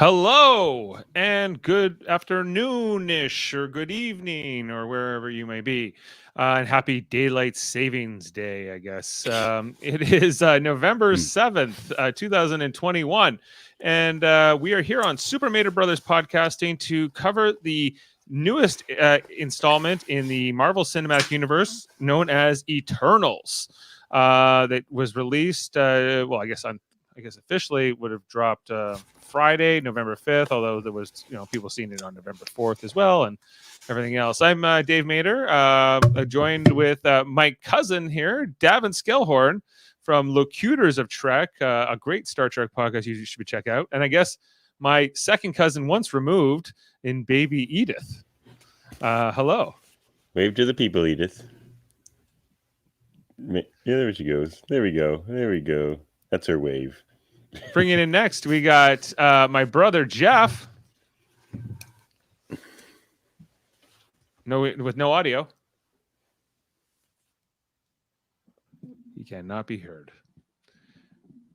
Hello and good afternoon-ish or good evening or wherever you may be. And happy Daylight Savings Day, I guess. It is November 7th, 2021. And we are here on Super Mater Brothers Podcasting to cover the newest installment in the Marvel Cinematic Universe known as Eternals. That was released, I guess officially would have dropped Friday, November 5th, although there was, people seeing it on November 4th as well and everything else. I'm Dave Mater, joined with my cousin here, Davan Skelhorn from Locutors of Trek, a great Star Trek podcast you should check out. And I guess my second cousin once removed in baby Edith. Hello. Wave to the people, Edith. Yeah, there she goes. There we go. That's her wave. Bringing in next, we got my brother Jeff. With no audio. He cannot be heard.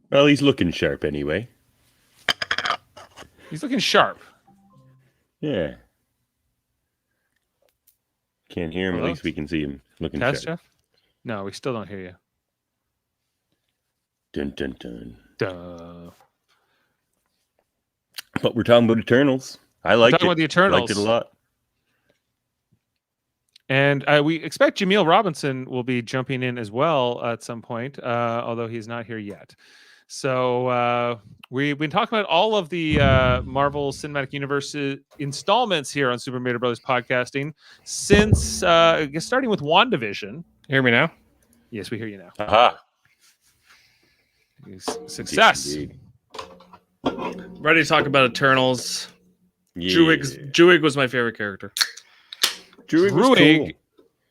Well, he's looking sharp anyway. He's looking sharp. Yeah. Can't hear him. Hello? At least we can see him looking Test, sharp. Jeff? No, we still don't hear you. Dun, dun, dun. Duh. But we're talking about Eternals. I liked it. About the Eternals. Liked it a lot. And we expect Jaemeel Robinson will be jumping in as well at some point, although he's not here yet. So we've been talking about all of the Marvel Cinematic Universe installments here on Super Mater Brothers Podcasting since, I guess, starting with WandaVision. Hear me now? Yes, we hear you now. Aha. Success. Indeed. Ready to talk about Eternals. Yeah. Druig was my favorite character. Druig was Druig. cool.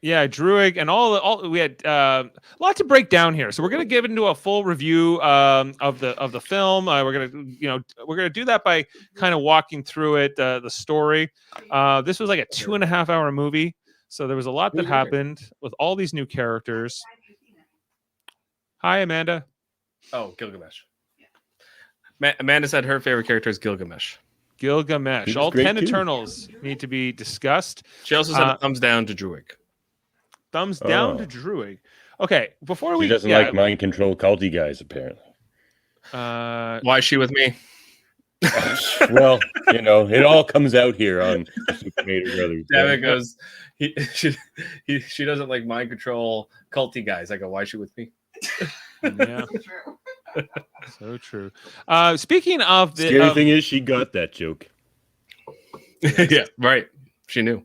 Yeah, Druig, and all we had a lot to break down here. So we're going to give into a full review of the film. We're gonna do that by kind of walking through it, the story. This was like a 2.5-hour movie, so there was a lot that happened with all these new characters. Hi, Amanda. Oh, Gilgamesh. Amanda said her favorite character is Gilgamesh. Gilgamesh. All 10 Eternals need to be discussed. She also said thumbs down to Druig. Thumbs down to Druig. Okay, before we... She doesn't like mind control culty guys, apparently. Why is she with me? Well, it all comes out here on Super Mater Brothers. David goes, she doesn't like mind control culty guys. I go, why is she with me? Yeah. So true. Speaking of the scary thing is she got that joke. Yeah, right. She knew.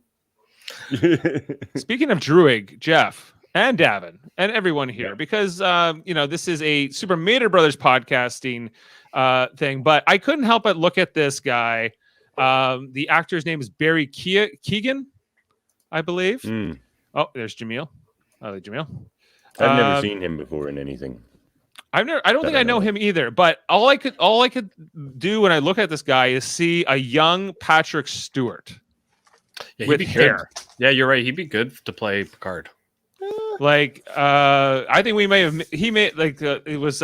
Speaking of Druig, Jeff and Davan and everyone here, because this is a Super Mater Brothers podcasting thing, but I couldn't help but look at this guy. The actor's name is Barry Keoghan, I believe. Oh, there's Jaemeel. Oh, Jaemeel. I've never seen him before in anything. I don't think I know him either, but all I could do when I look at this guy is see a young Patrick Stewart with hair. Good. Yeah, you're right. He'd be good to play Picard. I think it was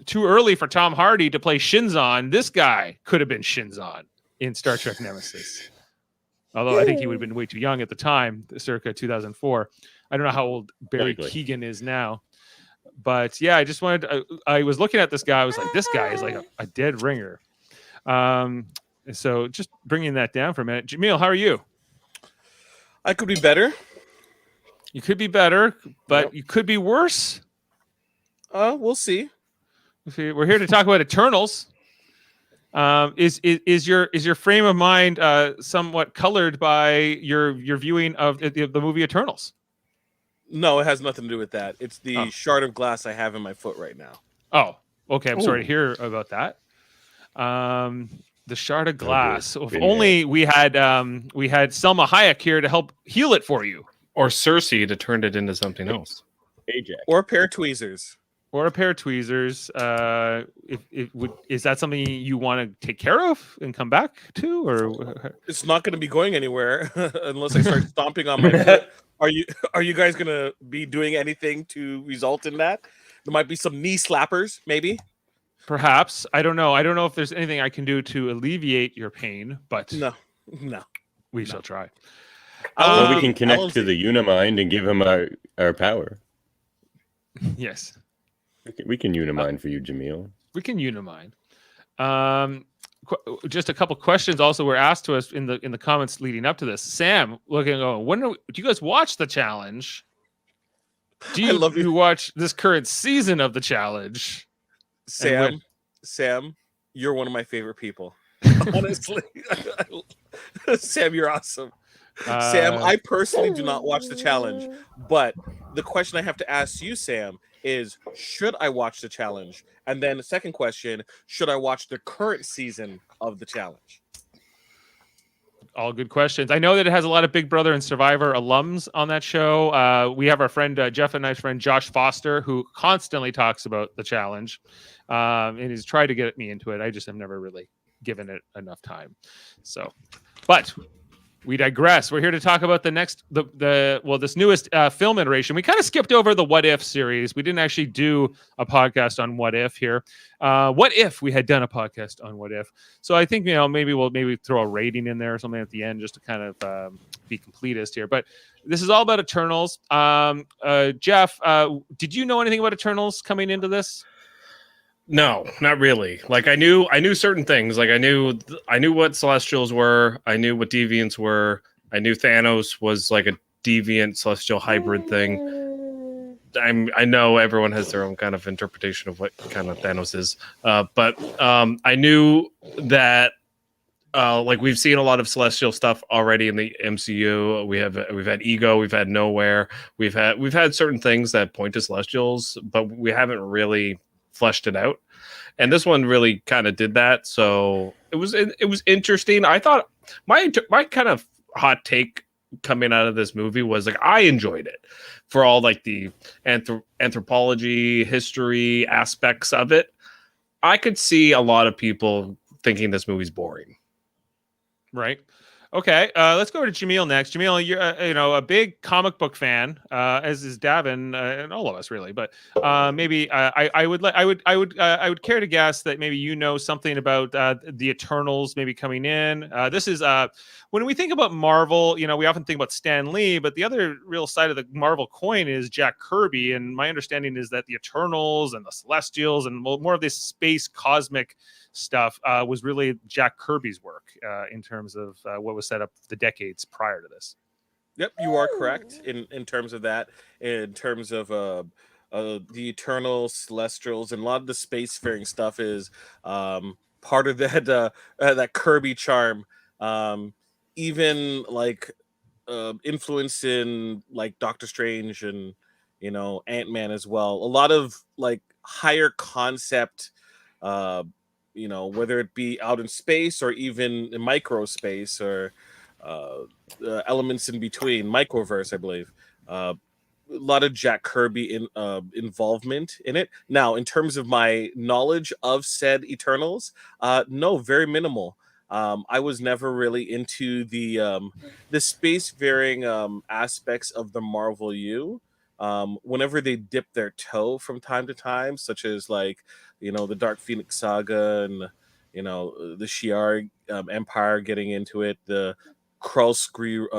too early for Tom Hardy to play Shinzon. This guy could have been Shinzon in Star Trek Nemesis. Although I think he would have been way too young at the time, circa 2004. I don't know how old Barry Keoghan is now. But yeah, I just wanted I was looking at this guy. I was like, this guy is like a dead ringer. So just bringing that down for a minute. Jaemeel, how are you? I could be better. You could be better, but you could be worse. We'll see. We're here to talk about Eternals. Is your frame of mind somewhat colored by your viewing of the movie Eternals? No, it has nothing to do with that. It's the shard of glass I have in my foot right now. Oh, okay. I'm sorry to hear about that. The shard of glass. If only we had Selma Hayek here to help heal it for you, or Cersei to turn it into something else, Ajax. Or a pair of tweezers. Or a pair of tweezers. Is that something you want to take care of and come back to, or it's not going to be going anywhere unless I start stomping on my foot. Are you guys going to be doing anything to result in that? There might be some knee slappers, maybe. Perhaps. I don't know. I don't know if there's anything I can do to alleviate your pain, but No. we shall try. Well, we Um, can connect to the Unimind and give him our power. Yes. We can Unimind for you, Jaemeel. We can Unimind. Just a couple questions also were asked to us in the comments leading up to this. Sam, looking, do you guys watch the challenge? Do you, love you. you watch this current season of the challenge? Sam, you're one of my favorite people. Honestly, Sam, you're awesome. Sam, I personally do not watch the challenge, but the question I have to ask you, Sam, is should I watch the challenge? And then the second question, should I watch the current season of the challenge? All good questions. I know that it has a lot of Big Brother and Survivor alums on that show. We have our friend Jeff and my friend Josh Foster, who constantly talks about the challenge, and he's tried to get me into it. I just have never really given it enough time. So, but we digress. We're here to talk about this newest film iteration. We kind of skipped over the What If series. We didn't actually do a podcast on What If here. What if we had done a podcast on What If? So I think maybe we'll throw a rating in there or something at the end just to kind of be completist here. But this is all about Eternals. Jeff, did you know anything about Eternals coming into this? No, not really. Like I knew certain things. Like I knew what Celestials were. I knew what Deviants were. I knew Thanos was like a Deviant Celestial hybrid thing. I know everyone has their own kind of interpretation of what kind of Thanos is. But I knew that like we've seen a lot of Celestial stuff already in the MCU. We've had Ego, we've had Nowhere, we've had certain things that point to Celestials, but we haven't really fleshed it out, and this one really kind of did that. So it was interesting. I thought my kind of hot take coming out of this movie was like I enjoyed it for all like the anthropology, history aspects of it. I could see a lot of people thinking this movie's boring. Right. Okay, let's go over to Jaemeel next. Jaemeel, you're a big comic book fan, as is Davan, and all of us really. But maybe I would care to guess that maybe you know something about the Eternals maybe coming in. This is when we think about Marvel, we often think about Stan Lee, but the other real side of the Marvel coin is Jack Kirby. And my understanding is that the Eternals and the Celestials and more of this space cosmic stuff was really Jack Kirby's work in terms of what was set up the decades prior to this. Yep, you are correct in terms of that. In terms of the Eternals, Celestials, and a lot of the spacefaring stuff is part of that Kirby charm. Even like influence in like Doctor Strange and Ant-Man as well. A lot of like higher concept. Whether it be out in space or even in micro space or elements in between, microverse, I believe. A lot of Jack Kirby involvement in it. Now, in terms of my knowledge of said Eternals, no, very minimal. I was never really into the spacefaring aspects of the Marvel U. Whenever they dip their toe from time to time, such as like the Dark Phoenix saga and the Shi'ar Empire getting into it, the Skrull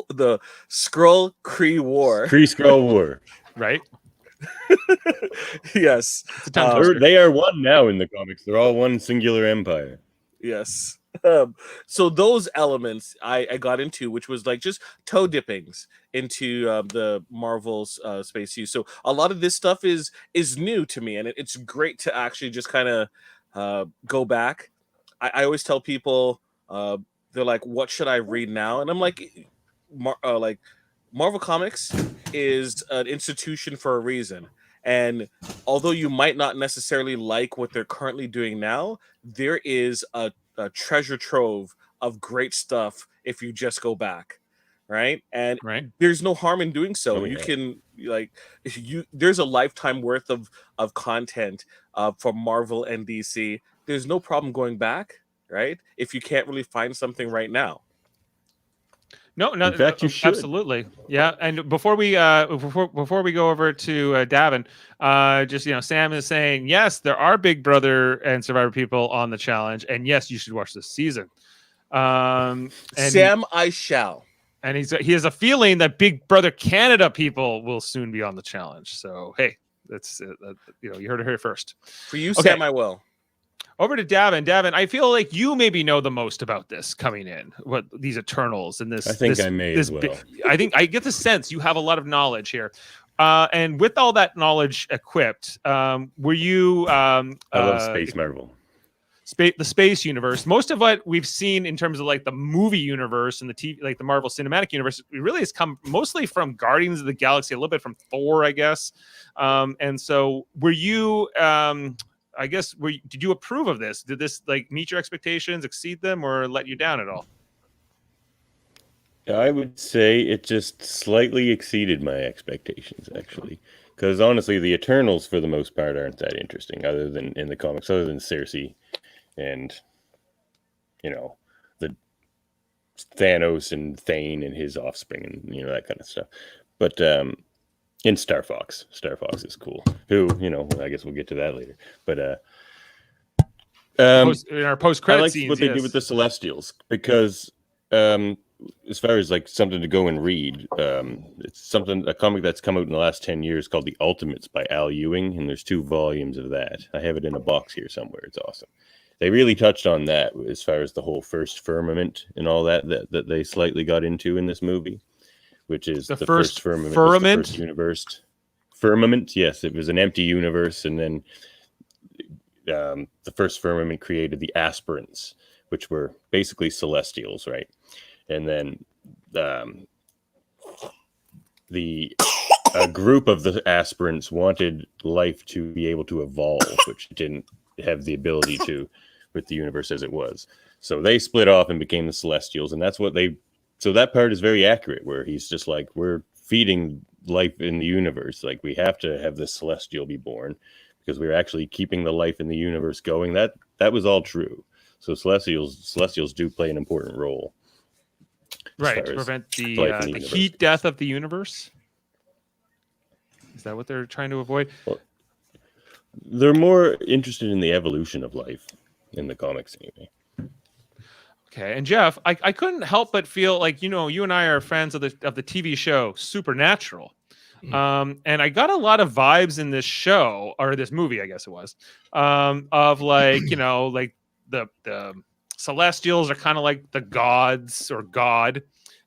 the Skrull Kree War, Kree-Skrull War. Right. Yes, They are one now in the comics. They're all one singular empire. yes. So those elements I got into, which was like just toe dippings into the Marvel's space use. So a lot of this stuff is new to me, and it's great to actually just kind of go back. I always tell people they're like, "What should I read now?" And I'm like, Marvel Comics is an institution for a reason. And although you might not necessarily like what they're currently doing now, there is a treasure trove of great stuff if you just go back, right? And there's no harm in doing so. You can there's a lifetime worth of content for Marvel and DC. There's no problem going back, right? If you can't really find something right now. No, no, In fact, you should. absolutely, yeah. And before we go over to Davan, just Sam is saying yes, there are Big Brother and Survivor people on the challenge, and yes, you should watch this season. And Sam, I shall. And he has a feeling that Big Brother Canada people will soon be on the challenge. So hey, that's you heard it here first. For you, okay. Sam, I will. Over to Davan. Davan, I feel like you maybe know the most about this coming in. What these Eternals and this. I think I may as well. I think I get the sense you have a lot of knowledge here. And with all that knowledge equipped, were you? I love Space Marvel. The space universe. Most of what we've seen in terms of like the movie universe and the TV, like the Marvel Cinematic Universe, it really has come mostly from Guardians of the Galaxy, a little bit from Thor, I guess. And so, were you? I guess did you approve of this? Did this like meet your expectations, exceed them, or let you down at all? I would say it just slightly exceeded my expectations, actually. Because honestly, the Eternals, for the most part, aren't that interesting, other than in the comics, other than Cersei. And, the Thanos and Thane and his offspring and, that kind of stuff. But in Star Fox is cool. Who, I guess we'll get to that later. But in our post-credit I like scenes, what they do with the Celestials, because as far as like something to go and read, it's a comic that's come out in the last 10 years called The Ultimates by Al Ewing, and there's 2 volumes of that. I have it in a box here somewhere. It's awesome. They really touched on that as far as the whole first firmament and all that they slightly got into in this movie, which is the first firmament? The first universe. Firmament, yes. It was an empty universe, and then the first firmament created the aspirants, which were basically Celestials, right? And then a group of the aspirants wanted life to be able to evolve, which didn't have the ability to with the universe as it was. So they split off and became the Celestials, and that's what so that part is very accurate, where he's just like, we're feeding life in the universe. Like, we have to have this Celestial be born because we're actually keeping the life in the universe going. That was all true. So Celestials do play an important role. Right, to prevent the heat death of the universe. Is that what they're trying to avoid? Well, they're more interested in the evolution of life in the comics, anyway. Okay, and Jeff, I couldn't help but feel like you and I are fans of the TV show Supernatural, and I got a lot of vibes in this show, or this movie, I guess it was, of like like the Celestials are kind of like the gods or God,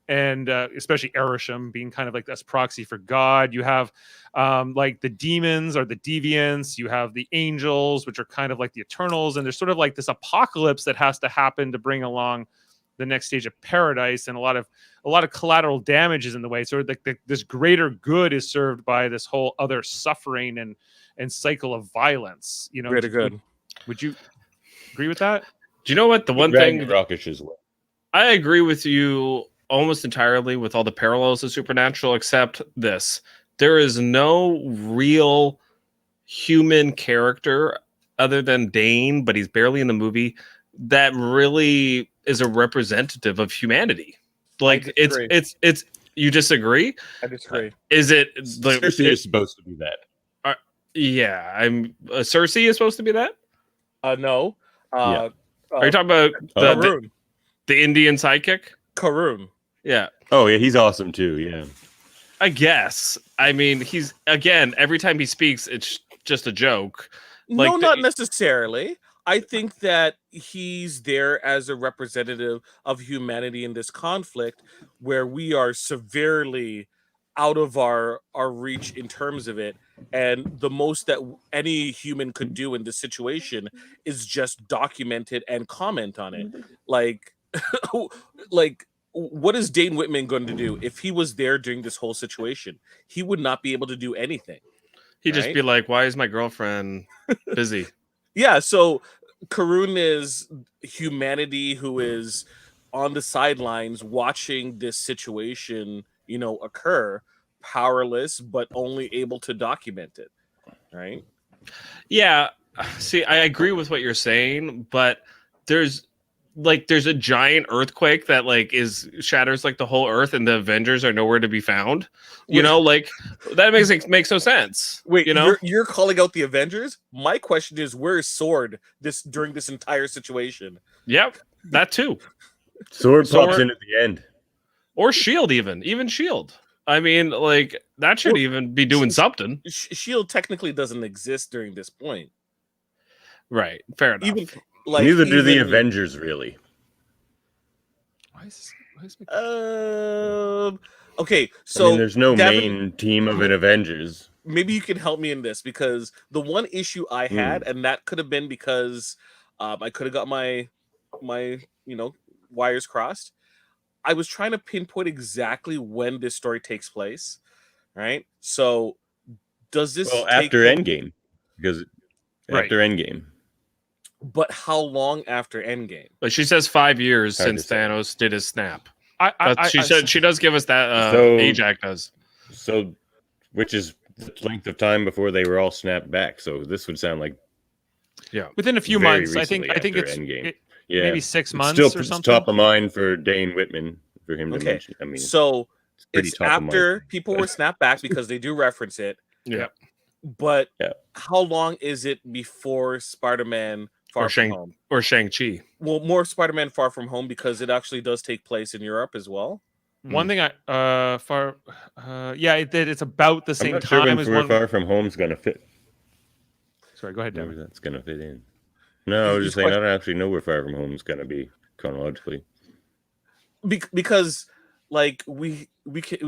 and especially Erisham being kind of like this proxy for God. You have like the demons or the deviants. You have the angels, which are kind of like the Eternals, and there's sort of like this apocalypse that has to happen to bring along the next stage of paradise, and a lot of collateral damage is in the way. So like this greater good is served by this whole other suffering and cycle of violence. Greater good. Would you agree with that? Do you know what the one thing? Rockish as well. I agree with you almost entirely with all the parallels of Supernatural, except this. There is no real human character other than Dane, but he's barely in the movie, that really is a representative of humanity. Like it's you disagree? I disagree. Is it Cersei is supposed to be that? Yeah, Cersei is supposed to be that? No. Are you talking about the Indian sidekick? Karun. Yeah. Oh yeah, he's awesome too. Yeah. I guess. I mean, he's again, every time he speaks, it's just a joke. Like no, not necessarily. I think that he's there as a representative of humanity in this conflict, where we are severely out of our reach in terms of it, and the most that any human could do in this situation is just document it and comment on it. Like what is Dane Whitman going to do if he was there during this whole situation? He would not be able to do anything. He'd just be like, why is my girlfriend busy? Yeah, so Karun is humanity who is on the sidelines watching this situation, occur, powerless, but only able to document it, right? Yeah, see, I agree with what you're saying, but there's like there's a giant earthquake that like shatters like the whole earth, and the Avengers are nowhere to be found. You Wait. know, like that makes no sense. Wait, you know, you're calling out the Avengers? My question is, where is Sword during this entire situation? yep, that too. Sword Sword- pops in at the end. Or Shield, even Shield. I mean, like that should Well, even be doing something, Shield technically doesn't exist during this point. right? Fair enough. Even like Neither do the even- Avengers, really. Why is Okay, I so mean, there's no Davan, main team of an Avengers. maybe you can help me in this, because the one issue I had, and that could have been because I could have got my wires crossed. I was trying to pinpoint exactly when this story takes place, right? So does this Well, take after Endgame, because Right. after Endgame, but how long after Endgame? But she says 5 years Hard to since say. Thanos did his snap. I Said she does give us that. So- Ajax does. so which is the length of time before they were all snapped back. So this would sound like within a few very months. I think recently it's after Endgame. maybe 6 It's months still or something. top of mind for Dane Whitman for him to Okay, mention. I mean, So it's pretty it's top of mind. after people were snapped back, because they do reference it. Yeah. But Yeah. how long is it before Spider-Man Far Or From Home? Or Shang-Chi. Well, more Spider-Man Far From Home, because it actually does take place in Europe as well. One thing it's about the I'm same not sure time when as Far one. Far From Home's going to fit. Sorry, go ahead, Where Devin. that's going to fit in. No, I was These just saying, I don't actually know where Far From Home's going to be chronologically. Because like we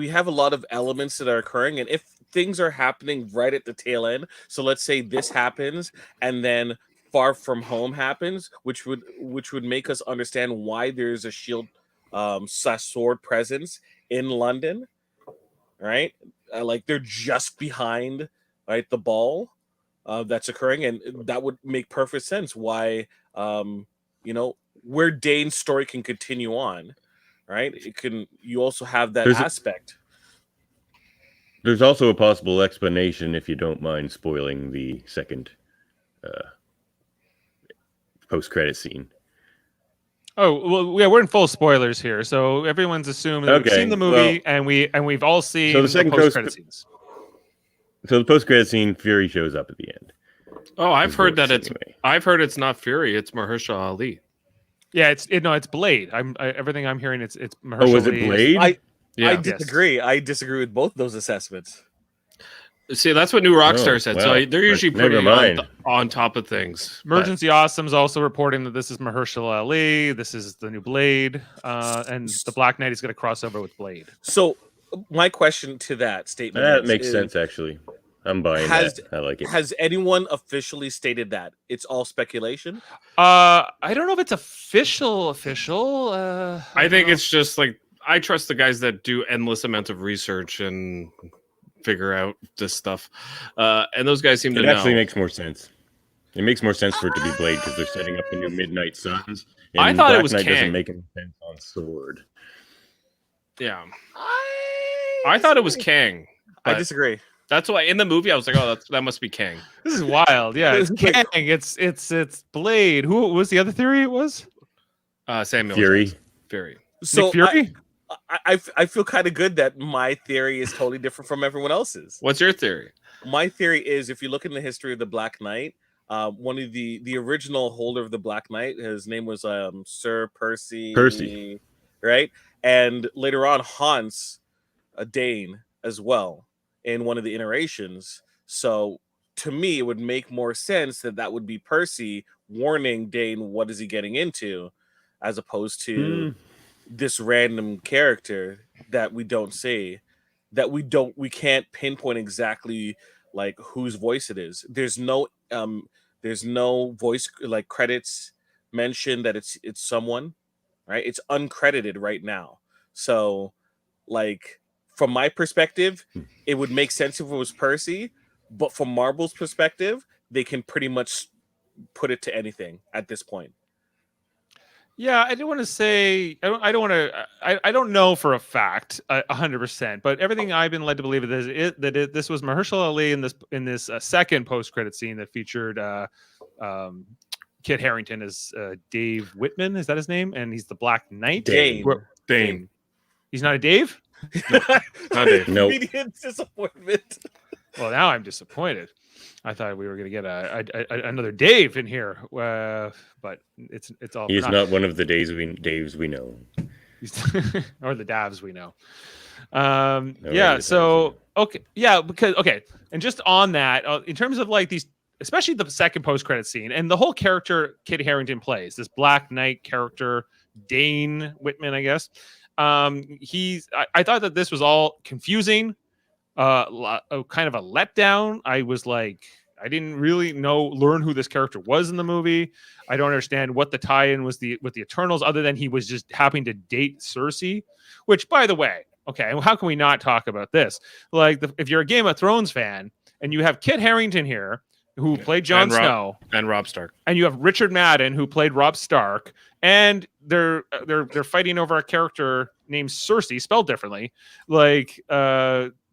have a lot of elements that are occurring, and if things are happening right at the tail end, so let's say this happens and then Far From Home happens, which would make us understand why there's a Shield Sword presence in London, right? Like they're just behind, right, the ball that's occurring, and that would make perfect sense why where Dane's story can continue on, right? You also have that There's a- aspect. There's also a possible explanation, if you don't mind spoiling the second post-credit scene. Oh well, yeah, we're in full spoilers here, so everyone's assumed that we've Okay, seen the movie and we've all seen the the second post-credit scenes. So the post-credit scene, Fury shows up at the end. Oh, I've His heard that voice, it's. anyway. I've heard it's not Fury. It's Mahershala Ali. Yeah, it's Blade. Everything I'm hearing, it's Mahershala Oh, was it Ali. Blade? I Yeah. disagree. I disagree with both those assessments. See, that's what New Rockstar Oh, said. wow. So they're usually Never pretty mind. on top of things. But- Emergency Awesome's also reporting that this is Mahershala Ali. This is the new Blade, and the Black Knight is going to cross over with Blade. So my question to that statement That makes sense, actually. I'm buying Has- that. I like it. Has anyone officially stated that it's all speculation? I don't know if it's official. I think it's just like I trust the guys that do endless amounts of research and figure out this stuff, and those guys seem to It know. actually makes more sense. It makes more sense for it to be Blade because they're setting up the new Midnight Suns. And I thought it Black was Knight Kang. doesn't make any sense on Sword. Yeah, I thought it was Kang. I but disagree. That's why in the movie I was like, oh, that must be Kang. This is wild. Yeah, it's Kang. It's Blade. Who was the other theory? It was Samuel Fury. Jackson. Fury. So Nick Fury. I feel kind of good that my theory is totally different from everyone else's. What's your theory? My theory is, if you look in the history of the Black Knight, one of the original holder of the Black Knight, his name was Sir Percy, right? And later on, haunts a Dane as well in one of the iterations. So to me, it would make more sense that would be Percy warning Dane what is he getting into, as opposed to this random character that we don't see, that we can't pinpoint exactly like whose voice it is. There's no voice like credits mentioned that it's someone, right? It's uncredited right now. So like from my perspective, it would make sense if it was Percy, but from Marvel's perspective, they can pretty much put it to anything at this point. Yeah, I don't want to say. I don't want to. I don't know for a fact 100%, but everything I've been led to believe is this was Mahershala Ali in this second post credit scene that featured Kit Harington as Dave Whitman. Is that his name? And he's the Black Knight. Dane. Dane. He's not a Dave? Not Dave. Nope. Immediate disappointment. Well, now I'm disappointed. I thought we were going to get another Dave in here, but it's all. He's not one of the Daves we know. Or the Davs we know. No, Yeah. right, So okay. Yeah. Because okay. And just on that, in terms of like these, especially the second post-credit scene and the whole character Kit Harington plays, this Black Knight character, Dane Whitman, I guess. I thought that this was all confusing. Kind of a letdown. I was like, I didn't really learn who this character was in the movie. I don't understand what the tie-in was with the Eternals, other than he was just happening to date Cersei. Which, by the way, okay, how can we not talk about this? Like, if you're a Game of Thrones fan and you have Kit Harington here, who played Jon Snow, and Robb Stark, and you have Richard Madden, who played Robb Stark, and they're fighting over a character named Cersei, spelled differently, like.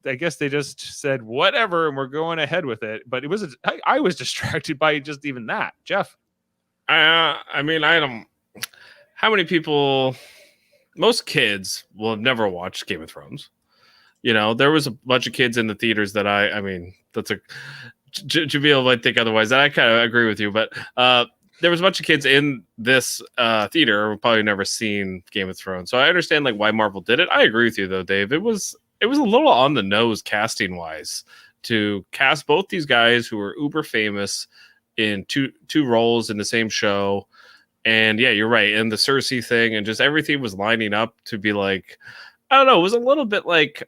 I guess they just said whatever, and we're going ahead with it. But it was I was distracted by just even that, Jeff. I mean, I don't. How many people? Most kids will have never watched Game of Thrones. You know, there was a bunch of kids in the theaters that I mean, that's a Jaemeel might think otherwise. I kind of agree with you, but there was a bunch of kids in this theater who probably never seen Game of Thrones. So I understand like why Marvel did it. I agree with you though, Dave. It was a little on the nose casting wise to cast both these guys who were uber famous in two roles in the same show. And yeah, you're right. And the Cersei thing and just everything was lining up to be like, I don't know. It was a little bit like,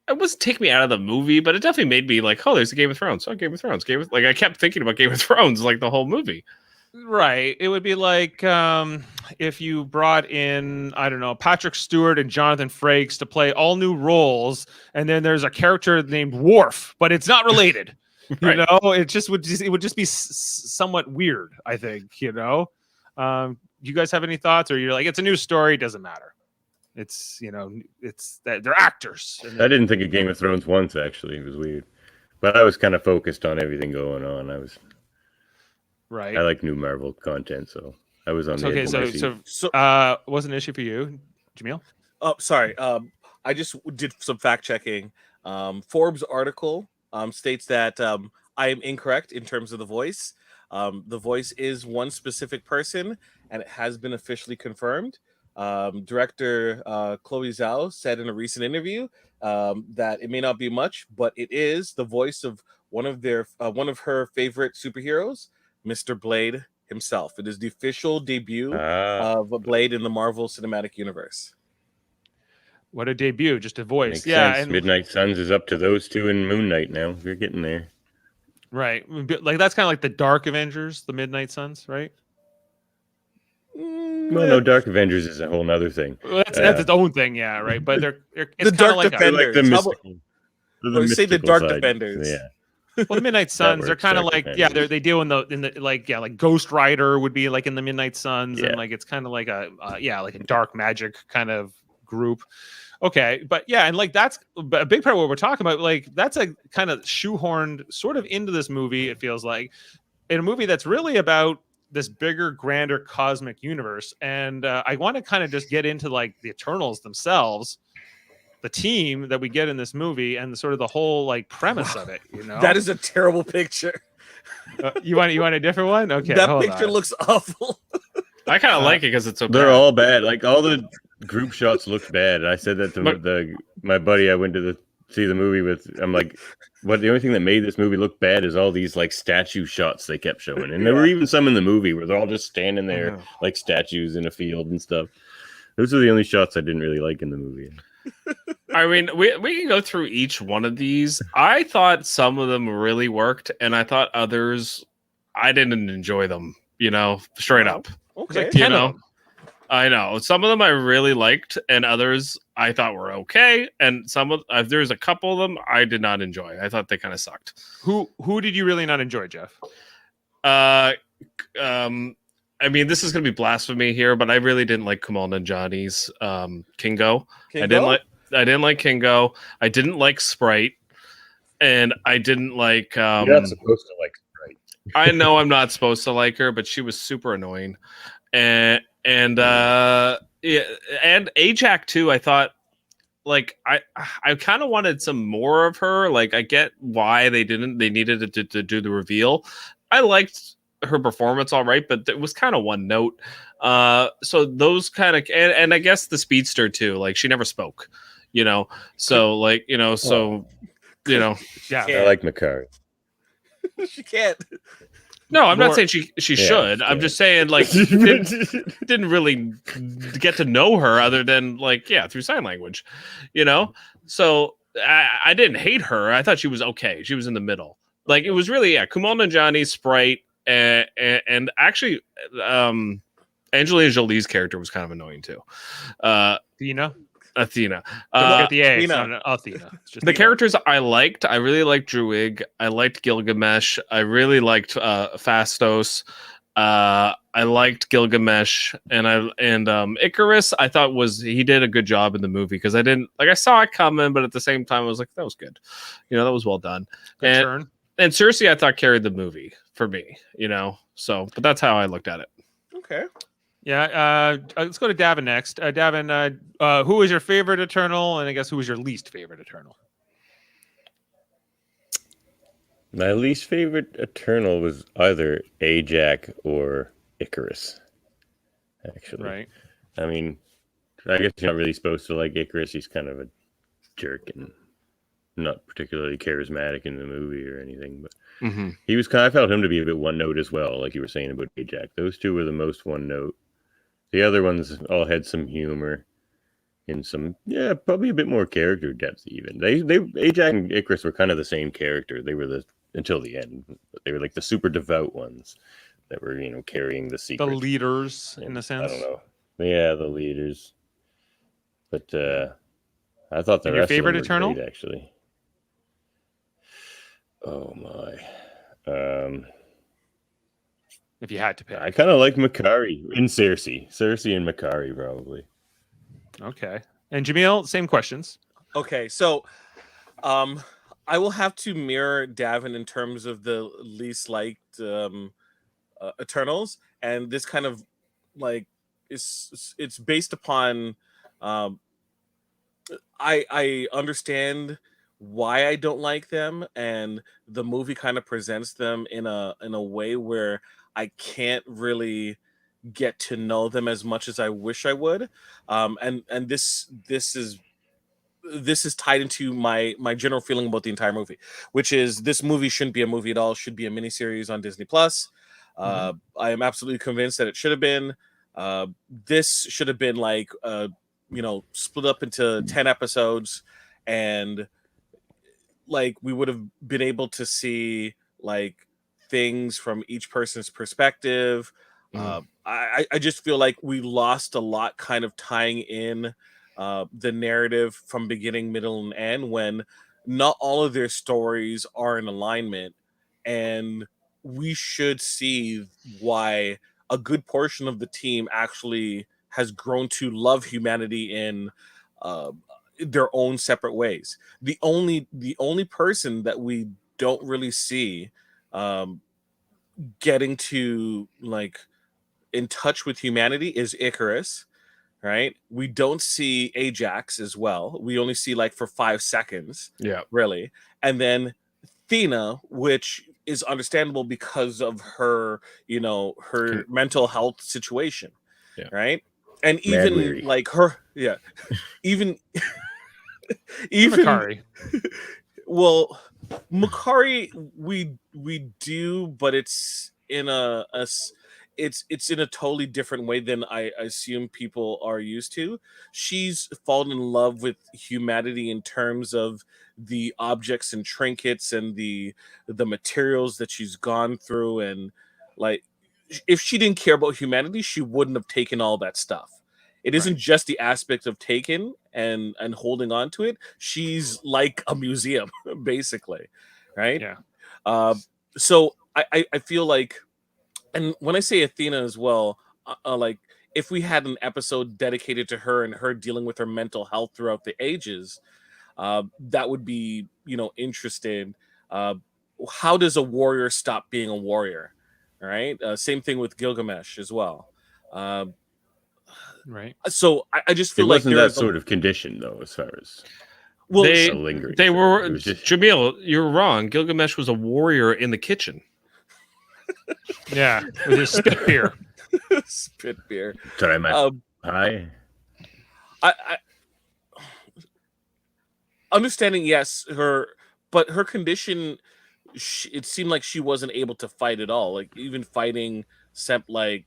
it wasn't take me out of the movie, but it definitely made me like, oh, there's a Game of Thrones. Oh, Game of Thrones. Like I kept thinking about Game of Thrones like the whole movie. Right. It would be like if you brought in, I don't know, Patrick Stewart and Jonathan Frakes to play all new roles, and then there's a character named Worf, but it's not related. Right. You know, it would just be somewhat weird, I think, you know. You guys have any thoughts, or you're like, it's a new story, it doesn't matter. It's, you know, it's that they're actors. I didn't think of Game of Thrones once, actually. It was weird. But I was kind of focused on everything going on. Right. I like new Marvel content, so I was on the edge of my seat. So was an issue for you, Jaemeel? Oh, sorry. I just did some fact checking. Forbes article states that I am incorrect in terms of the voice. The voice is one specific person, and it has been officially confirmed. Director Chloe Zhao said in a recent interview that it may not be much, but it is the voice of one of her favorite superheroes, Mr. Blade himself. It is the official debut of Blade in the Marvel Cinematic Universe. What a debut, just a voice. Makes yeah, sense. and Midnight Suns is up to those two in Moon Knight now. We're getting there. right. Like that's kind of like the Dark Avengers, the Midnight Suns, right? Well, no, Dark Avengers is a whole nother thing. Well, that's its own thing, yeah, right. But it's The Dark like Defenders. They're like the How about- mystical. they're you say the mystical Dark side. Defenders. Yeah. well, the Midnight Suns. They're works, kind of Dark like Defenders. they deal in the like Ghost Rider would be like in the Midnight Suns, Yeah. and like it's kind of like a like a dark magic kind of group. Okay, but yeah, and like that's a big part of what we're talking about. Like that's a kind of shoehorned sort of into this movie. It feels like in a movie that's really about this bigger, grander cosmic universe. And I want to kind of just get into like the Eternals themselves, the team that we get in this movie, and sort of the whole like premise of it. You know, That is a terrible picture. you want a different one? Okay, That hold picture on. looks awful. I kind of like it because it's so They're bad. all bad. Like all the group shots look bad. I said that to my buddy I went to see the movie with. I'm like, what? The only thing that made this movie look bad is all these like statue shots they kept showing, and there were even some in the movie where they're all just standing there like statues in a field and stuff. Those are the only shots I didn't really like in the movie. I mean, we can go through each one of these. I thought some of them really worked, and I thought others I didn't enjoy them. You know, straight up. Okay. Like You 10 of know, them. I know some of them I really liked, and others I thought were okay. And some of there's a couple of them I did not enjoy. I thought they kind of sucked. Who did you really not enjoy, Jeff? I mean, this is gonna be blasphemy here, but I really didn't like Kumail Nanjiani's Kingo. I didn't like Kingo. I didn't like Sprite, and I didn't like. You're not supposed to like Sprite. I know I'm not supposed to like her, but she was super annoying. Yeah, and Ajax too. I thought like I kind of wanted some more of her. Like I get why they needed to do the reveal. I liked her performance all right, but it was kind of one note. So those kind of and I guess the speedster too. Like she never spoke, you know. So like you know. Yeah. I like Makari. She can't. No, I'm not More- saying she Yeah, should. I'm just saying like didn't really get to know her other than like through sign language, you know. So I didn't hate her. I thought she was okay. She was in the middle. Like it was really Kumail Nanjiani, Sprite, and actually Angelina Jolie's character was kind of annoying too. Athena. Athena. Don't forget the A. It's Athena. not Athena. It's just The characters I liked. I really liked Druig. I liked Gilgamesh. I really liked Fastos. I liked Gilgamesh and Icarus. I thought he did a good job in the movie because I saw it coming, but at the same time I was like that was good. That was well done. good turn. And Cersei I thought carried the movie for me. So but that's how I looked at it. Okay. Yeah. Let's go to Davan next. Davan, who is your favorite Eternal, and I guess who is your least favorite Eternal? My least favorite Eternal was either Ajax or Icarus. Actually, Right. I mean, I guess you're not really supposed to like Icarus. He's kind of a jerk and not particularly charismatic in the movie or anything. But he was I felt him to be a bit one note as well, like you were saying about Ajax. Those two were the most one note. The other ones all had some humor and some, probably a bit more character depth. Even they Ajax and Icarus were kind of the same character. They were until the end. They were like the super devout ones that were carrying the secret. The leaders, in a sense. I don't know. Yeah, the leaders. But I thought the And your rest favorite of them Eternal? were great, actually. Oh my. If you had to pick. I kind of like Makari and Cersei. Cersei and Makari, probably. Okay. And Jaemeel, same questions. Okay, so I will have to mirror Davin in terms of the least liked Eternals, and this kind of like it's based upon I understand why I don't like them, and the movie kind of presents them in a way where I can't really get to know them as much as I wish I would. And this is tied into my general feeling about the entire movie, which is this movie shouldn't be a movie at all. It should be a miniseries on Disney Plus. I am absolutely convinced that it should have been. This should have been like split up into 10 episodes, and like we would have been able to see like things from each person's perspective. I just feel like we lost a lot kind of tying in the narrative from beginning, middle, and end when not all of their stories are in alignment. And we should see why a good portion of the team actually has grown to love humanity in their own separate ways. The only person that we don't really see getting to like in touch with humanity is Icarus, right? We don't see Ajax as well. We only see like for 5 seconds, really. And then Athena, which is understandable because of her, her mental health situation, right? And even weary. like her, even Makari. well, Makari, we do, but it's in it's in a totally different way than I assume people are used to. She's fallen in love with humanity in terms of the objects and trinkets and the materials that she's gone through, and like if she didn't care about humanity, she wouldn't have taken all that stuff. It isn't just the aspect of taking and holding on to it. She's like a museum, basically, right? Yeah. So I feel like, and when I say Athena as well, like if we had an episode dedicated to her and her dealing with her mental health throughout the ages, that would be interesting. how does a warrior stop being a warrior? All right. Same thing with Gilgamesh as well. Right. So I just It feel like wasn't that there's sort of condition though, as far as well, They a lingering. they thing. were It was just Jaemeel, you're wrong. Gilgamesh was a warrior in the kitchen. Yeah, with his spit beer. spit beer. try my Um, pie. I understanding, yes, but her condition, it seemed like she wasn't able to fight at all. Like even fighting, like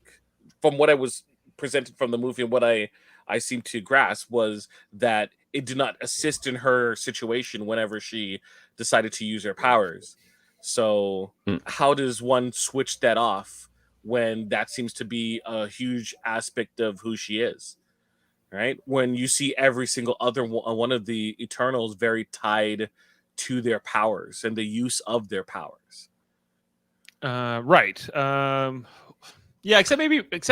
from what I was presented from the movie and what I seem to grasp was that it did not assist in her situation whenever she decided to use her powers. So Hmm. how does one switch that off when that seems to be a huge aspect of who she is? Right, when you see every single other one of the Eternals very tied to their powers and the use of their powers. Right. Yeah, except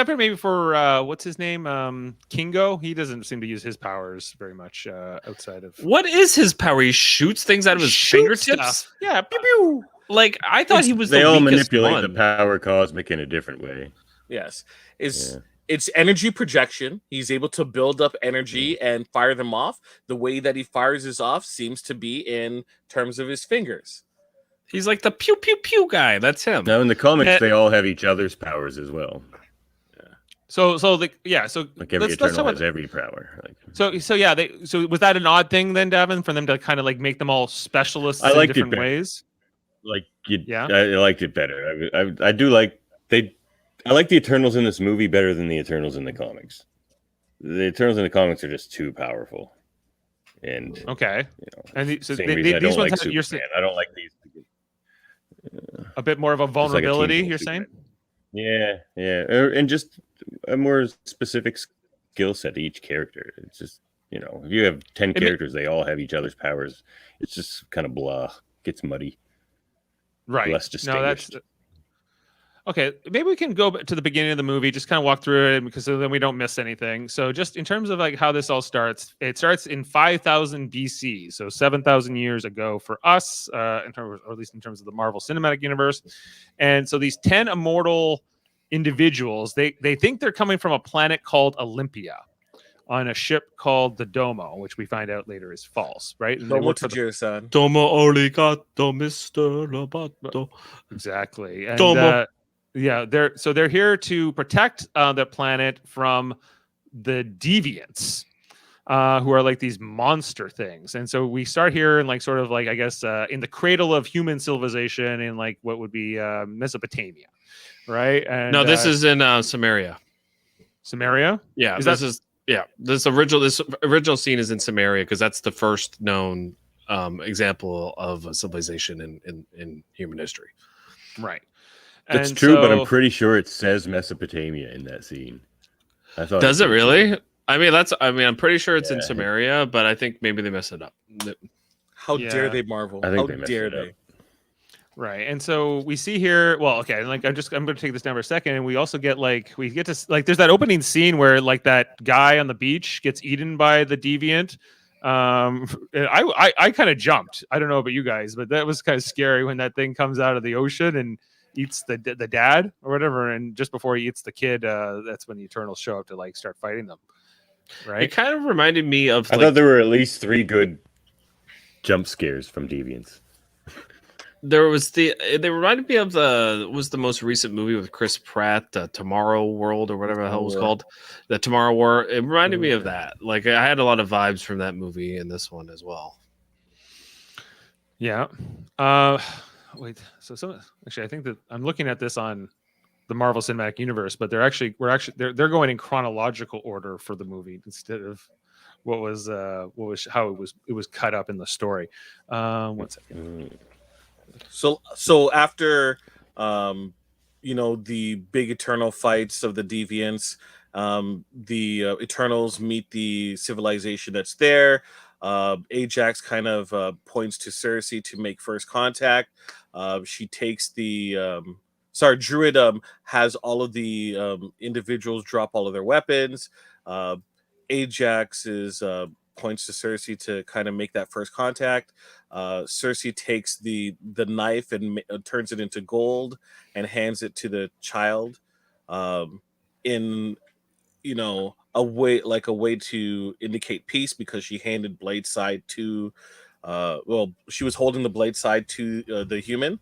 for maybe for what's his name? Kingo. He doesn't seem to use his powers very much outside of What is his power? He shoots things out of his Shoots fingertips. stuff. Yeah, pew pew. Like I thought he was They the all weakest manipulate one. the power cosmic in a different way. Yes, it's Yeah. it's energy projection. He's able to build up energy and fire them off. The way that he fires his off seems to be in terms of his fingers. He's like the pew pew pew guy. That's him. Now in the comics, Eh. they all have each other's powers as well. So Like every let's Eternal talk about has every power. Like, so yeah. So was that an odd thing then, Davin, for them to kind of like make them all specialists I in liked it different better. ways? I liked it better. I do like I like the Eternals in this movie better than the Eternals in the comics. The Eternals in the comics are just too powerful, and Okay. you know, And so same reason I these don't ones like have, you're Superman. saying I don't like these. a bit more of a It's like a vulnerability. teen You're Superman. saying? Yeah, and just a more specific skill set to each character. It's just if you have 10 It ma- characters, they all have each other's powers. It's just kind of blah. Gets muddy. Right. Less No, that's distinguished. okay. Maybe we can go to the beginning of the movie, just kind of walk through it because then we don't miss anything. So, just in terms of like how this all starts, it starts in 5000 BC, so 7,000 years ago for us, in terms, or at least in terms of the Marvel Cinematic Universe. And so, these 10 immortal individuals, they think they're coming from a planet called Olympia on a ship called the Domo, which we find out later is false, right? And they Domo work for the Tajiri-san. Domo arigato, Mr. Roboto. exactly, and Domo. yeah, they're here to protect the planet from the deviants, who are like these monster things. And so we start here in like sort of like I guess in the cradle of human civilization in like what would be Mesopotamia, right? And No, this is in Samaria. Samaria. Yeah, Is this original scene is in Samaria because that's the first known example of a civilization in human history. Right. That's And true, but I'm so- pretty sure it says Mesopotamia in that scene. I thought. Does it did, really? too. I'm pretty sure it's in Yeah. Samaria, but I think maybe they messed it up. How Yeah. dare they, Marvel? I think How they messed dare it up. they? Right. And so we see here, well, okay, like I'm going to take this down for a second. And we also get there's that opening scene where like that guy on the beach gets eaten by the deviant. I kind of jumped. I don't know about you guys, but that was kind of scary when that thing comes out of the ocean and eats the dad or whatever. And just before he eats the kid, that's when the Eternals show up to like start fighting them. It Right. kind of reminded me of I thought there were at least 3 good jump scares from deviants. they reminded me of the most recent movie with Chris Pratt, Tomorrow World or whatever the hell it was called, the Tomorrow War. It reminded me of that. Like I had a lot of vibes from that movie in this one as well. Yeah. Wait. So actually, I think that I'm looking at this on the Marvel Cinematic Universe, but they're going in chronological order for the movie instead of what was how it was cut up in the story. 1 second. So after the big Eternal fights of the deviants, the Eternals meet the civilization that's there. Ajax kind of points to Cersei to make first contact. She takes the Druid has all of the individuals drop all of their weapons. Ajax is points to Cersei to kind of make that first contact. Cersei takes the knife and turns it into gold and hands it to the child, in a way to indicate peace, because she handed blade side to she was holding the blade side to the human,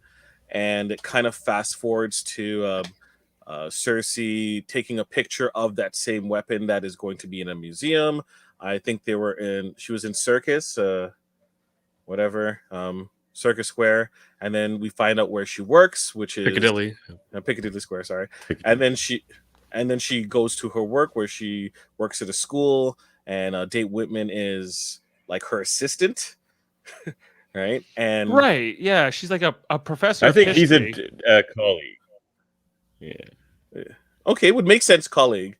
and it kind of fast forwards to Cersei taking a picture of that same weapon that is going to be in a museum. I think she was in Circus, whatever, Circus Square, and then we find out where she works, which is Piccadilly Square, sorry. And then she goes to her work, where she works at a school, and Date Whitman is like her assistant, right? And Right, yeah, she's like a professor. I think of he's history. a colleague. Yeah. Okay, would make sense, colleague.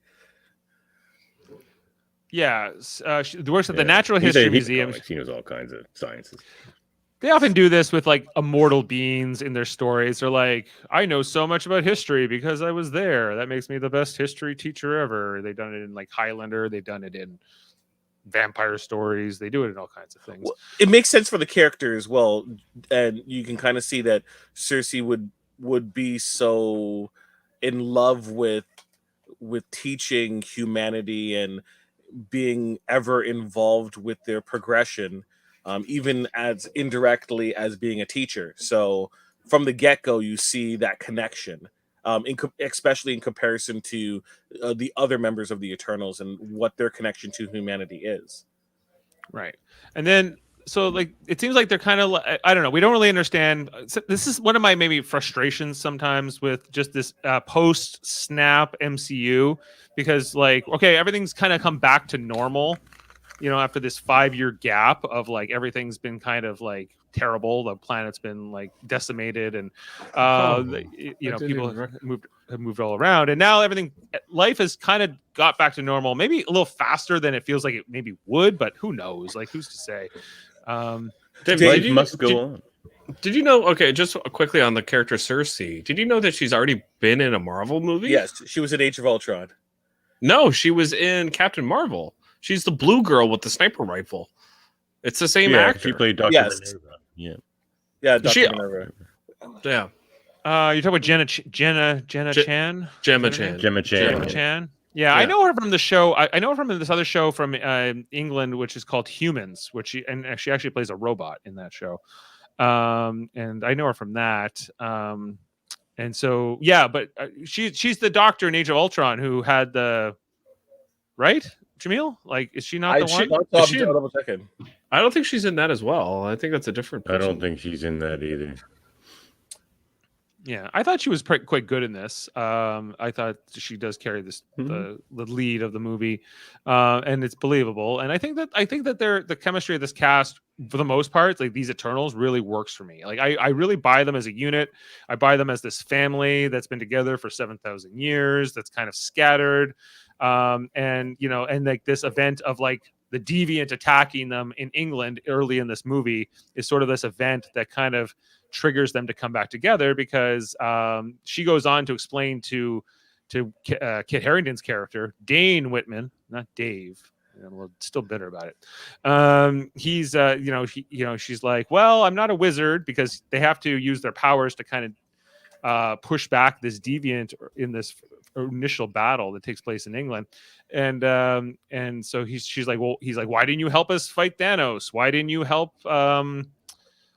Yeah, she works at the Yeah. Natural He's History a Museum. colleague. He knows all kinds of sciences. They often do this with like immortal beings in their stories. They're like, I know so much about history because I was there. That makes me the best history teacher ever. They've done it in like Highlander. They've done it in vampire stories. They do it in all kinds of things. Well, it makes sense for the character as well, and you can kind of see that Cersei would be so in love with teaching humanity and being ever involved with their progression, even as indirectly as being a teacher. So from the get-go, you see that connection, especially in comparison to the other members of the Eternals and what their connection to humanity is. Right. And then, so like, it seems like they're kind of, I don't know. We don't really understand. This is one of my maybe frustrations sometimes with just this post snap MCU, because like, okay, everything's kind of come back to normal, after this 5-year gap of like, everything's been kind of like terrible. The planet's been like decimated, and people have moved all around, and now life has kind of got back to normal, maybe a little faster than it feels like it maybe would, but who knows? Like, who's to say? Life must go on. Did you know? Okay, just quickly on the character Cersei. Did you know that she's already been in a Marvel movie? Yes, she was in Age of Ultron. No, she was in Captain Marvel. She's the blue girl with the sniper rifle. It's the same actor. She played Dr. Yes. Minerva. Yeah, Dr. Minerva. Yeah. You're talking about Gemma Chan. Gemma Chan. Yeah, I know her from the show. I know her from this other show from England, which is called Humans, she actually plays a robot in that show. And I know her from that. And so, yeah, but she's the doctor in Age of Ultron who had the, right? Jaemeel? Like, is she not the one? Double checking. I don't think she's in that as well. I think that's a different person. I don't think she's in that either. Yeah, I thought she was quite good in this. I thought she does carry this the lead of the movie, and it's believable. And I think that the chemistry of this cast, for the most part, like these Eternals, really works for me. Like I really buy them as a unit. I buy them as this family that's been together for 7,000 years. That's kind of scattered, and like this event of like the deviant attacking them in England early in this movie is sort of this event that kind of triggers them to come back together, because she goes on to explain to Kit Harington's character, Dane Whitman, not Dave. I'm still bitter about it. He's she's like, well, I'm not a wizard, because they have to use their powers to kind of push back this deviant in this initial battle that takes place in England. And so he's like, why didn't you help us fight Thanos? Why didn't you help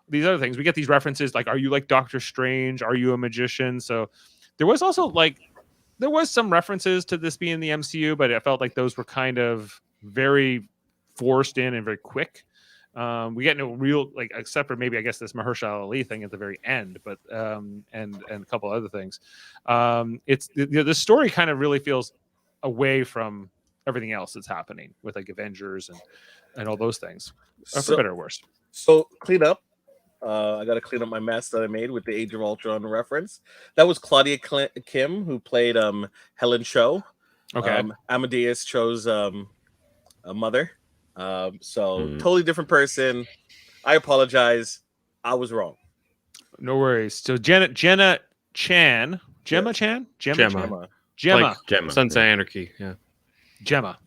these other things? We get these references like, are you like Doctor Strange? Are you a magician? So there was also there was some references to this being the MCU, but it felt like those were kind of very forced in and very quick. We get no real, except for maybe, I guess, this Mahershala Ali thing at the very end, but and a couple other things. It's the story kind of really feels away from everything else that's happening with like Avengers and all those things, for better or worse. So clean up. I got to clean up my mess that I made with the Age of Ultron reference. That was Claudia Kim, who played Helen Cho. Okay. Amadeus Cho's a mother. Totally different person. I apologize. I was wrong. No worries. So Gemma Chan. Gemma. Like Sons of Anarchy. Yeah. Gemma.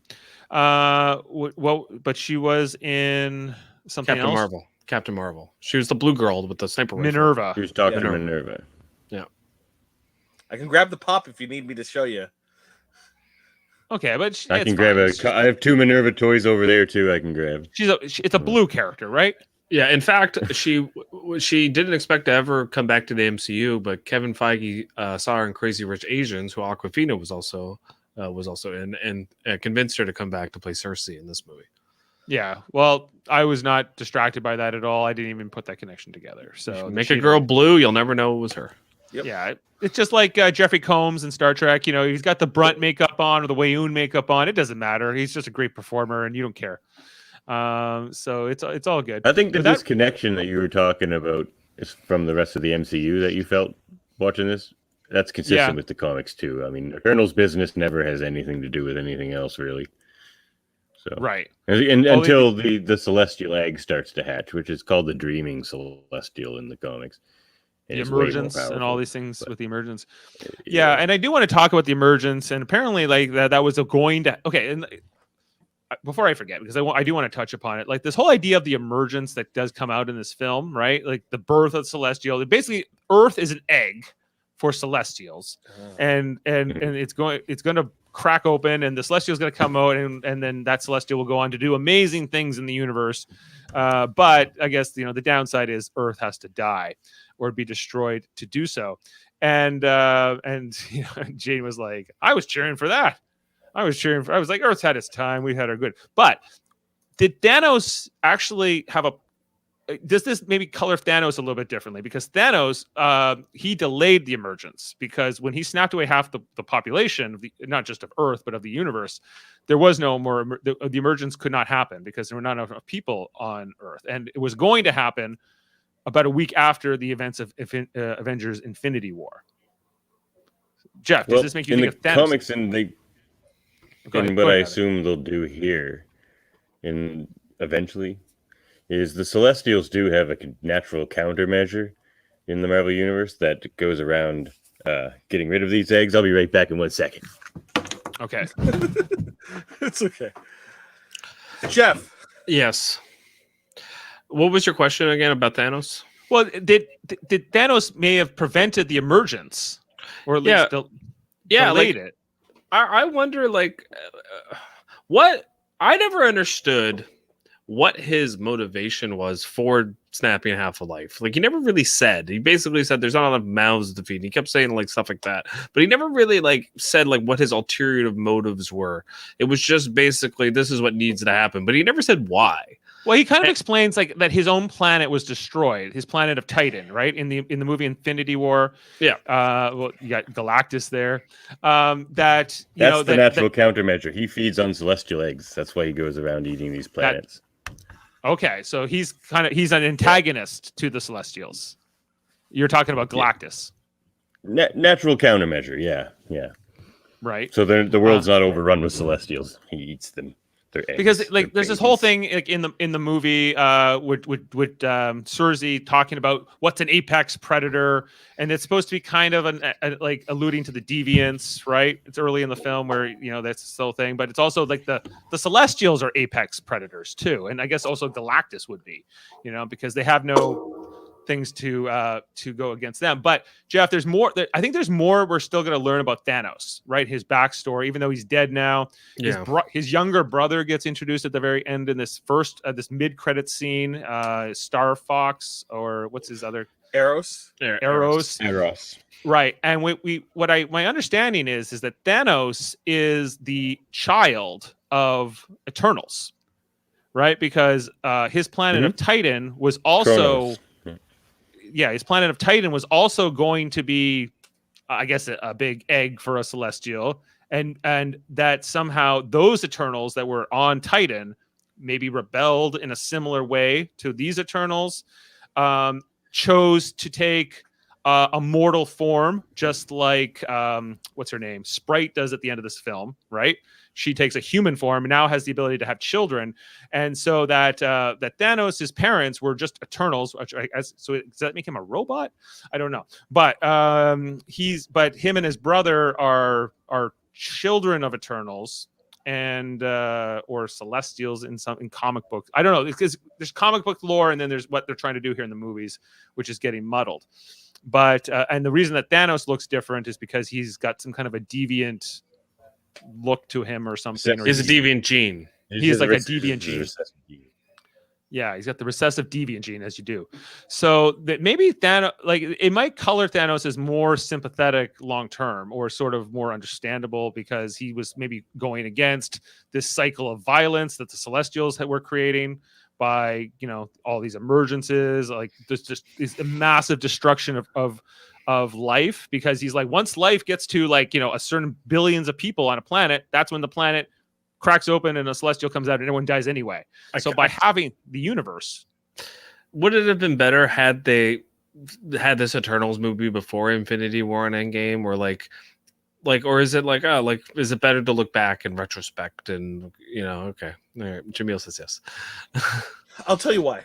Well, but she was in something Captain else. Marvel. Captain Marvel. She was the blue girl with the sniper rifle. Minerva. Who's Dr. Yeah. Minerva? I can grab the pop if you need me to show you. Okay, but I can grab I have 2 Minerva toys over there too. I can grab. It's a blue character, right? Yeah, in fact, she didn't expect to ever come back to the MCU, but Kevin Feige saw her in Crazy Rich Asians, who Awkwafina was also in, and convinced her to come back to play Cersei in this movie. Yeah. Well, I was not distracted by that at all. I didn't even put that connection together. So Make a girl blue, you'll never know it was her. Yep. Yeah, it's just like Jeffrey Combs in Star Trek. You know, he's got the Brunt makeup on or the Wayoon makeup on. It doesn't matter. He's just a great performer, and you don't care. So it's all good. I think that But this connection that you were talking about is from the rest of the MCU that you felt watching this. That's consistent with the comics too. I mean, Eternal's business never has anything to do with anything else, really. So right. and until the Celestial egg starts to hatch, which is called the Dreaming Celestial in the comics. The emergence and all these things with the emergence. Yeah, and I do want to talk about the emergence, and apparently like that was going to and before I forget, because I do want to touch upon it, like this whole idea of the emergence that does come out in this film, right? Like the birth of Celestial. Basically, Earth is an egg for Celestials, and it's going to crack open, and the Celestial is going to come out, and then that Celestial will go on to do amazing things in the universe. But I guess the downside is Earth has to die or be destroyed to do so. And Jane was like, I was cheering for that. I was like, Earth's had its time. We had our good. But did Thanos actually have does this maybe color Thanos a little bit differently? Because Thanos, he delayed the emergence, because when he snapped away half the population, not just of Earth, but of the universe, there was no more, the emergence could not happen because there were not enough people on Earth. And it was going to happen about a week after the events of Avengers Infinity War. Jeff, does this make you think of Thanos? Comics what I assume they'll do here eventually is the Celestials do have a natural countermeasure in the Marvel Universe that goes around getting rid of these eggs. I'll be right back in 1 second. Okay. It's okay. Jeff. Yes. What was your question again about Thanos? Well, did Thanos may have prevented the emergence, or at least delayed it? I wonder, what I never understood what his motivation was for snapping half a life. Like, he never really said. He basically said there's not enough mouths to feed. He kept saying stuff like that, but he never really said what his ulterior motives were. It was just basically this is what needs to happen, but he never said why. Well, he kind of explains that his own planet was destroyed, his planet of Titan, right? In the movie Infinity War. Yeah. Well, you got Galactus there. That's the natural countermeasure. He feeds on celestial eggs. That's why he goes around eating these planets. Okay, so he's an antagonist to the Celestials. You're talking about Galactus. Natural countermeasure. Yeah. Right. So the world's not overrun with Celestials. He eats them. Because there's this whole thing in the movie with Cersei talking about what's an apex predator, and it's supposed to be kind of alluding to the deviants, right? It's early in the film where that's the whole thing, but it's also the Celestials are apex predators too, and I guess also Galactus would be, because they have no things to go against them. But Jeff, there's more. I think there's more we're still going to learn about Thanos, right? His backstory, even though he's dead now. Yeah. His younger brother gets introduced at the very end in this this mid-credit scene. Star Fox, or what's his other? Eros. Right. And my understanding is that Thanos is the child of Eternals, right? Because his planet of Titan was also. Kronos. Yeah, his planet of Titan was also going to be, I guess, a big egg for a Celestial, and that somehow those Eternals that were on Titan maybe rebelled in a similar way to these Eternals, chose to take a mortal form, just like what's her name, Sprite does at the end of this film, right? She takes a human form and now has the ability to have children, and so that Thanos' parents were just Eternals. So does that make him a robot? I don't know, but him and his brother are children of Eternals, and or Celestials in comic books. I don't know, because there's comic book lore, and then there's what they're trying to do here in the movies, which is getting muddled. But and the reason that Thanos looks different is because he's got some kind of a deviant look to him or something. Or He's a deviant gene. He's like a deviant gene. Yeah, he's got the recessive deviant gene, as you do. So that maybe Thanos, like, it might color Thanos as more sympathetic long term, or sort of more understandable, because he was maybe going against this cycle of violence that the Celestials were creating by, you know, all these emergences. Like, there's just is a massive destruction of life, because he's like, once life gets to, like, you know, a certain billions of people on a planet, that's when the planet cracks open and a Celestial comes out and everyone dies anyway. So by having the universe, would it have been better had they had this Eternals movie before Infinity War and Endgame, or like, or is it like, oh, like, is it better to look back in retrospect? And, you know, okay, all right. Jaemeel says yes. I'll tell you why.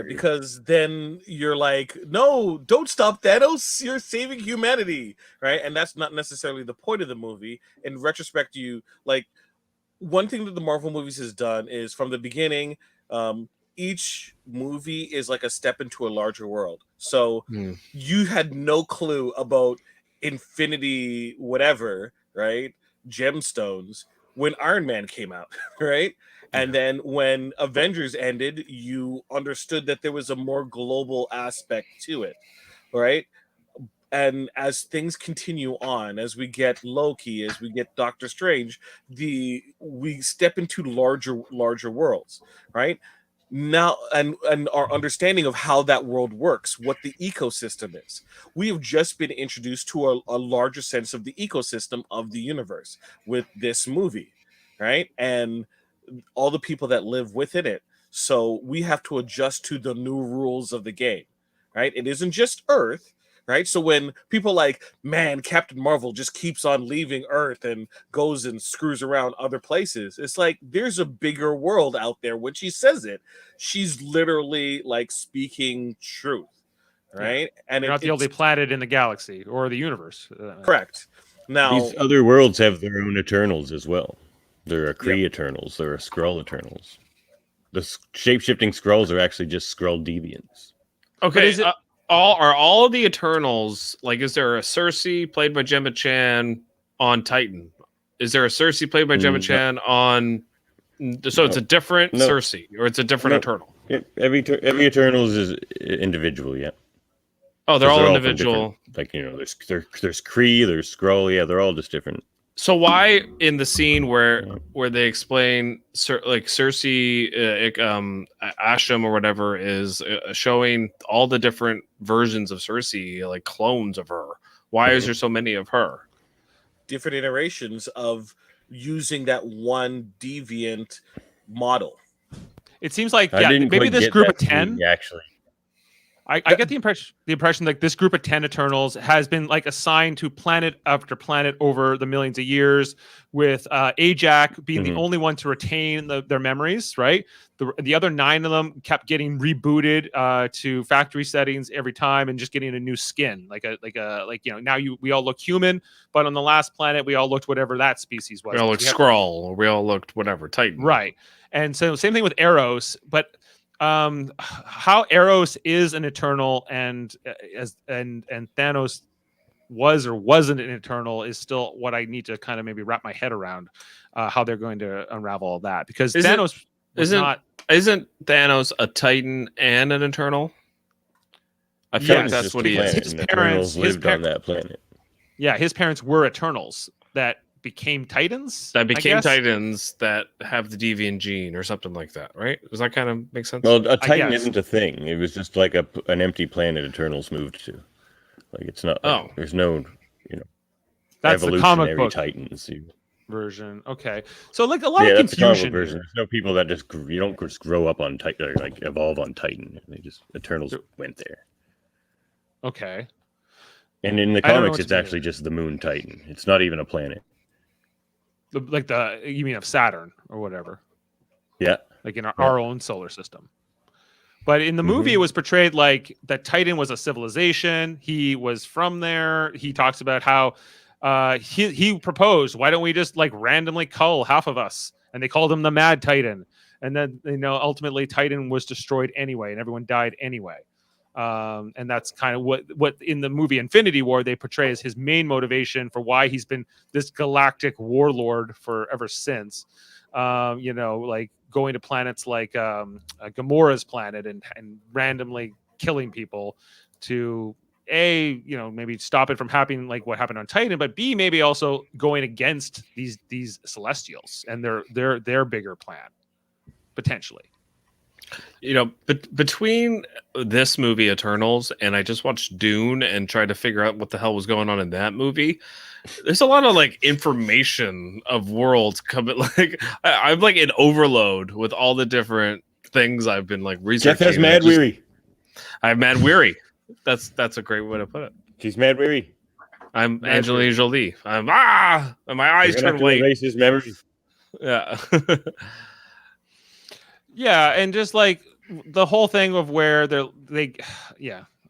Because then you're like, no, don't stop Thanos. You're saving humanity, right? And that's not necessarily the point of the movie. In retrospect, you like. One thing that the Marvel movies has done is, from the beginning, each movie is like a step into a larger world. So you had no clue about Infinity whatever, right? Gemstones, when Iron Man came out, right? And then when Avengers ended, you understood that there was a more global aspect to it, right? And as things continue on, as we get Loki, as we get Doctor Strange, we step into larger worlds, right? Now, and our understanding of how that world works, what the ecosystem is. We have just been introduced to a larger sense of the ecosystem of the universe with this movie, right? And all the people that live within it. So we have to adjust to the new rules of the game, right? It isn't just Earth. Right. So when people like, man, Captain Marvel just keeps on leaving Earth and goes and screws around other places, it's like, there's a bigger world out there. When she says it, she's literally like speaking truth. Right. Yeah. And you're not the only planet in the galaxy or the universe. Correct. Now, these other worlds have their own Eternals as well. There are Kree Eternals. There are Skrull Eternals. The shape-shifting Skrulls are actually just Skrull deviants. Okay. Are all of the Eternals, like, is there a Cersei played by Gemma Chan on Titan? Is there a Cersei played by Gemma Chan on? So it's a different Cersei, or it's a different Eternal. Every Eternals is individual, yeah. Oh, they're all individual. Like, you know, there's Kree, there's Skrull, yeah, they're all just different. So why in the scene where they explain like Cersei, Asham or whatever is showing all the different versions of Cersei, like clones of her? Why is there so many of her? Different iterations of using that one deviant model. It seems like maybe this group of 10 actually. I get the impression like this group of 10 Eternals has been like assigned to planet after planet over the millions of years, with Ajak being the only one to retain their memories, right? The other 9 of them kept getting rebooted to factory settings every time and just getting a new skin, like you know, now we all look human, but on the last planet we all looked whatever that species was. We all looked Skrull, or we all looked whatever Titan, right? And so same thing with Eros, but how Eros is an Eternal and Thanos was or wasn't an Eternal is still what I need to kind of maybe wrap my head around, how they're going to unravel all that, because isn't Thanos a Titan and an Eternal? I feel like that's what he is. His parents lived on that planet. Yeah, his parents were Eternals that became Titans. Titans that have the deviant gene or something like that, right? Does that kind of make sense? Well, a Titan isn't a thing. It was just like an empty planet Eternals moved to. Like, it's not. Like, there's no, you know, that's the comic book Titans version. Okay, so like a lot of confusion. That's the comic version. There's no people that you don't just grow up on Titan or like evolve on Titan. They just Eternals went there. Okay. And in the comics, it's actually just the Moon Titan. It's not even a planet. You mean of Saturn or whatever? Yeah. Like in our own solar system. But in the movie, it was portrayed like that Titan was a civilization. He was from there. He talks about how he proposed, why don't we just like randomly cull half of us? And they called him the Mad Titan. And then, ultimately Titan was destroyed anyway, and everyone died anyway. And that's kind of what in the movie Infinity War they portray as his main motivation for why he's been this galactic warlord for ever since. Like going to planets like Gamora's planet and randomly killing people to maybe stop it from happening like what happened on Titan, but B, maybe also going against these Celestials and their bigger plan potentially. Between this movie Eternals and I just watched Dune and tried to figure out what the hell was going on in that movie, there's a lot of like information of worlds coming. Like I'm like in overload with all the different things I've been like researching. Jeff has mad weary. I have mad weary. That's a great way to put it. She's mad weary. I'm Angelina Jolie. And my eyes turn white. Erase his memory. Yeah. Yeah, and just like the whole thing of where I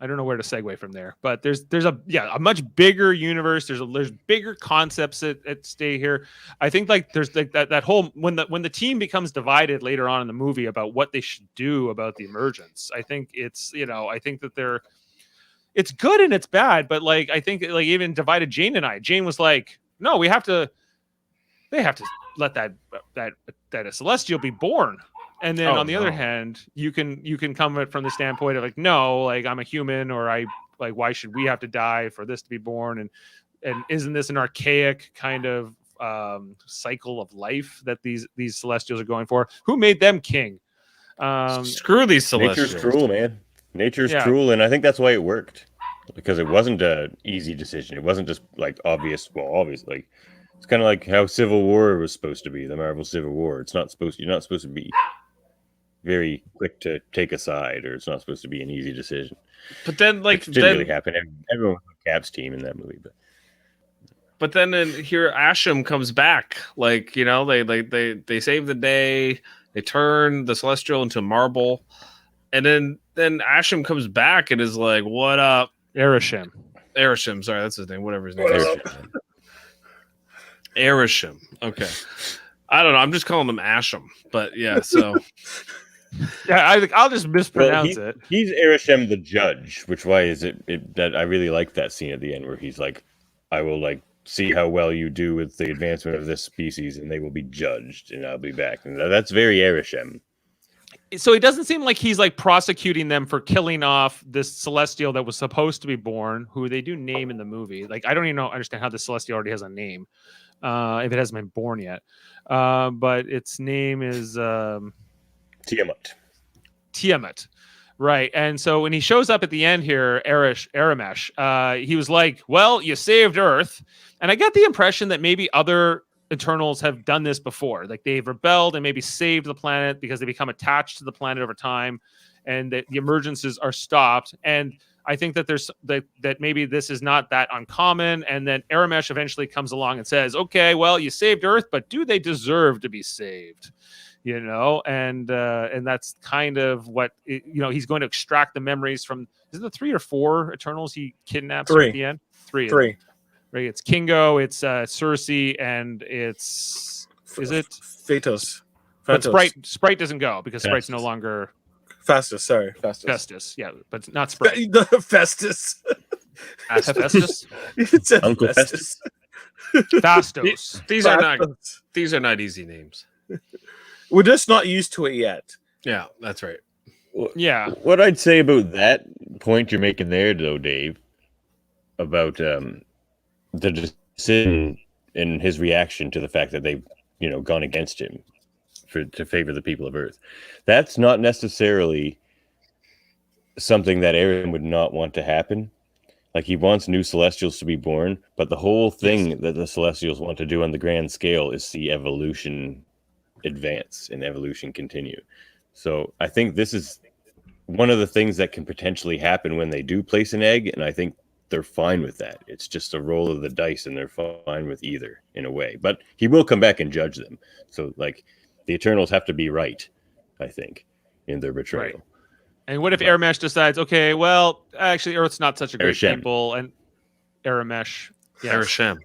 don't know where to segue from there, but there's a much bigger universe. There's bigger concepts at stay here. I think like there's like that whole when the team becomes divided later on in the movie about what they should do about the emergence. I think it's I think that it's good and it's bad, but like I think like even divided Jane and I. Jane was like, no, they have to let that a Celestial be born. And then on the other hand, you can come at it from the standpoint of like, no, like I'm a human, or why should we have to die for this to be born? And isn't this an archaic kind of cycle of life that these Celestials are going for? Who made them king? Screw these Celestials. Nature's cruel, man. Nature's cruel, and I think that's why it worked, because it wasn't an easy decision. It wasn't just like obvious. Well, obvious, like it's kind of like how Civil War was supposed to be, the Marvel Civil War. You're not supposed to be very quick to take a side, or it's not supposed to be an easy decision. But then, like, it didn't really happen. Everyone was on Cap's team in that movie, but then here Asham comes back. Like, they save the day. They turn the Celestial into marble, and then Asham comes back and is like, "What up, Erisham? Sorry, that's his name. Whatever his name is. Erisham. Okay, I don't know. I'm just calling him Asham, but yeah. So. Yeah, I'll just mispronounce it. He's Erisham the judge, which why is it that I really like that scene at the end where he's like, I will like see how well you do with the advancement of this species, and they will be judged, and I'll be back. And that's very Erisham. So it doesn't seem like he's like prosecuting them for killing off this Celestial that was supposed to be born, who they do name in the movie. Like I don't even understand how the Celestial already has a name, if it hasn't been born yet. But its name is Tiamat, right? And so when he shows up at the end here, Aramesh, he was like, "Well, you saved Earth," and I get the impression that maybe other Eternals have done this before, like they've rebelled and maybe saved the planet because they become attached to the planet over time, and that the emergences are stopped. And I think that there's that maybe this is not that uncommon, and then Aramesh eventually comes along and says, "Okay, well, you saved Earth, but do they deserve to be saved?" And that's kind of what he's going to extract the memories from. Is it the 3 or 4 Eternals he kidnaps at the end? Three. Right? It's Kingo, it's Cersei, and is it Phaetos? But Sprite doesn't go because Sprite's no longer Festus. Sorry, Festus. Yeah, but it's not Sprite. Festus. Festus. It's Uncle Festus. Fastos. These are not easy names. We're just not used to it yet. Yeah, that's right. Yeah. What I'd say about that point you're making there, though, Dave, about the decision and his reaction to the fact that they've, gone against him to favor the people of Earth, that's not necessarily something that Aaron would not want to happen. Like, he wants new Celestials to be born, but the whole thing that the Celestials want to do on the grand scale is see evolution advance and evolution continue. So I think this is one of the things that can potentially happen when they do place an egg, and I think they're fine with that. It's just a roll of the dice, and they're fine with either in a way. But he will come back and judge them. So, like, the Eternals have to be right, I think, in their betrayal. Right. And what if Aramesh decides, okay, well, actually, Earth's not such a great people, and Aramesh. Yes. Ereshkigal.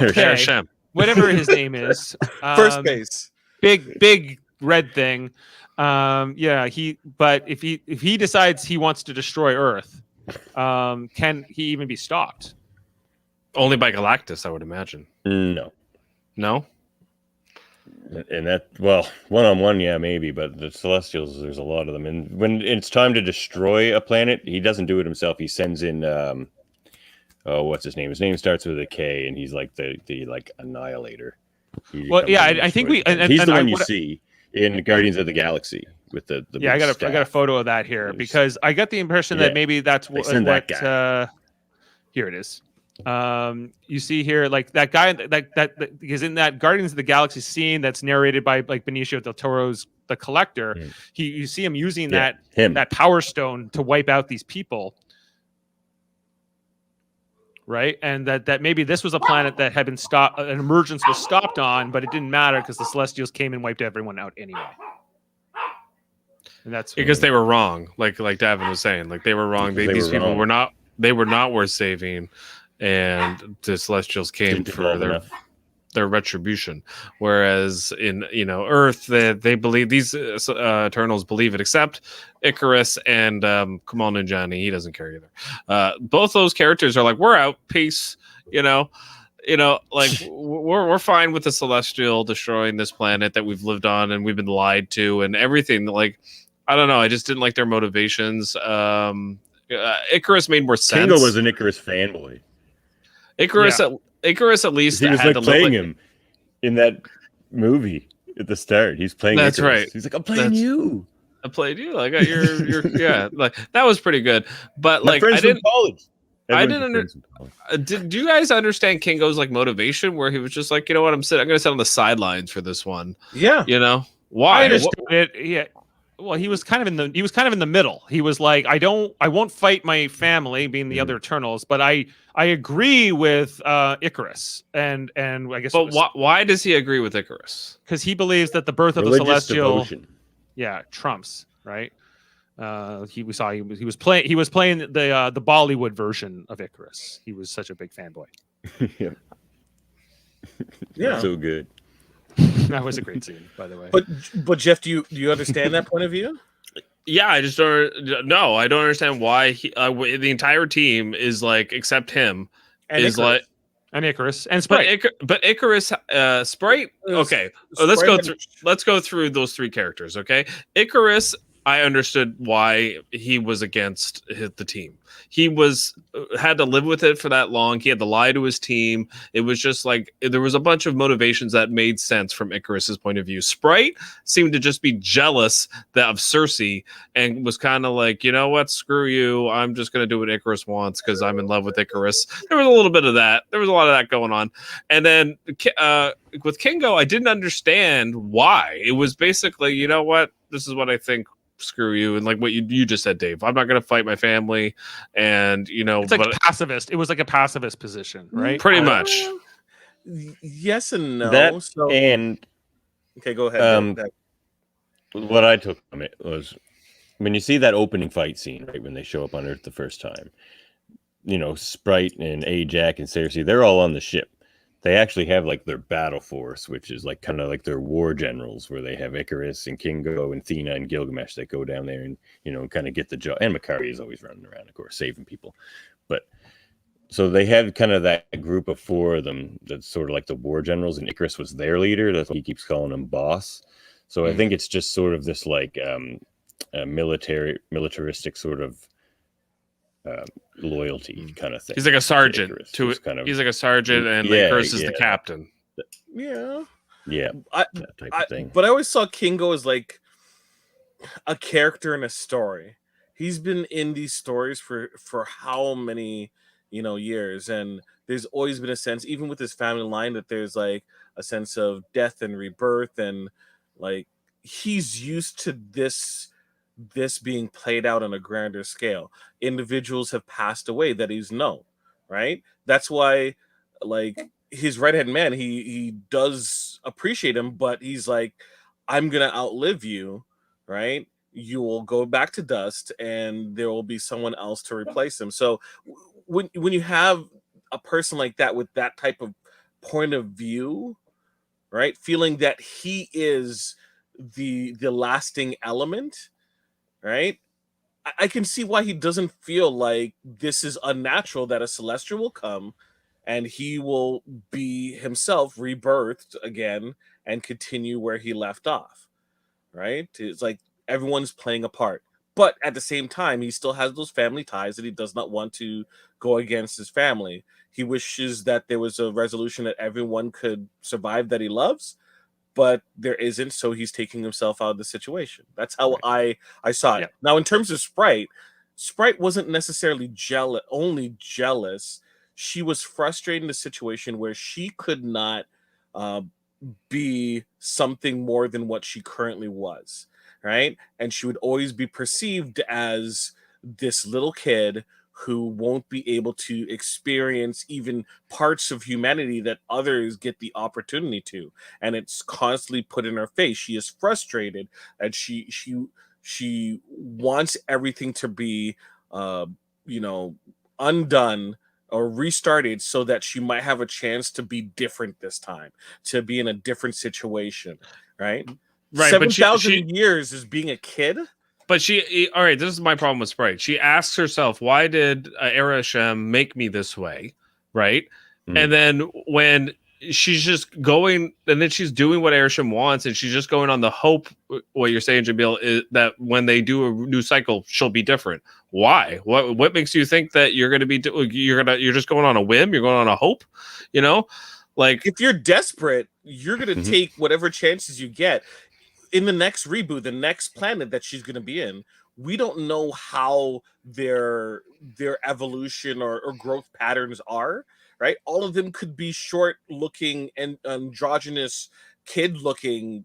Okay. Ereshkigal. Whatever his name is. First base. Big red thing. Yeah, but if he decides he wants to destroy Earth, can he even be stopped? Only by Galactus, I would imagine. No. No? And that, well, one-on-one, yeah, maybe, but the Celestials, there's a lot of them. And when it's time to destroy a planet, he doesn't do it himself. He sends in, what's his name? His name starts with a K, and he's like the like annihilator. Well, yeah, I think we. He's the one you see in Guardians of the Galaxy with the yeah. I got a photo of that here because I got the impression that maybe that's what. That guy. Here it is. You see here, like that guy that because in that Guardians of the Galaxy scene that's narrated by like Benicio del Toro's The Collector, you see him using that Power Stone to wipe out these people. Right, and that maybe this was a planet that had been stopped, an emergence was stopped on, but it didn't matter because the Celestials came and wiped everyone out anyway. And that's because they were wrong, like Davan was saying, like they were wrong. These people were not worth saving, and the Celestials came for their retribution. Whereas in Earth, they believe these Eternals believe it, except Icarus and Kamal Nanjiani. He doesn't care either. Both those characters are like, we're out, peace. Like we're fine with the Celestial destroying this planet that we've lived on and we've been lied to and everything. Like, I don't know. I just didn't like their motivations. Icarus made more sense. Kingo was an Icarus fanboy. Icarus at least he was like playing him in that movie at the start. He's playing. That's Icarus. right. He's like, I'm playing you. I played you. Like your yeah. Like that was pretty good. But like I didn't. College. I didn't understand. Do you guys understand Kingo's like motivation, where he was just like, you know what, I'm going to sit on the sidelines for this one. Yeah. Why? I understood it. Yeah. Well, he was kind of in the middle. He was like, I won't fight my family, being the other Eternals, but I agree with Icarus, and I guess. But why does he agree with Icarus? Because he believes that the birth of the Celestial, trumps, right. He was playing the Bollywood version of Icarus. He was such a big fanboy. Yeah, so good. That was a great scene, by the way. But Jeff, do you understand that point of view? Yeah, I just don't. No, I don't understand why the entire team is like, except him, and is Icarus. like, and Icarus and Sprite. But Icarus, Sprite. Okay, let's go through those three characters. Okay, Icarus. I understood why he was against the team. He had to live with it for that long. He had to lie to his team. It was just like there was a bunch of motivations that made sense from Icarus's point of view. Sprite seemed to just be jealous of Cersei and was kind of like, you know what, screw you. I'm just going to do what Icarus wants because I'm in love with Icarus. There was a little bit of that. There was a lot of that going on. And then with Kingo, I didn't understand why. It was basically, you know what, this is what I think. Screw you, and like what you just said, Dave. I'm not going to fight my family, and it's like pacifist. It was like a pacifist position, right? Pretty much. Yes and no. Okay, go ahead. What I took from it was when you see that opening fight scene, right when they show up on Earth the first time. Sprite and Ajax and Cersei, they're all on the ship. They actually have like their battle force, which is like kind of like their war generals, where they have Icarus and Kingo and Thena and Gilgamesh that go down there and kind of get the job. And Makari is always running around, of course, saving people. But so they had kind of that group of four of them that's sort of like the war generals, and Icarus was their leader. That's why he keeps calling him boss. So I think it's just sort of this like militaristic sort of loyalty kind of thing. He's like a sergeant he's like a sergeant, and Icarus is the captain. Yeah, that type of thing. But I always saw Kingo as like a character in a story. He's been in these stories for how many years, and there's always been a sense, even with his family line, that there's like a sense of death and rebirth, and like he's used to this being played out on a grander scale. Individuals have passed away that he's known, right? That's why, like, his right-hand man, he does appreciate him, but he's like, I'm gonna outlive you, right? You will go back to dust, and there will be someone else to replace him. So when you have a person like that with that type of point of view, right? Feeling that he is the lasting element, right? I can see why he doesn't feel like this is unnatural, that a celestial will come and he will be himself rebirthed again and continue where he left off, right? It's like everyone's playing a part. But at the same time, he still has those family ties that he does not want to go against his family. He wishes that there was a resolution that everyone could survive that he loves, but there isn't, so he's taking himself out of the situation. That's how I saw it. Yeah. Now, in terms of Sprite wasn't necessarily jealous. She was frustrated in a situation where she could not uh, be something more than what she currently was, right? And she would always be perceived as this little kid who won't be able to experience even parts of humanity that others get the opportunity to, and it's constantly put in her face. She is frustrated, and she wants everything to be uh undone or restarted so that she might have a chance to be different this time, to be in a different situation, right? Right, but 7,000 years is being a kid. But all right, this is my problem with Sprite. She asks herself, why did Ereshkigal make me this way? Right. Mm. And then when she's just going, and then she's doing what Ereshkigal wants, and she's just going on the hope, what you're saying, Jaemeel, is that when they do a new cycle, she'll be different. Why? What makes you think that you're going to be, you're just going on a whim? You're going on a hope, you know? Like, If you're desperate, you're going to take whatever chances you get. In the next reboot, the next planet that she's going to be in, we don't know how their evolution or growth patterns are, right? All of them could be short looking and androgynous kid looking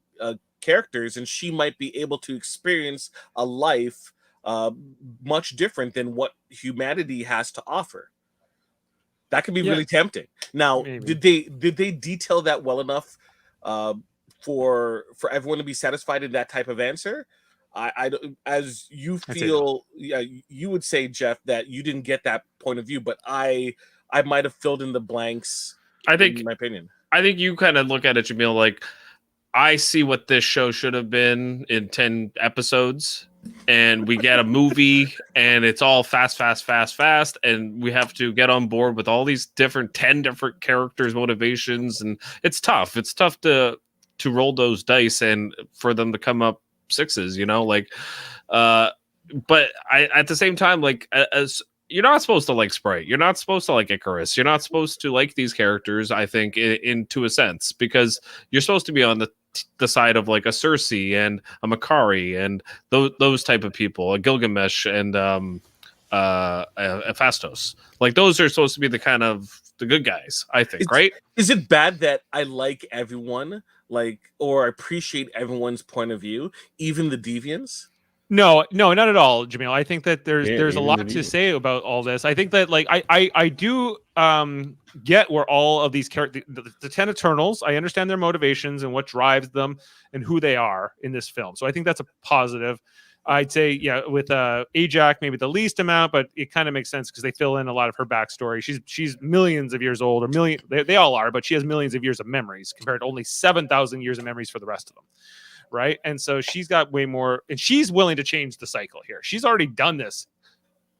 characters, and she might be able to experience a life much different than what humanity has to offer. That could be really tempting. Now, Maybe. did they detail that well enough for everyone to be satisfied in that type of answer? I as you feel, yeah, you would say, Jeff, that you didn't get that point of view, but I might have filled in the blanks. I think, in my opinion, I think you kind of look at it, Jaemeel, like, I see what this show should have been in 10 episodes, and we get a movie, and it's all fast, and we have to get on board with all these 10 different characters' motivations, and it's tough. It's tough to roll those dice and for them to come up sixes, like, but at the same time, like, as you're not supposed to like Sprite, you're not supposed to like Icarus, you're not supposed to like these characters, I think, to a sense, because you're supposed to be on the side of like a Cersei and a Makari and those type of people, a Gilgamesh and a Phastos. Like, those are supposed to be the kind of the good guys, I think, right? Is it bad that I like everyone, or appreciate everyone's point of view, even the deviants? No, not at all, Jaemeel. I think that there's a even lot to say about all this. I think that, like, I do get where all of these characters, the 10 Eternals, I understand their motivations and what drives them and who they are in this film. So I think that's a positive. I'd say, yeah, with Ajak, maybe the least amount, but it kind of makes sense because they fill in a lot of her backstory. She's millions of years old, or they all are, but she has millions of years of memories compared to only 7,000 years of memories for the rest of them. Right. And so she's got way more, and she's willing to change the cycle here. She's already done this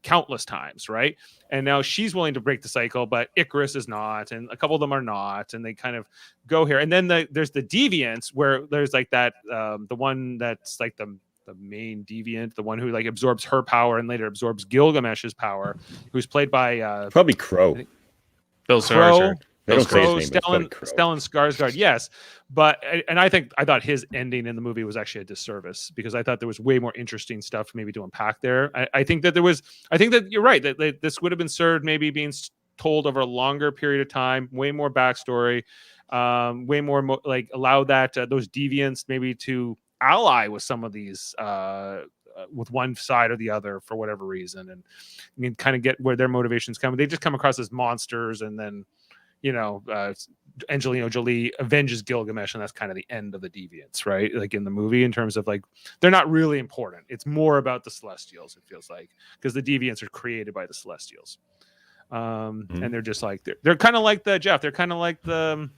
countless times. Right. And now she's willing to break the cycle, but Icarus is not, and a couple of them are not. And they kind of go here. And then there's the deviants, where there's like that, the one that's like the main deviant, the one who like absorbs her power and later absorbs Gilgamesh's power, who's played by probably Crow. Bill Crow. They don't say Crow, his name, but it's Stellan Skarsgård, yes, but I thought his ending in the movie was actually a disservice, because I thought there was way more interesting stuff maybe to unpack there. I think that you're right, that this would have been served maybe being told over a longer period of time, way more backstory, way more like allow that those deviants maybe to ally with some of these with one side or the other for whatever reason, and you can kind of get where their motivations come. They just come across as monsters, and then Angelina Jolie avenges Gilgamesh, and that's kind of the end of the deviants, right? Like in the movie, in terms of like, they're not really important. It's more about the Celestials, it feels like, because the deviants are created by the Celestials. And they're just like they're kind of like the Jeff. They're kind of like the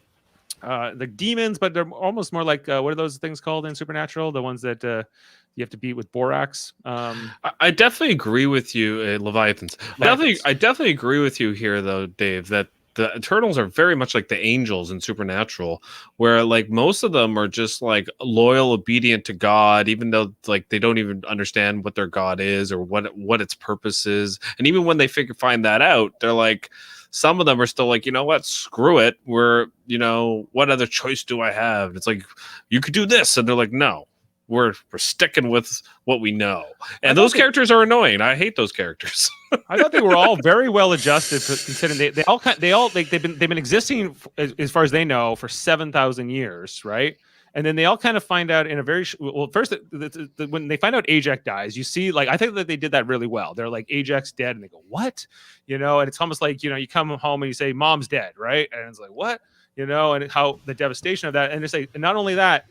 demons, but they're almost more like what are those things called in Supernatural? The ones that you have to beat with borax. I definitely agree with you, Leviathans. I definitely agree with you here, though, Dave, that the Eternals are very much like the angels in Supernatural, where like most of them are just like loyal, obedient to God, even though like they don't even understand what their God is or what its purpose is. And even when they find that out, they're like, some of them are still like, you know what, screw it. What other choice do I have? It's like, you could do this, and they're like, no. We're sticking with what we know, and those characters are annoying. I hate those characters. I thought they were all very well adjusted, considering they've been existing as far as they know for 7,000 years, right? And then they all kind of find out in a very first when they find out Ajax dies, you see, like, I think that they did that really well. They're like, Ajax dead, and they go, what? And it's almost like, you come home and you say mom's dead, right? And it's like, what? And how the devastation of that. And it's like, and not only that,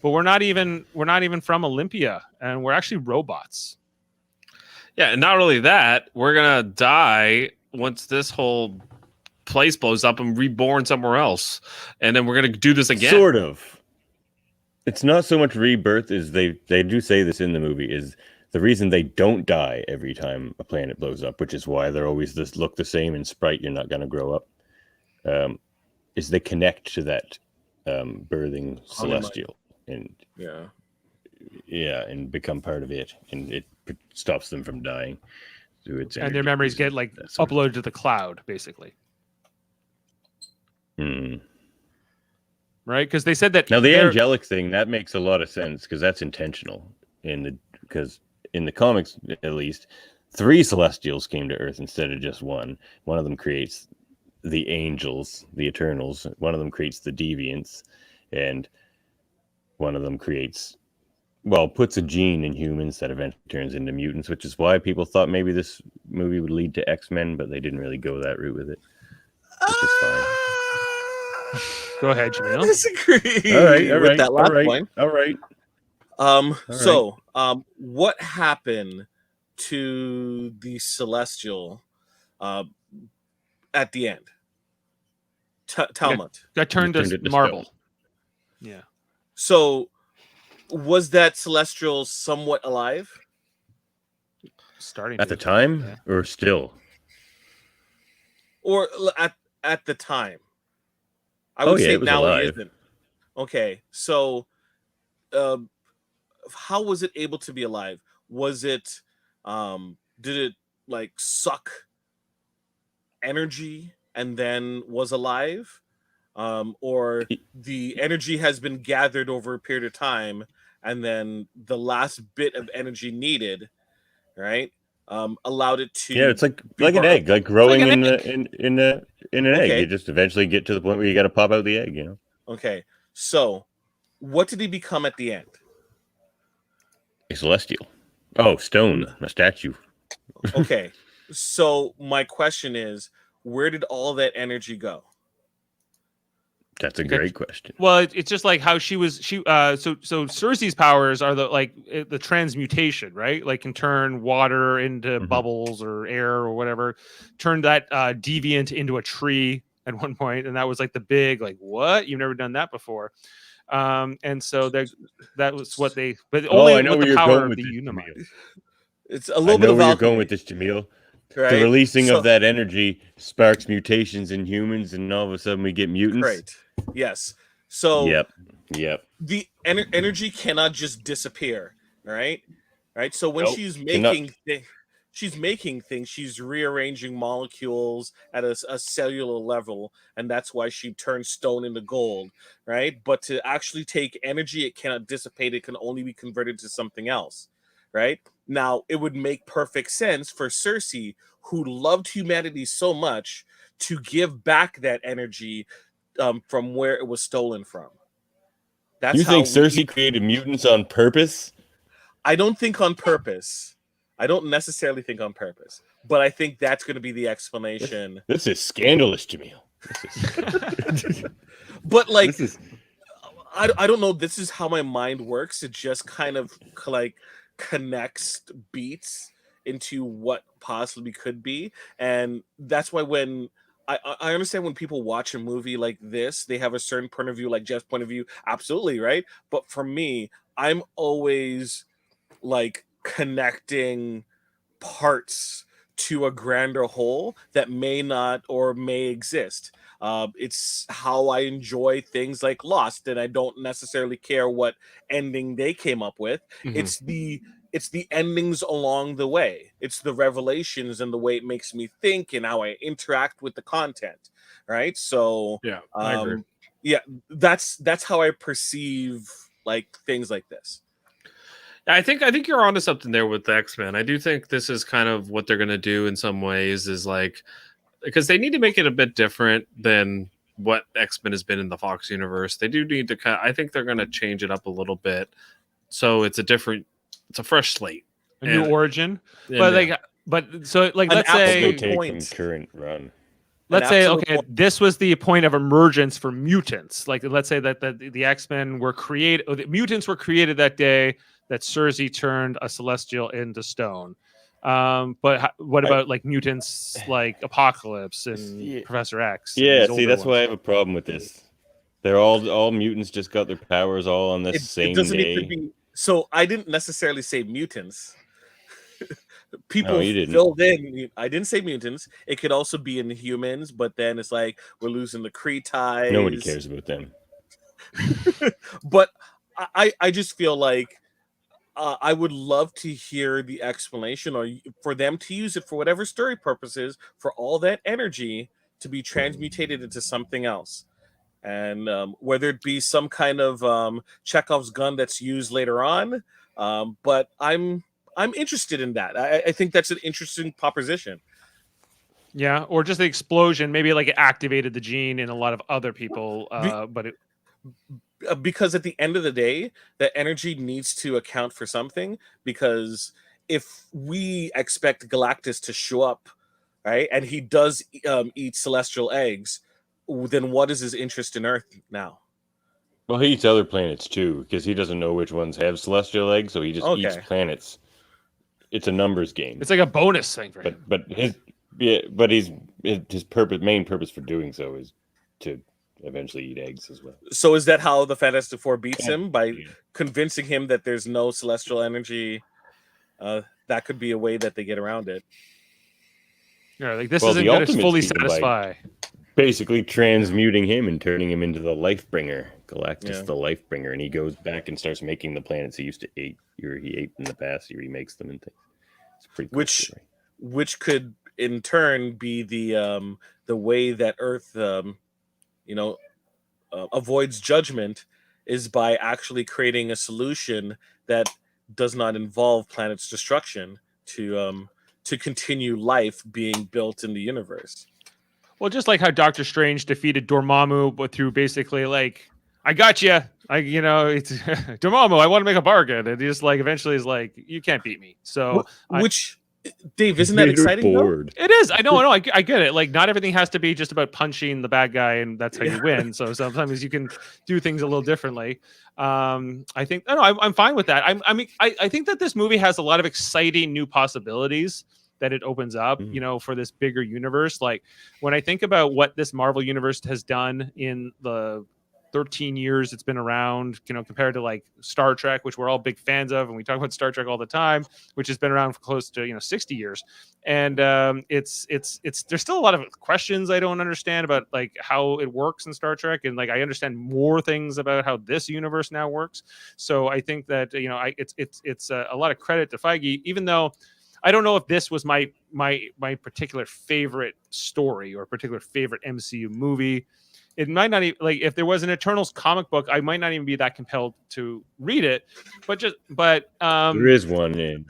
but we're not even from Olympia, and we're actually robots. Yeah, and not only that, we're gonna die once this whole place blows up and reborn somewhere else, and then we're gonna do this again. Sort of. It's not so much rebirth as they do say this in the movie, is the reason they don't die every time a planet blows up, which is why they're always look the same in sprite. You're not gonna grow up. Is they connect to that birthing celestial. And and become part of it, and it stops them from dying through its energy. And their memories get like uploaded to the cloud, basically. Right, because they said that now the angelic thing, that makes a lot of sense, because that's intentional because in the comics, at least, 3 Celestials came to Earth instead of just one. One of them creates the angels, the Eternals. One of them creates the deviants, and one of them puts a gene in humans that eventually turns into mutants, which is why people thought maybe this movie would lead to X-Men, but they didn't really go that route with it, which is fine. Go ahead, Jaemeel. I disagree. All right, with that last point. All right. So, what happened to the Celestial at the end? Talmud. Got turned to marble. Yeah. So, was that Celestial somewhat alive? Starting at the time, or still, or at the time? I would say now alive. He isn't. Okay, so how was it able to be alive? Was it did it like suck energy and then was alive? Or the energy has been gathered over a period of time, and then the last bit of energy needed, right, allowed it to. Yeah, it's like an egg, like growing in an egg. You just eventually get to the point where you got to pop out the egg, Okay, so what did he become at the end? A celestial. Oh, stone, a statue. Okay, so my question is, where did all that energy go? That's a great question. Well, it's just like how so Cersei's powers are the transmutation, right? Like can turn water into bubbles or air or whatever. Turn that deviant into a tree at one point, and that was like the big what? You've never done that before. And so that was what they. But only with the power of the Unimind. It's a little bit of where you're going with this, Jaemeel. Right? The releasing of that energy sparks mutations in humans, and all of a sudden we get mutants. Great. Yes. So yep. The energy cannot just disappear, right? So when she's making things, she's rearranging molecules at a cellular level, and that's why she turns stone into gold, right? But to actually take energy, it cannot dissipate. It can only be converted to something else, right? Now, it would make perfect sense for Cersei, who loved humanity so much, to give back that energy from where it was stolen from. That's you think Cersei created mutants on purpose? I don't think on purpose. I don't necessarily think on purpose, but I think that's going to be the explanation. This is scandalous, Jaemeel. But I don't know. This is how my mind works. It just kind of like connects beats into what possibly could be. And that's why when I understand when people watch a movie like this, they have a certain point of view, like Jeff's point of view, absolutely, right? But for me, I'm always like connecting parts to a grander whole that may not or may exist. It's how I enjoy things like Lost, and I don't necessarily care what ending they came up with. Mhm. It's the endings along the way. It's the revelations and the way it makes me think and how I interact with the content. Right. So Yeah, I agree. yeah, that's how I perceive like things like this. I think you're onto something there with the X-Men. I do think this is kind of what they're going to do in some ways, is like, because they need to make it a bit different than what X-Men has been in the Fox universe. They do need to I think they're going to change it up a little bit, so it's a fresh slate, A new And- origin. and, But yeah. like, but so like, An let's They say, absolute take point. them current run. let's say, absolute okay, point. this was the point of emergence for mutants. Like, let's say that the X-Men were created, the mutants were created that day that Cersei turned a celestial into stone. But what about like mutants like Apocalypse and Yeah. Professor X? and Yeah, these see, older that's why I ones? have a problem with this. They're all mutants just got their powers all on the It same doesn't day. need to be. So I didn't necessarily say mutants. No, People you didn't. filled in. I didn't say mutants. It could also be in humans, but then it's like we're losing the Kree ties. Nobody cares about them. But I just feel like I would love to hear the explanation, or for them to use it for whatever story purposes, for all that energy to be transmutated into something else. And whether it be some kind of Chekhov's gun that's used later on, but I'm interested in that. I think that's an interesting proposition. Yeah, or just the explosion. Maybe like it activated the gene in a lot of other people. But it, Because at the end of the day, that energy needs to account for something. Because if we expect Galactus to show up, right, and he does eat celestial eggs, then what is his interest in Earth now? Well, he eats other planets too, because he doesn't know which ones have celestial eggs, so he just eats Okay. planets. It's a numbers game. it's like a bonus thing for him. But his main purpose for doing so is to eventually eat eggs as well. So is that how the Fantastic Four beats him? By Yeah. convincing him that there's no celestial energy? That could be a way that they get around it. Yeah, like this Well, isn't the going to Ultimates fully beat him by- satisfy. Basically transmuting him and turning him into the Lifebringer, Galactus Yeah. the Lifebringer, and he goes back and starts making the planets he used to eat, or he ate in the past. He remakes them and things. It's a pretty cool Which story. which could in turn be the way that Earth avoids judgment, is by actually creating a solution that does not involve planet's destruction to continue life being built in the universe. Well, just like how Doctor Strange defeated Dormammu, but through basically like, I got you. It's Dormammu. I want to make a bargain, and he just like eventually is like, you can't beat me. So Which, Dave, isn't that exciting? Though? Bored. it is. I know. I get it. Like, not everything has to be just about punching the bad guy, and that's how you Yeah. win. So sometimes you can do things a little differently. I think. No, I'm fine with that. I think that this movie has a lot of exciting new possibilities that it opens up, Mhm. for this bigger universe. Like when I think about what this Marvel universe has done in the 13 years it's been around, compared to like Star Trek, which we're all big fans of, and we talk about Star Trek all the time, which has been around for close to 60 years. And it's there's still a lot of questions I don't understand about like how it works in Star Trek, and like I understand more things about how this universe now works. So I think that it's a lot of credit to Feige, even though I don't know if this was my particular favorite story or particular favorite MCU movie. It might not even, like, if there was an Eternals comic book, I might not even be that compelled to read it. But There is one in.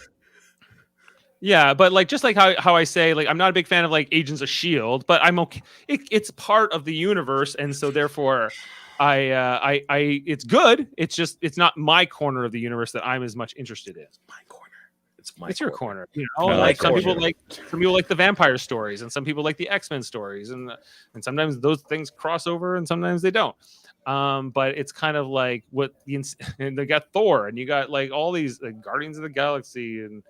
yeah, but like just like how I say, like, I'm not a big fan of like Agents of Shield, but I'm okay. It's part of the universe, and so therefore, I it's good. It's just it's not my corner of the universe that I'm as much interested in. My corner. It's your corner. I Like some like people corner. like the vampire stories, and some people like the X-Men stories, and sometimes those things cross over, and sometimes they don't. But it's kind of like and they got Thor, and you got like all these like, Guardians of the Galaxy and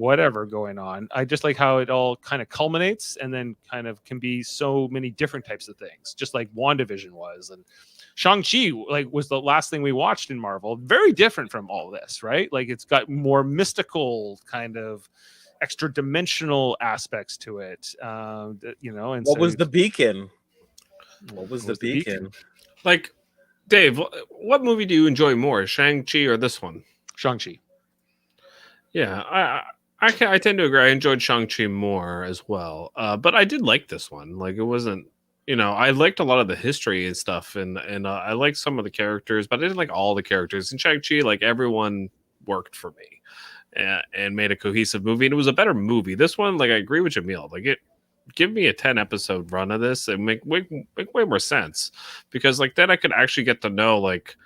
whatever going on. I just like how it all kind of culminates and then kind of can be so many different types of things, just like WandaVision was. And Shang-Chi like was the last thing we watched in Marvel. Very different from all this, right? Like it's got more mystical kind of extra dimensional aspects to it. You know, and What so was the beacon? What was the beacon? Like, Dave, what movie do you enjoy more, Shang-Chi or this one? Shang-Chi. Yeah, I tend to agree. I enjoyed Shang-Chi more as well. But I did like this one. Like, it wasn't, you know, I liked a lot of the history and stuff, and I liked some of the characters, but I didn't like all the characters. In Shang-Chi, like, everyone worked for me and made a cohesive movie, and it was a better movie. This one, like, I agree with Jaemeel. Like, give me a 10 episode run of this and make way more sense, because, like, then I could actually get to know, like,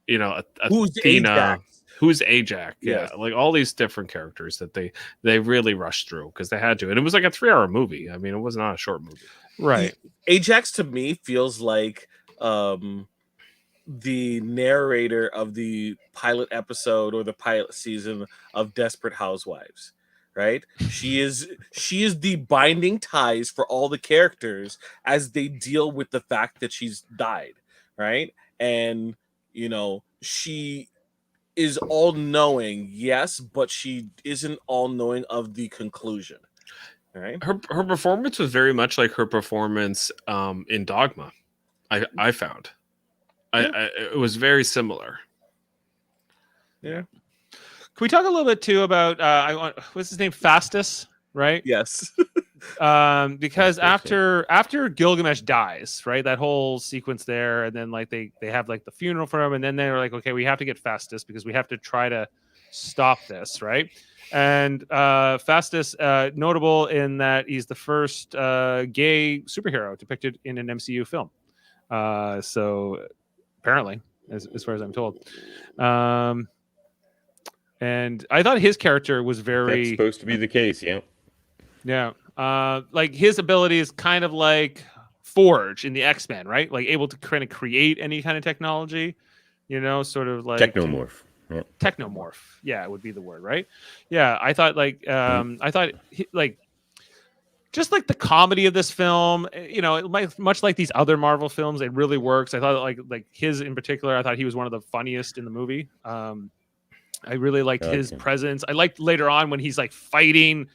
you know, Who's Athena. Ajax? Who's Ajax? Yes. Yeah, like all these different characters that they really rushed through because they had to, and it was like a 3-hour movie. I mean, it was not a short movie. Right. Ajax to me feels like the narrator of the pilot episode or the pilot season of Desperate Housewives, right? She is the binding ties for all the characters as they deal with the fact that she's died, right? And you know, she is all knowing, yes, but she isn't all knowing of the conclusion, right? Her performance was very much like her performance in Dogma. I found, it was very similar. Yeah. Can we talk a little bit too about what's his name, Fastus, right? Yes. Because after Gilgamesh dies, right, that whole sequence there, and then like they have like the funeral for him, and then they're like, okay, we have to get Fastus because we have to try to stop this, right? And Fastus, notable in that he's the first gay superhero depicted in an MCU film. So apparently, as far as I'm told. And I thought his character was very... That's supposed to be the case, yeah. Yeah. Like his ability is kind of like Forge in the X-Men, right? Like able to kind of create any kind of technology, you know, sort of like... Technomorph. Yeah. Technomorph. Yeah, it would be the word, right? Yeah, I thought like... I thought like... Just like the comedy of this film, you know, much like these other Marvel films, it really works. I thought like his in particular, I thought he was one of the funniest in the movie. I really liked his presence. I liked later on when he's like fighting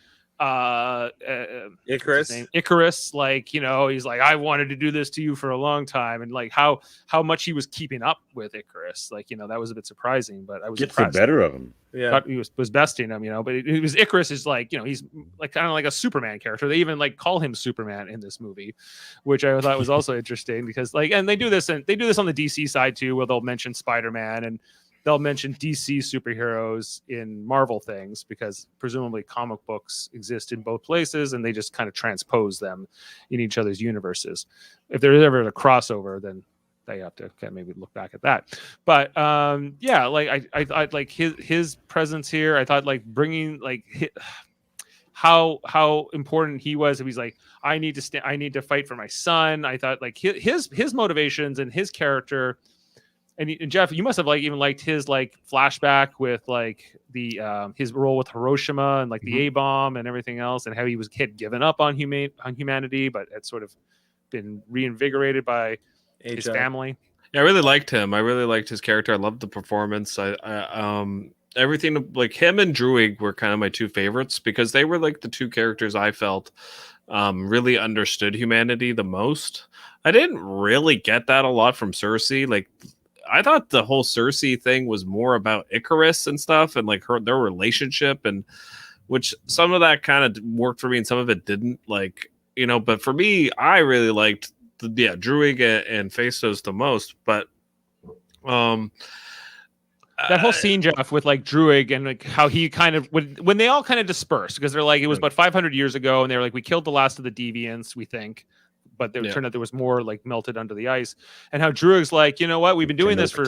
Icarus, like, you know, he's like, I wanted to do this to you for a long time, and like how much he was keeping up with Icarus, like, you know, that was a bit surprising, but I was Gets the better of him. Yeah, thought he was besting him, you know, but it was Icarus is like, you know, he's like kind of like a Superman character. They even like call him Superman in this movie, which I thought was also interesting because like, and they do this on the DC side too, where they'll mention Spider-Man and they'll mention DC superheroes in Marvel things because presumably comic books exist in both places and they just kind of transpose them in each other's universes. If there's ever a crossover, then they have to kind of maybe look back at that. But yeah, like I like his presence here. I thought like bringing like how important he was. If he's like, I need to fight for my son. I thought like his motivations and his character. And Jeff, you must have like even liked his like flashback with like the his role with Hiroshima and like the A-bomb and everything else, and how he had given up on humanity, but had sort of been reinvigorated by his family. Yeah, I really liked him. I really liked his character. I loved the performance. I everything like him and Druig were kind of my two favorites because they were like the two characters I felt really understood humanity the most. I didn't really get that a lot from Cersei. Like, I thought the whole Cersei thing was more about Icarus and stuff and like their relationship, and which some of that kind of worked for me and some of it didn't, like, you know, but for me, I really liked Druig and Phastos the most, but that whole scene, Jeff, with like Druig and like how he kind of when they all kind of dispersed because they're like, it was about 500 years ago and they were like, we killed the last of the deviants, we think, but it turned out there was more like melted under the ice, and how Druig's like, you know what, we've been doing this for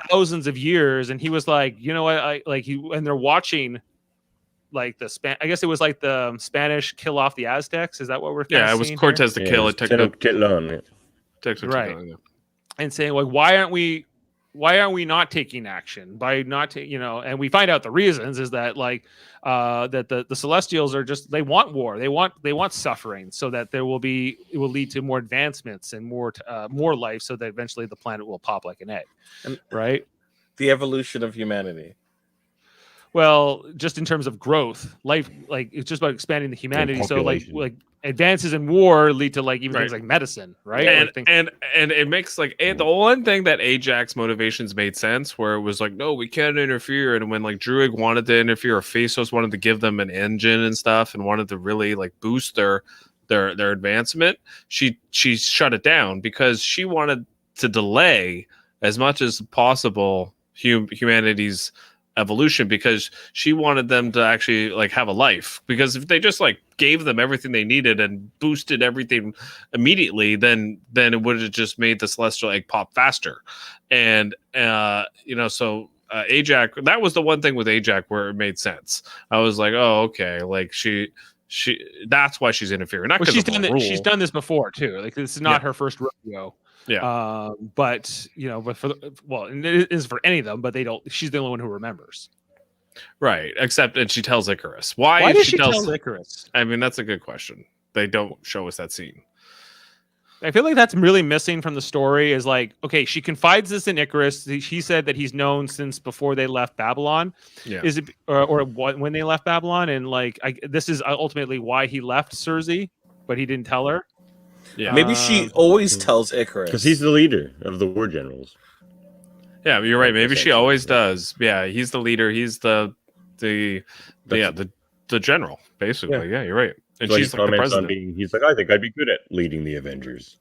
thousands of years, and he was like, you know what, and they're watching like I guess it was like the Spanish kill off the Aztecs. Is that what we're it was Cortez to kill it, Tenochtitlan, right? And saying like, why aren't we why are we not taking action by not and we find out the reasons is that that the Celestials are just, they want war, they want suffering, so that it will lead to more advancements and more life, so that eventually the planet will pop like an egg, right? The evolution of humanity. Well, just in terms of growth, life, like it's just about expanding the humanity. So like advances in war lead to like even things like medicine, right? And it makes like the one thing that Ajax motivations made sense, where it was like, no, we can't interfere. And when like Druig wanted to interfere, or Phasos wanted to give them an engine and stuff, and wanted to really like boost their advancement, she shut it down because she wanted to delay as much as possible humanity's evolution, because she wanted them to actually like have a life. Because if they just like gave them everything they needed and boosted everything immediately, then it would have just made the celestial egg pop faster. And so Ajax, that was the one thing with Ajax where it made sense. I was like, oh, okay, like she that's why she's interfering. Not because she's done this before too. Like this is not her first rodeo. Yeah. But and it is for any of them, but they don't. She's the only one who remembers. Right. And she tells Icarus. Why does she tell Icarus? I mean, that's a good question. They don't show us that scene. I feel like that's really missing from the story. Is like, okay, she confides this in Icarus. He said that he's known since before they left Babylon. Yeah. Is it or when they left Babylon? And like, this is ultimately why he left Cersei, but he didn't tell her. Yeah. Maybe she always tells Icarus because he's the leader of the war generals. Yeah, you're right. Maybe she always does. Yeah, he's the leader. He's the general, basically. Yeah, you're right. And so she's like the president. He's like, I think I'd be good at leading the Avengers.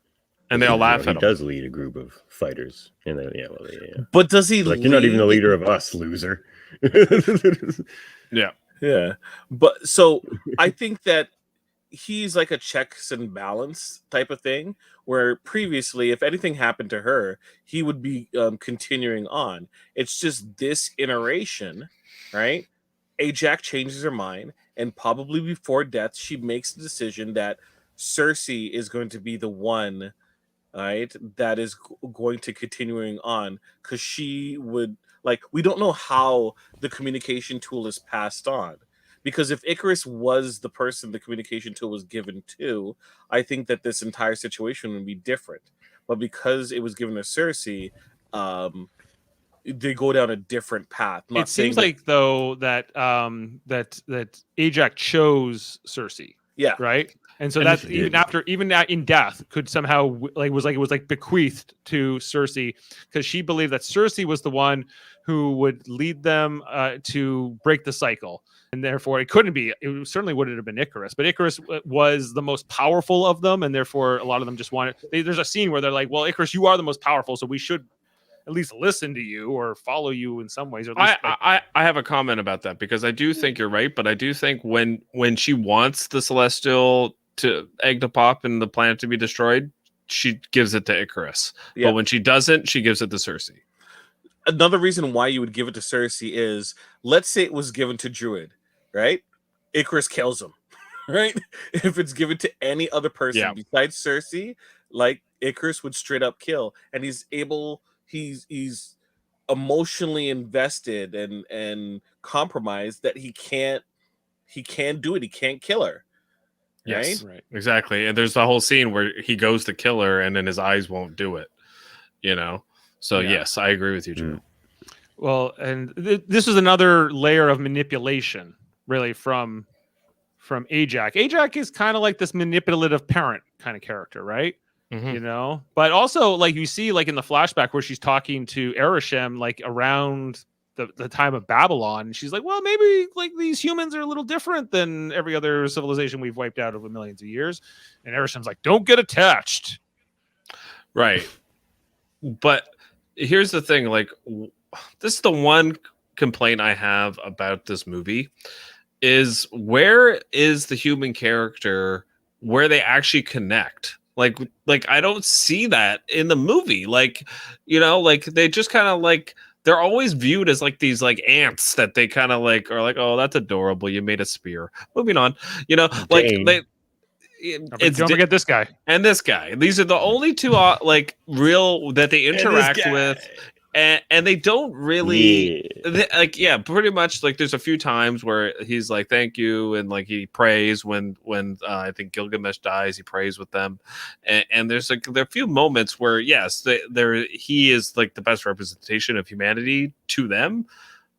And they all laugh at him. He does lead a group of fighters. And then, But does he like, you're not even the leader of us, loser. Yeah. But so I think that he's like a checks and balance type of thing, where previously, if anything happened to her, he would be continuing on. It's just this iteration, right? Ajax changes her mind, and probably before death, she makes the decision that Cersei is going to be the one, right, that is going to continuing on, because she would, like, we don't know how the communication tool is passed on. Because if Icarus was the person the communication tool was given to, I think that this entire situation would be different. But because it was given to Cersei, they go down a different path. It seems like though that that Ajax chose Cersei. Yeah. Right. And so that's even in death could somehow it was bequeathed to Cersei, because she believed that Cersei was the one who would lead them to break the cycle. And therefore, it certainly wouldn't have been Icarus, but Icarus was the most powerful of them, and therefore, a lot of them just wanted. There's a scene where they're like, "Well, Icarus, you are the most powerful, so we should at least listen to you or follow you in some ways." Or at least, I have a comment about that, because I do think you're right, but I do think when she wants the Celestial egg to pop and the planet to be destroyed, she gives it to Icarus. Yeah. But when she doesn't, she gives it to Cersei. Another reason why you would give it to Cersei is, let's say it was given to Druid, right? Icarus kills him, right? If it's given to any other person besides Cersei, like, Icarus would straight up kill, and he's emotionally invested and compromised that he can't do it. He can't kill her. Yes, right. Exactly. And there's the whole scene where he goes to kill her and then his eyes won't do it, So yes, I agree with you, Jim. Well, and this is another layer of manipulation, really, from Ajax. Ajax is kind of like this manipulative parent kind of character, right? Mm-hmm. But also, like, you see, like, in the flashback where she's talking to Ereshkigal, like, around the time of Babylon, and she's like, well, maybe, like, these humans are a little different than every other civilization we've wiped out over millions of years. And Ereshkigal's like, don't get attached. Right. But here's the thing, like, this is the one complaint I have about this movie, is where is the human character where they actually connect? Like I don't see that in the movie. Like, like, they just kind of, like, they're always viewed as like these like ants that they kind of like are like, oh, that's adorable, you made a spear. Moving on, like they. Don't forget this guy and this guy. These are the only two like real that they interact with and they don't really Yeah. pretty much like there's a few times where he's like thank you and like he prays when I think Gilgamesh dies, he prays with them, and there's like there are a few moments where yes he is like the best representation of humanity to them,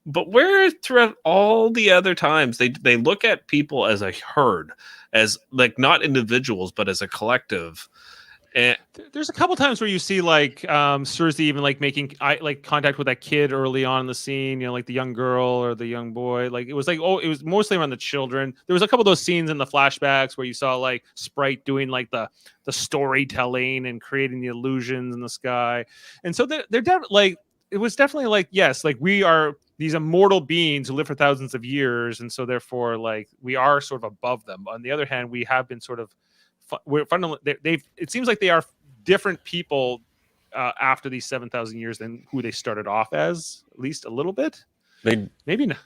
but where throughout all the other times they look at people as a herd, as like not individuals but as a collective. And There's a couple times where you see like Cersei even like making like contact with that kid early on in the scene, like the young girl or the young boy. Like it was mostly around the children. There was a couple of those scenes in the flashbacks where you saw like Sprite doing like the storytelling and creating the illusions in the sky. And so like it was definitely like, yes, like we are these immortal beings who live for thousands of years, and so therefore like we are sort of above them. On the other hand, we have been sort of we're fundamentally it seems like they are different people after these 7,000 years than who they started off as, at least a little bit. Maybe not.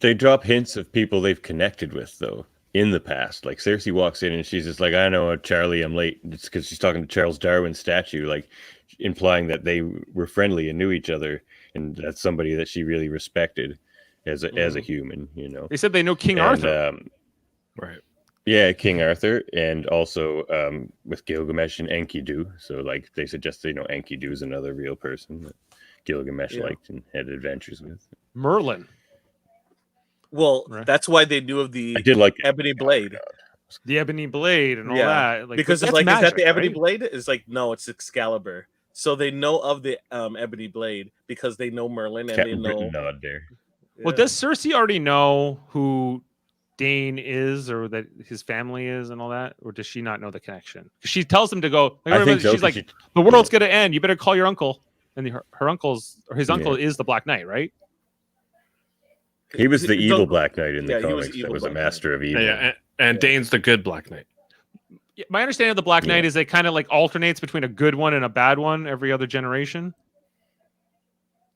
They drop hints of people they've connected with though in the past. Like Cersei walks in and she's just like, I know, Charlie, I'm late. It's because she's talking to Charles Darwin's statue, like implying that they were friendly and knew each other, and that's somebody that she really respected as a human. They said they know King Arthur. Right. Yeah, King Arthur, and also with Gilgamesh and Enkidu. So, like, they suggest Enkidu is another real person that Gilgamesh liked and had adventures with. Merlin. Well, right. That's why they knew of the I did like ebony blade. The ebony blade and all that. Like, because it's like, magic, is that the ebony right? blade? It's like, no, it's Excalibur. So they know of the ebony blade because they know Merlin and they know. Nod there. Yeah. Well, does Cersei already know who Dane is, or that his family is, and all that, or does she not know the connection? She tells him to go. Like, I think so, she's like, the world's gonna end. You better call your uncle. And her uncle's or his uncle is the Black Knight, right? He was the evil Black Knight in the he comics. That was a master of evil. Yeah, and Dane's the good Black Knight. My understanding of the Black Knight is it kind of like alternates between a good one and a bad one every other generation.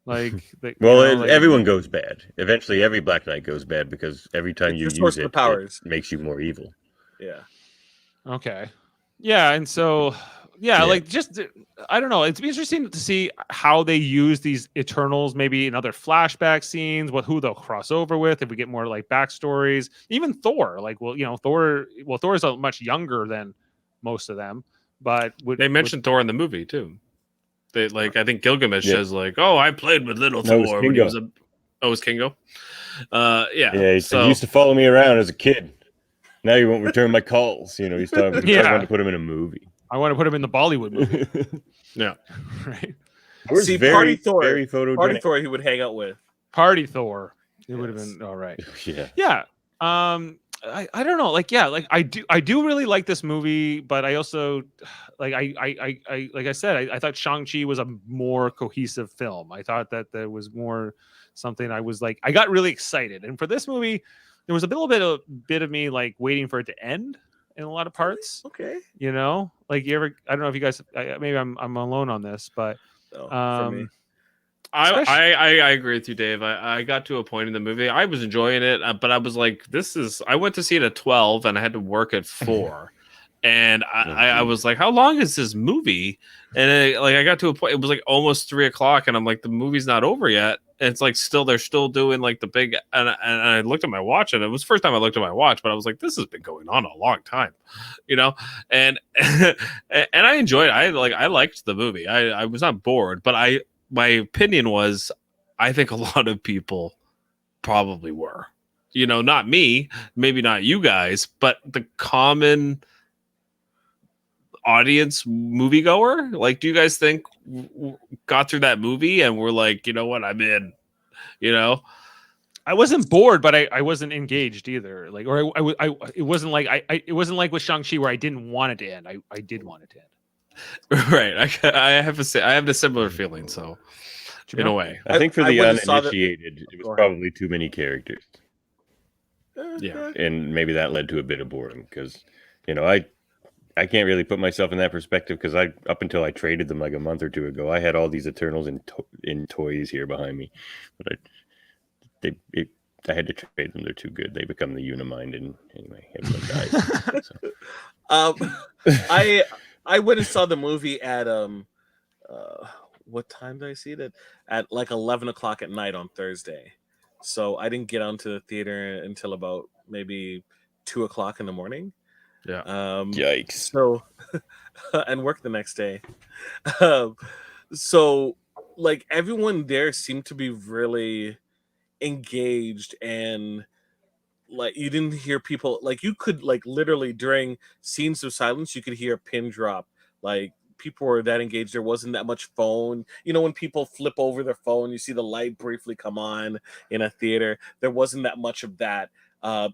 Like, everyone goes bad. Eventually, every Black Knight goes bad because every time you use it, it makes you more evil. Yeah. Okay. Yeah, and so like just I don't know. It's interesting to see how they use these Eternals, maybe in other flashback scenes. Who they'll cross over with. If we get more like backstories, even Thor. Like, Thor is much younger than most of them, but they mentioned Thor in the movie too. They I think Gilgamesh says like, "Oh, I played with little Thor when he was it was Kingo." He said, he used to follow me around as a kid. Now he won't return my calls. He's talking. I want to put him in a movie. I want to put him in the Bollywood movie. Yeah, right. See, Party Thor. Party Thor, he would hang out with. Party Thor. It would have been all right. Yeah. I don't know. Like I do really like this movie, but I also like I said, I thought Shang-Chi was a more cohesive film. I thought that there was more something. I was like, I got really excited, and for this movie, there was a little bit of me like waiting for it to end in a lot of parts. Okay. Like you ever? I don't know if you guys. Maybe I'm alone on this, but for me. I agree with you, Dave. I got to a point in the movie. I was enjoying it, but I was like, I went to see it at 12 and I had to work at 4. And I was like, how long is this movie? And I got to a point, it was like almost 3:00 and I'm like, the movie's not over yet. And it's like, they're still doing like the big, and I looked at my watch and it was the first time I looked at my watch, but I was like, this has been going on a long time, and, and I enjoyed it. I liked the movie. I was not bored, but my opinion was, I think a lot of people probably were, not me, maybe not you guys, but the common audience moviegoer. Like, do you guys think got through that movie and we're like, you know what, I'm in, I wasn't bored, but I wasn't engaged either. Like, or it wasn't like it wasn't like with Shang-Chi where I didn't want it to end. I did want it to end. Right. I have a similar feeling. So, in a way, I think for the uninitiated, it was probably too many characters. Yeah, and maybe that led to a bit of boredom because, I can't really put myself in that perspective because up until I traded them like a month or two ago, I had all these Eternals in toys here behind me, but I had to trade them. They're too good. They become the Unimind, and anyway, everyone dies. I went and saw the movie at what time did I see it? At like 11 o'clock at night on Thursday. So I didn't get onto the theater until about maybe 2 o'clock in the morning. Yeah. Yikes. So, and work the next day. Um, so, like, everyone there seemed to be really engaged, and like you didn't hear people, like you could, like, literally during scenes of silence you could hear a pin drop. Like, people were that engaged. There wasn't that much phone, when people flip over their phone, you see the light briefly come on in a theater. There wasn't that much of that.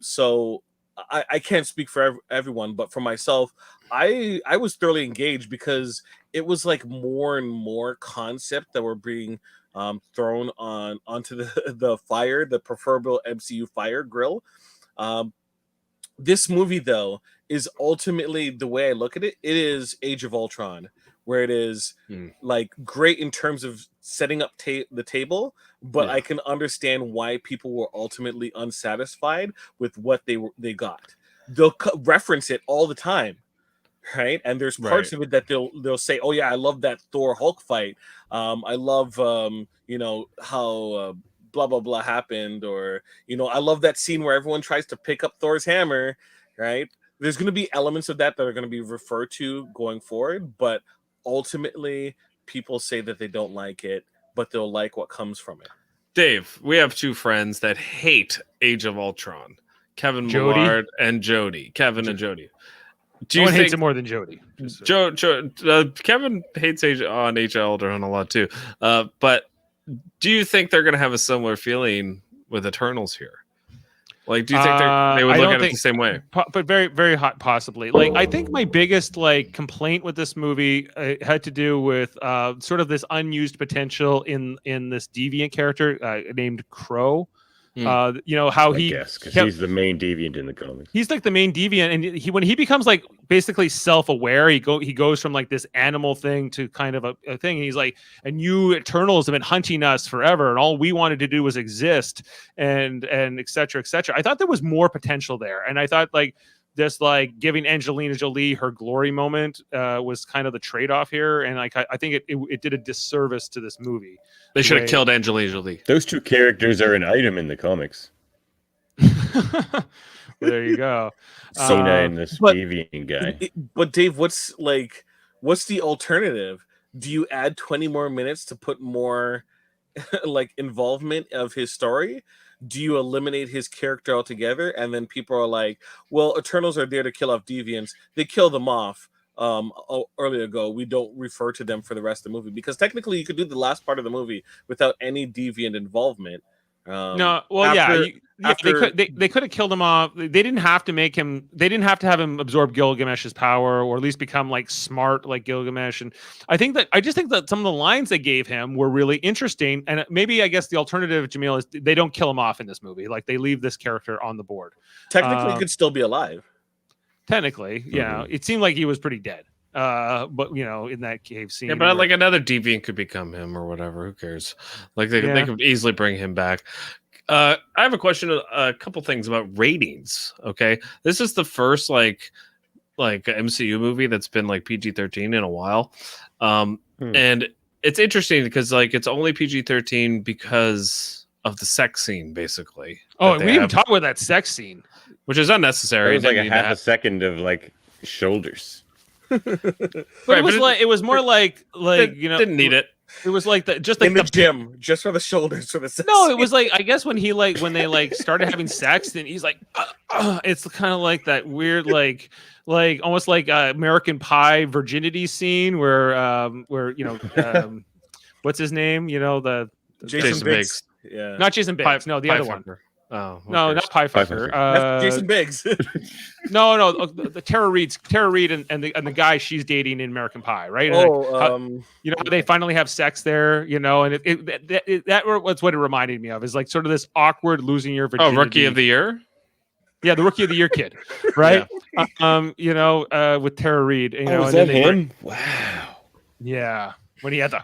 So I can't speak for everyone, but for myself, I was thoroughly engaged because it was like more and more concept that were being thrown onto the fire, the preferable MCU fire grill. Um, this movie, though, is ultimately, the way I look at it, it is Age of Ultron, where it is like great in terms of setting up the table, but Yeah. I can understand why people were ultimately unsatisfied with what they got. They'll reference it all the time, right? And there's parts Right. of it that they'll say, "Oh yeah, I love that Thor Hulk fight. I love how blah blah blah happened," or I love that scene where everyone tries to pick up Thor's hammer, right? There's going to be elements of that are going to be referred to going forward, but ultimately people say that they don't like it, but they'll like what comes from it. Dave, we have two friends that hate Age of Ultron. Kevin Jody? Millard and Jody. Kevin and Jody. Do No you one hates think it more than Jody. Just so- Kevin hates Age of Ultron a lot too? But do you think they're going to have a similar feeling with Eternals here? Like, do you think they would I look don't at it think- the same way? But very, very hot, possibly. Like, I think my biggest complaint with this movie had to do with sort of this unused potential in this deviant character named Crow. How I he guess because kept- he's the main deviant in the comics. he's like the main deviant, and when he becomes like basically self-aware, he goes from like this animal thing to kind of a thing. And he's like, and you Eternals have been hunting us forever, and all we wanted to do was exist, and et cetera, et cetera. I thought there was more potential there, and I thought like this, like giving Angelina Jolie her glory moment was kind of the trade-off here, and like I think it did a disservice to this movie. They should way- have killed Angelina Jolie. Those two characters are an item in the comics. Well, there you go. Cena and this but- deviant guy. But Dave, what's the alternative? Do you add 20 more minutes to put more like involvement of his story? Do you eliminate his character altogether? And then people are like, well, Eternals are there to kill off deviants. They kill them off earlier ago. We don't refer to them for the rest of the movie, because technically you could do the last part of the movie without any deviant involvement. No, well, they could have killed him off. They didn't have to make him. They didn't have to have him absorb Gilgamesh's power, or at least become like smart like Gilgamesh. And I just think that some of the lines they gave him were really interesting. And maybe I guess the alternative, Jaemeel, is they don't kill him off in this movie. Like they leave this character on the board. Technically, he could still be alive. Technically, it seemed like he was pretty dead. But in that cave scene, Yeah, but like another deviant could become him or whatever. Who cares? Like they could easily bring him back. I have a question. A couple things about ratings. Okay, this is the first like MCU movie that's been like PG-13 in a while, and it's interesting because like it's only PG-13 because of the sex scene, basically. Oh, we didn't even talk about that sex scene, which is unnecessary. It was like Didn't a need to half a second of like shoulders. but Right, it was more like didn't need it. It was like In the gym, just for the shoulders, for the sex. No, it was like I guess when they started having sex, then he's like, it's kind of like that weird like almost like American Pie virginity scene where what's his name? The Jason Biggs. Yeah, not Jason Biggs. No, the other one. Oh, No, not Pie Fucker. that's Jason Biggs. No, the Tara Reid and the guy she's dating in American Pie, right? And they finally have sex there, and that was what it reminded me of, is like sort of this awkward losing your virginity. Oh, Rookie of the Year. Yeah, the Rookie of the Year kid, right? With Tara Reid, Was and that then him? Wow. Yeah, when he had the,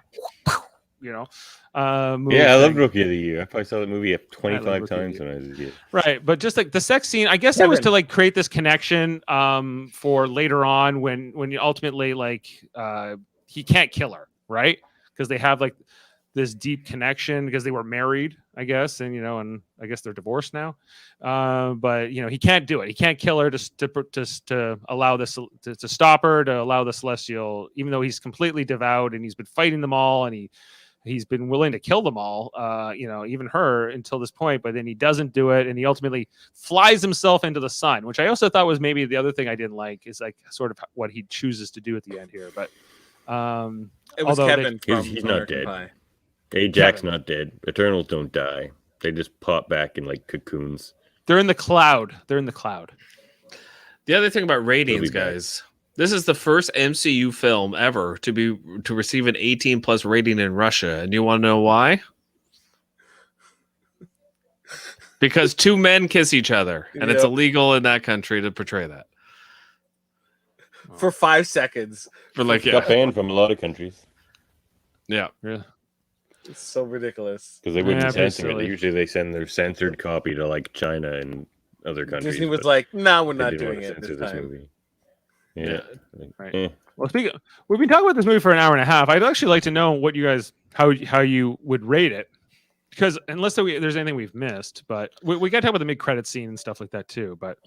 I thing. loved Rookie of the Year. I probably saw that movie 25 Rookie of the times Year. when I was a kid. Right, but just like the sex scene, I guess it was to like create this connection for later on when ultimately like he can't kill her, right? because they have like this deep connection because they were married, I guess, and and I guess they're divorced now. But he can't do it. He can't kill her to allow this to stop her, to allow the Celestial, even though he's completely devout and he's been fighting them all and he's been willing to kill them all, even her until this point, but then he doesn't do it. And he ultimately flies himself into the sun, which I also thought was maybe the other thing I didn't like is like sort of what he chooses to do at the end here. But it was Kevin from he's not American dead. Pie. Ajax's not dead. Eternals don't die. They just pop back in like cocoons. They're in the cloud. They're in the cloud. The other thing about ratings, Really bad. guys, this is the first MCU film ever to receive an 18+ rating in Russia, and you want to know why? Because two men kiss each other, and it's Yep. illegal in that country to portray that. For 5 seconds. For like, It got banned from a lot of countries yeah. Yeah. It's so ridiculous. because they wouldn't Yeah, pretty censor it. silly. Usually they send their censored copy to like China and other countries. Disney was but like, "No, we're they not didn't doing want to it censor this time." movie. Yeah. Like, Right. Well, we've been talking about this movie for an hour and a half. I'd actually like to know what you guys how you would rate it, because unless there's anything we've missed, but we got to talk about the mid-credit scene and stuff like that too. But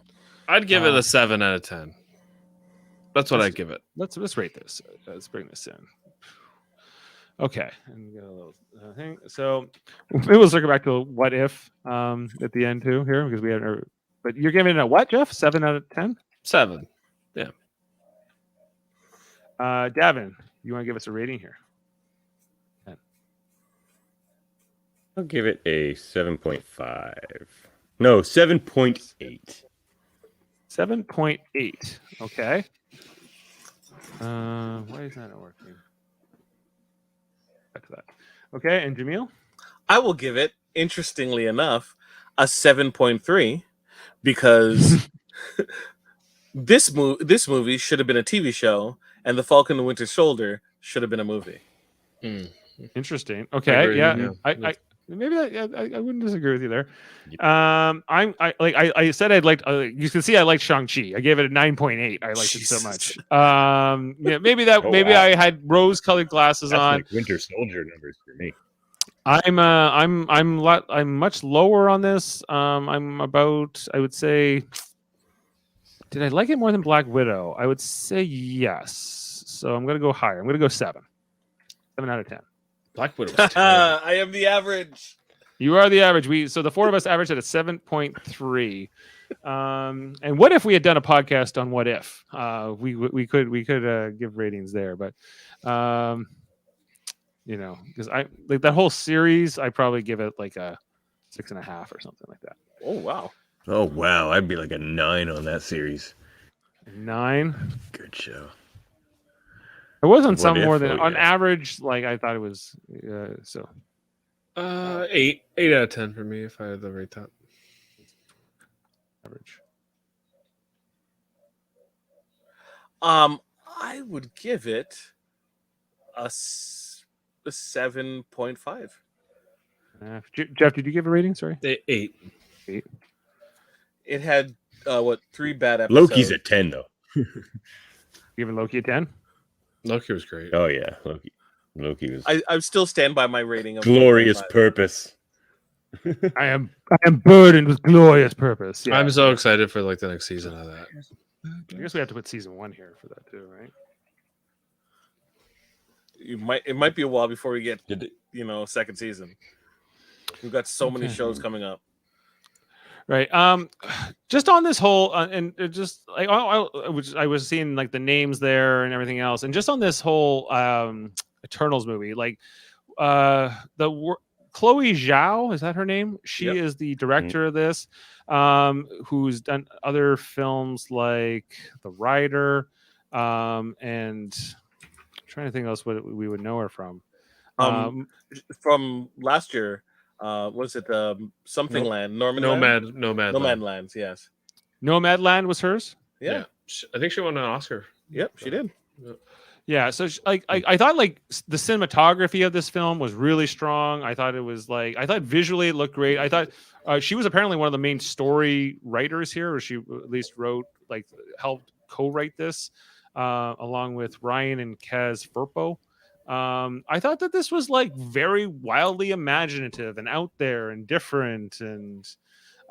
I'd give it a 7 out of 10. That's what I'd give it. let's rate this. Let's bring this in. Okay, and get a little thing. So maybe we'll circle back to what if at the end too here because we haven't. But you're giving it a what, Jeff? 7 out of 10. 7. Davin, you want to give us a rating here? I'll give it a 7.5. No, 7.8. 7.8. Okay. Why is that not working? Back to that. Okay, and Jaemeel? I will give it, interestingly enough, a 7.3 because this movie should have been a TV show, and The Falcon and the Winter Soldier should have been a movie. Interesting. Okay, agree, yeah. yeah. I maybe that, I wouldn't disagree with you there. I said I'd like. You can see I liked Shang-Chi. I gave it a 9.8. I liked it so much. Yeah, maybe Oh, wow. I had rose-colored glasses That's on. like Winter Soldier numbers for me. I'm much lower on this. I'm about, I would say, did I like it more than Black Widow? I would say yes. So I'm gonna go higher. I'm gonna go 7. 7 out of 10. Black Widow was terrible. I am the average. You are the average. So the four of us averaged at a 7.3. And what if we had done a podcast on what if? We could give ratings there, but because I like that whole series, I probably give it like a 6.5 or something like that. Oh wow. Oh, wow. I'd be like a 9 on that series. 9. Good show. It wasn't What some if? more than Oh, on yeah. average. Like I thought it was. So 8 out of 10 for me if I had to rate that. average. I would give it a 7.5. Jeff, did you give a rating? Sorry. 8. It had 3 bad episodes. Loki's a 10, though. Giving Loki a 10. Loki was great. Oh, yeah. Loki was I still stand by my rating of glorious 8.5. purpose. I am burdened with glorious purpose. Yeah. I'm so excited for like the next season of that. I guess we have to put season 1 here for that too, right? It might be a while before we get Did it, second season. We've got so many Okay. shows coming up. Right. Just on this whole, and it just like I was seeing like the names there and everything else, and just on this whole Eternals movie, like Chloe Zhao, is that her name? She Yep. is the director of this, who's done other films like The Rider, and I'm trying to think else what we would know her from. From last year, was it something land? Nomad Lands, yes. Nomadland was hers. Yeah. I think she won an Oscar. Yep, she did. Yeah, so I thought like the cinematography of this film was really strong. I thought visually it looked great. I thought she was apparently one of the main story writers here, or she at least helped co-write this along with Ryan and Kaz Firpo. I thought that this was like very wildly imaginative and out there and different, and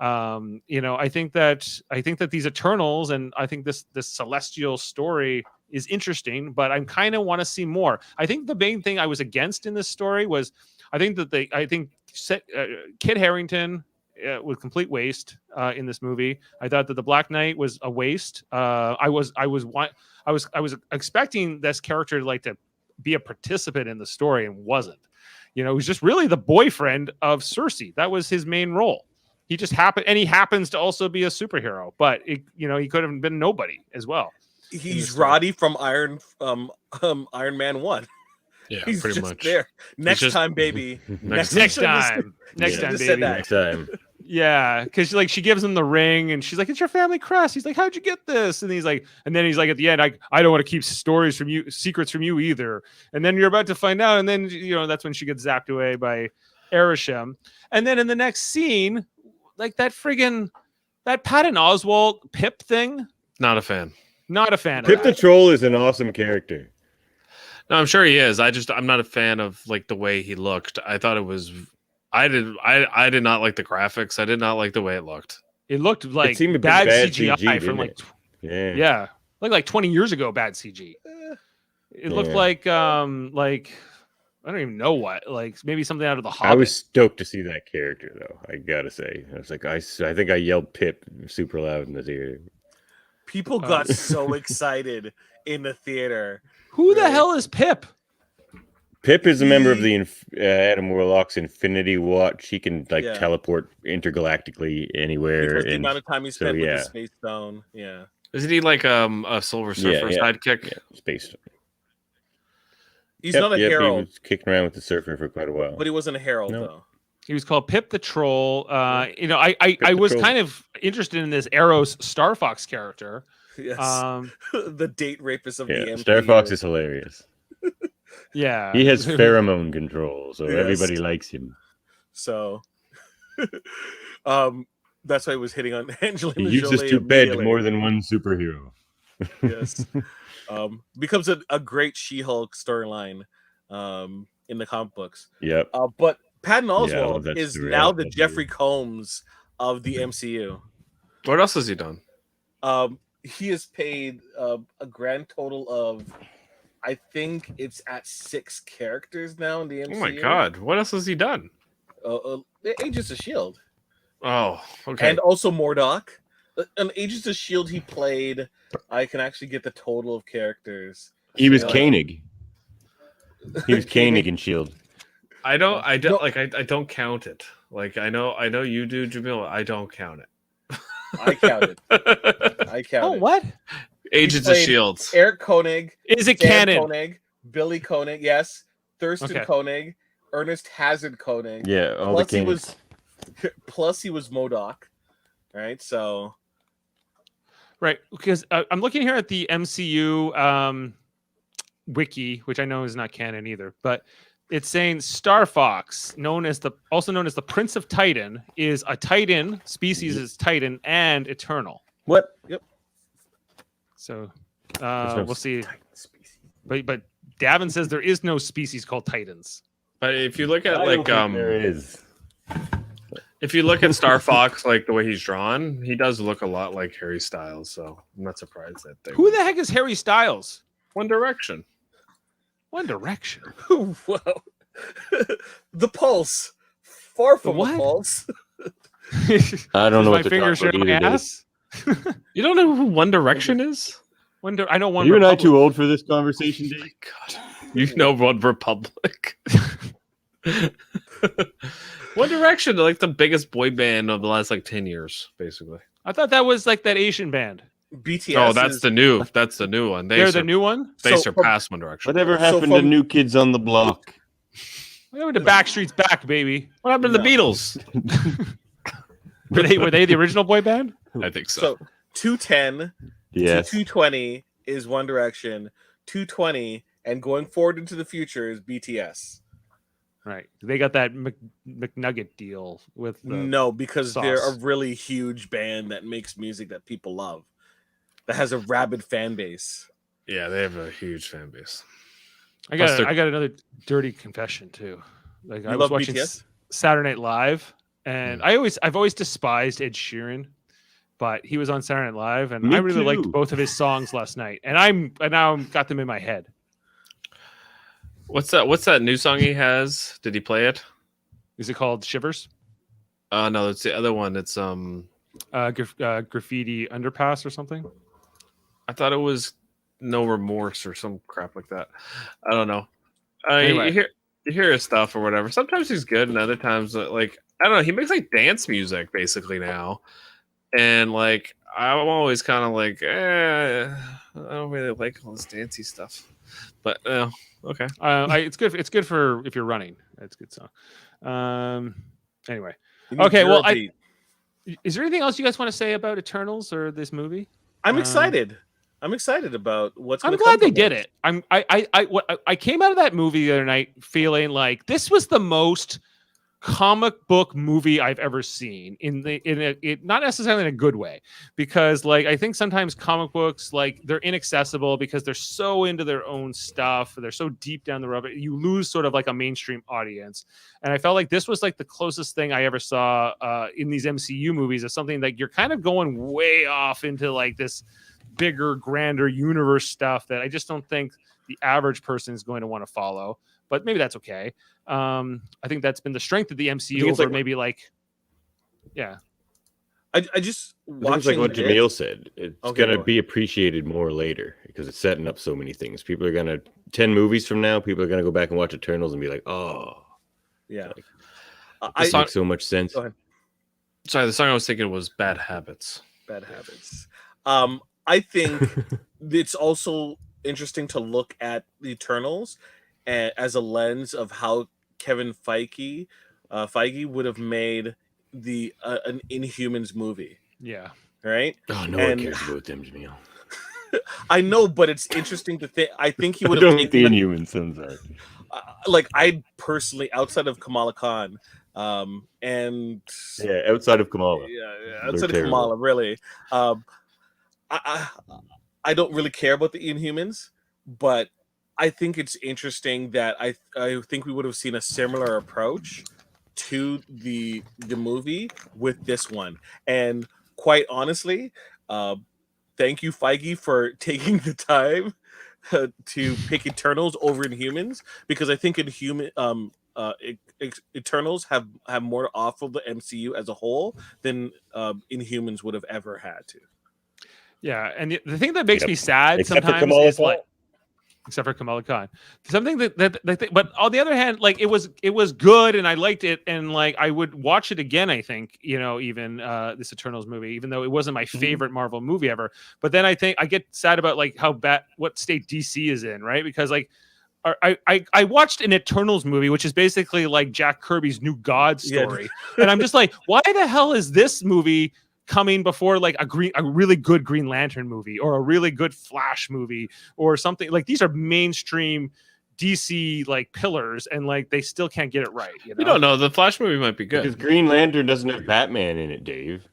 I think that these Eternals, and I think this celestial story is interesting, but I kind of want to see more. I think the main thing I was against in this story was I think Kit Harington was complete waste in this movie. I thought that the Black Knight was a waste. I was expecting this character to be a participant in the story, and wasn't. He was just really the boyfriend of Cersei. That was his main role. He just happens to also be a superhero, but he could have been nobody as well. He's Roddy from Iron Man 1. Yeah, he's pretty just much. there. Next time, baby. Next time, baby. Next time. Yeah, because she gives him the ring, and she's like, "It's your family crest." He's like, "How'd you get this?" And he's like, at the end, I don't want to keep secrets from you either. And then you're about to find out, and then that's when she gets zapped away by Arishem. And then in the next scene, that Patton Oswalt Pip thing. Not a fan. Not a fan. Pip the Troll is an awesome character. No, I'm sure he is. I'm not a fan of the way he looked. I thought it was. I did not like the graphics. I did not like the way it looked. It looked like seemed a bit bad bad CGI CG, from didn't yeah, like 20 years ago. Bad CG. It looked like I don't even know what, maybe something out of the Hobbit. I was stoked to see that character, though. I gotta say, I was like, I think I yelled Pip super loud in the theater. People got so excited in the theater. Who the hell is Pip? Pip is a member of the Adam Warlock's Infinity Watch. He can teleport intergalactically anywhere. Because the amount of time he spent with the Space Stone. Yeah. Isn't he a Silver Surfer sidekick? Yeah, Space. He's not a herald. He was kicking around with the Surfer for quite a while. But he wasn't a herald, though. He was called Pip the Troll. I was kind of interested in this Arrow's Star Fox character. Yes. The date rapist of the MCU. Star Fox is hilarious. Yeah. He has pheromone control, so everybody likes him. So that's why he was hitting on Angelina Jolie. He uses to bed more than one superhero. Yes. Becomes a great She-Hulk storyline in the comic books. Yep. But Patton Oswalt is now the Jeffrey idea. Combs of the MCU. What else has he done? He has paid a grand total of, I think it's at 6 characters now in the MCU. Oh my god, what else has he done? Agents of S.H.I.E.L.D. Oh, okay. And also Mordock. On Agents of S.H.I.E.L.D. he played, I can actually get the total of characters. He was Koenig. He was Koenig in S.H.I.E.L.D. I don't count it. I know you do, Jaemeel. I don't count it. I counted. Oh, what? Agents of S.H.I.E.L.D. Eric Koenig. Is it Sam canon? Koenig, Billy Koenig, yes. Thurston Koenig, Ernest Hazard Koenig. Yeah, all the Koenigs. Plus he was MODOK. Right, so. Right, because I'm looking here at the MCU wiki, which I know is not canon either, but it's saying Star Fox, also known as the Prince of Titan, is a Titan species, is Titan and eternal. What? Yep. So we'll see. But Davan says there is no species called Titans. But if you look at there is. If you look at Star Fox, the way he's drawn, he does look a lot like Harry Styles. So I'm not surprised that they. Who the heck is Harry Styles? One Direction. One Direction. Wow. The Pulse. Far from the Pulse. I don't know what my finger showing my ass. You don't know who One Direction is? I know One. You and I Republic. too old for this conversation, Dave? Oh my God. You know One Republic. One Direction, the biggest boy band of the last 10 years, basically. I thought that was that Asian band. BTS. Oh, that's the new one. They're the new one. They surpassed One Direction. Whatever happened to New Kids on the Block? What happened to Backstreet's Back, baby? What happened to the Beatles? Were they the original boy band? I think so. So 210 Yes. to 220 is One Direction. 220 and going forward into the future is BTS. Right. They got that McNugget deal with No, because sauce. they're a really huge band that makes music that people love. That has a rabid fan base. Yeah, they have a huge fan base. I Plus got they're- I got another dirty confession too. Like I You was love watching BTS? Saturday Night Live, and I've always despised Ed Sheeran, but he was on Saturday Night Live, and Me I really liked too. both of his songs last night, and now got them in my head. What's that new song he has? Did he play it? Is it called Shivers? No, it's the other one. It's Graffiti Underpass or something. I thought it was No Remorse or some crap like that. I don't know. Anyway. You hear his stuff or whatever. Sometimes he's good, and other times like I don't know. He makes like dance music basically now, and like I'm always kind of like, I don't really like all this dancey stuff. But okay. It's good. It's good for if you're running. It's a good song. Anyway, You need okay. Well, Eurobeat. is there anything else you guys want to say about Eternals or this movie? I'm excited. I'm excited about what's. I'm gonna glad come they from did this. it. I came out of that movie the other night feeling like this was the most comic book movie I've ever seen not necessarily in a good way, because like I think sometimes comic books, like, they're inaccessible because they're so into their own stuff, they're so deep down the road, you lose sort of like a mainstream audience. And I felt like this was like the closest thing I ever saw in these MCU movies of something like you're kind of going way off into like this bigger, grander universe stuff that I just don't think the average person is going to want to follow. But maybe that's okay. I think that's been the strength of the MCU over like, maybe like, yeah. I just I think watching it's like what it- Jaemeel said. It's Okay, going go to ahead. be appreciated more later because it's setting up so many things. People are going to 10 movies from now. People are going to go back and watch Eternals and be like, "Oh, Yeah, this makes so much sense." Go ahead. Sorry, the song I was thinking was Bad Habits. Bad habits. I think it's also interesting to look at the Eternals as a lens of how Kevin Feige would have made an Inhumans movie, Yeah. right? Oh, no one And- cares about them, Jaemeel. I know, but it's interesting to think. I think he I would have don't think the taken Inhumans. I'm sorry. like I personally, outside of Kamala Khan, and Yeah, outside of Kamala. yeah, They're outside of terrible. Kamala, really, I don't really care about the Inhumans, but I think it's interesting that I think we would have seen a similar approach to the movie with this one. And quite honestly, thank you, Feige, for taking the time to pick Eternals over Inhumans, because I think Eternals have more to offer the MCU as a whole than Inhumans would have ever had to. Yeah. And the thing that makes Yep. me sad Except for sometimes Kamala is Khan. like, except for Kamala Khan, something but on the other hand, like it was good and I liked it, and like I would watch it again. I think, even this Eternals movie, even though it wasn't my favorite Marvel movie ever. But then I think I get sad about like how bad what state DC is in, right? Because like I watched an Eternals movie, which is basically like Jack Kirby's New God Yeah. story, and I'm just like, why the hell is this movie coming before like a really good Green Lantern movie or a really good Flash movie or something? Like these are mainstream DC like pillars, and like they still can't get it right. You don't know. The Flash movie might be Because good. Green Lantern doesn't have Batman in it, Dave.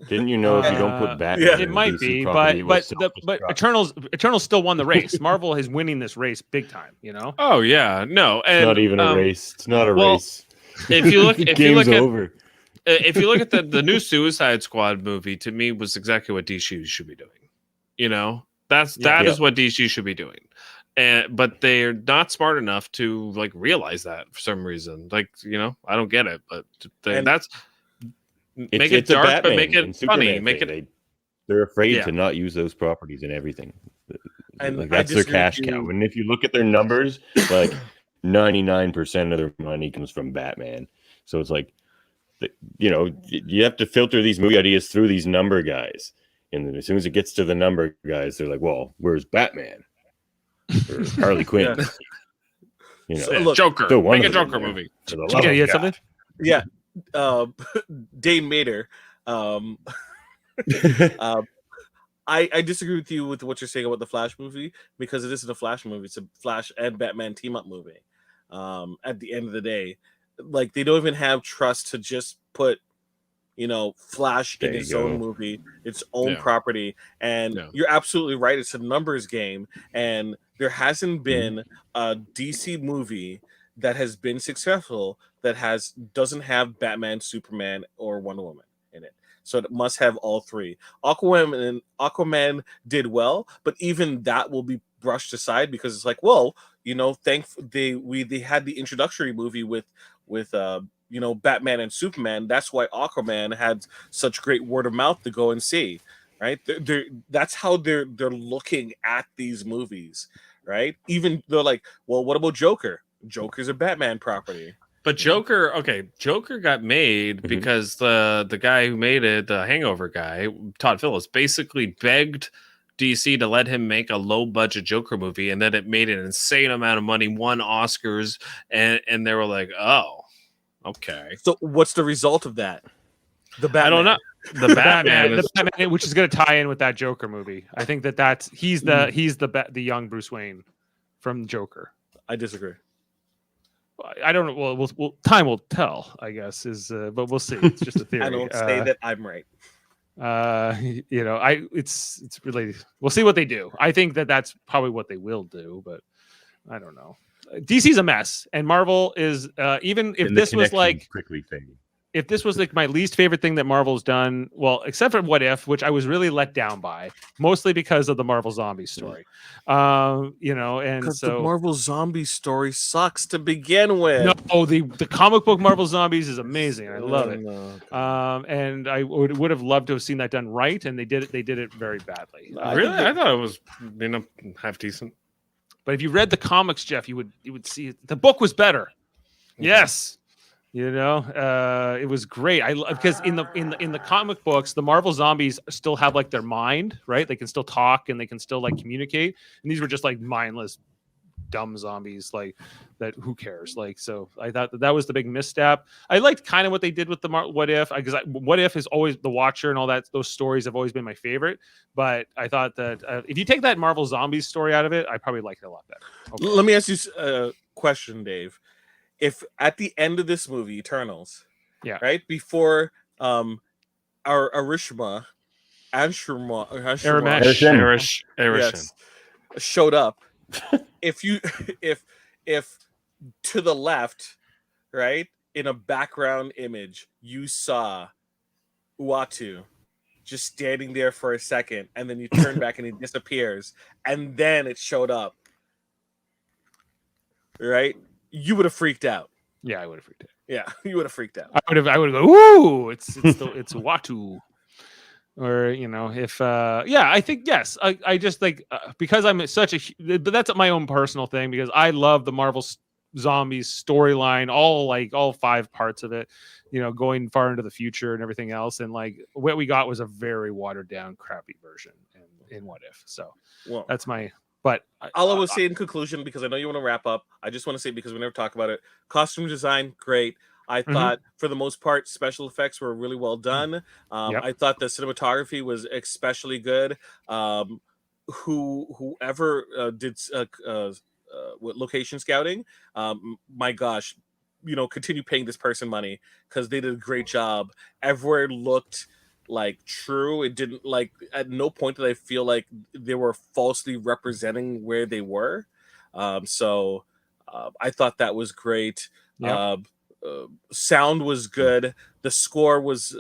Didn't you know if you don't put Batman yeah. in It the might DC be, property, it will but self-destruct? Eternals still won the race. Marvel is winning this race big time. Oh yeah, no, and It's not even a race. It's not a well, race. If you look, Game's over. if you look at the new Suicide Squad movie, to me was exactly what DC should be doing. That Yeah. is what DC should be doing, but they're not smart enough to like realize that for some reason. Like I don't get it, but And- that's make it It's a dark, but Batman make and it funny. Superman Make thing. it They're afraid Yeah. to not use those properties and everything. And Like I that's their disagree cash with you. cow. And if you look at their numbers, like 99% of their money comes from Batman. So it's like, you have to filter these movie ideas through these number guys. And then as soon as it gets to the number guys, they're like, well, where's Batman? Or Harley Quinn? So, Yeah, look, Joker. still one Make a of them, Joker man. movie. For the love Yeah, of you had God. something? Yeah. Dame Mater. I disagree with you with what you're saying about the Flash movie, because it isn't a Flash movie. It's a Flash and Batman team up movie. At the end of the day, like they don't even have trust to just put, Flash in There its you own go. movie, its own Yeah. property. And Yeah. you're absolutely right. It's a numbers game, and there hasn't been a DC movie that has been successful that doesn't have Batman, Superman, or Wonder Woman in it. So it must have all three. Aquaman did well, but even that will be brushed aside because it's like, well, you know, they had the introductory movie with you know, Batman and Superman. That's why Aquaman had such great word of mouth to go and see, right? That's how they're looking at these movies, right? Even they're like, well, what about Joker? Joker's a Batman property. But Joker got made because the guy who made it, the Hangover guy, Todd Phillips, basically begged DC to let him make a low budget Joker movie, and then it made an insane amount of money, won Oscars, and they were like, oh, okay. So what's the result of that? The Batman. I don't know. The Batman, which is going to tie in with that Joker movie. I think he's the young Bruce Wayne from Joker. I disagree. I don't know. Well, time will tell, I guess. But we'll see. It's just a theory. I don't say that I'm right. You know, it's really, we'll see what they do. I think that's probably what they will do, but I don't know. DC's a mess, and Marvel is even if this was like quickly fading. If this was like my least favorite thing that Marvel's done, well, except for What If, which I was really let down by, mostly because of the Marvel zombie story. You know, and because so the Marvel zombie story sucks to begin with. No, the comic book Marvel Zombies is amazing. I love it. No. And I would have loved to have seen that done right, and they did it very badly. Really? I thought it was, you know, half decent. But if you read the comics, Jeff, you would see it. The book was better. Okay. Yes. You know, it was great. Because in the comic books, the Marvel zombies still have like their mind, right? They can still talk and they can still like communicate. And these were just like mindless, dumb zombies, like that. Who cares? Like, so I thought that was the big misstep. I liked kind of what they did with the What If, because What If is always The Watcher and all that. Those stories have always been my favorite. But I thought that if you take that Marvel zombies story out of it, I probably like it a lot better. Okay. Let me ask you a question, Dave. If at the end of this movie, Eternals, yeah, right before our Arishma, yes, showed up, if to the left, right, in a background image, you saw Uatu just standing there for a second, and then you turn back and he disappears, and then it showed up, right? You would have freaked out. Yeah, I would have freaked out. Yeah, you would have freaked out. I would have go, ooh, it's Watu. Or, you know, if I think yes. I just like because I'm but that's my own personal thing, because I love the Marvel zombies storyline, all 5 parts of it, you know, going far into the future and everything else. And like what we got was a very watered down, crappy version in What If. So that's my. But all I will say in conclusion, because I know you want to wrap up, I just want to say, because we never talk about it, costume design, great. I thought for the most part, special effects were really well done. I thought the cinematography was especially good. Whoever did location scouting, my gosh, you know, continue paying this person money, because they did a great job. Everywhere looked like true. It didn't, like, at no point did I feel like they were falsely representing where they were. So I thought that was great. Sound was good. The score was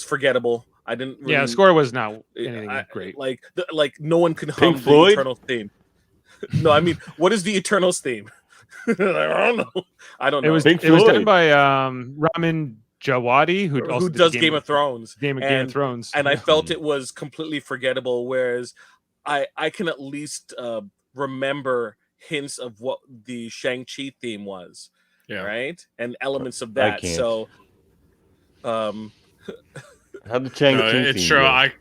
forgettable. I didn't really, the score was not anything great. Like no one can hum the Eternals theme. No, I mean, what is the Eternals theme? I don't know. It was done by Ramin Djawadi, who does Game of Thrones. Game of Thrones. And I felt it was completely forgettable, whereas I can at least remember hints of what the Shang-Chi theme was. Yeah. Right? And elements of that. So how the Shang-Chi it's true. I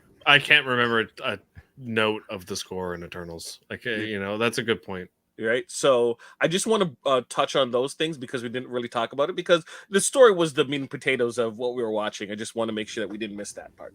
can't remember a note of the score in Eternals. Like, you know, that's a good point. Right, so I just want to touch on those things, because we didn't really talk about it, because the story was the meat and potatoes of what we were watching. I just want to make sure that we didn't miss that part.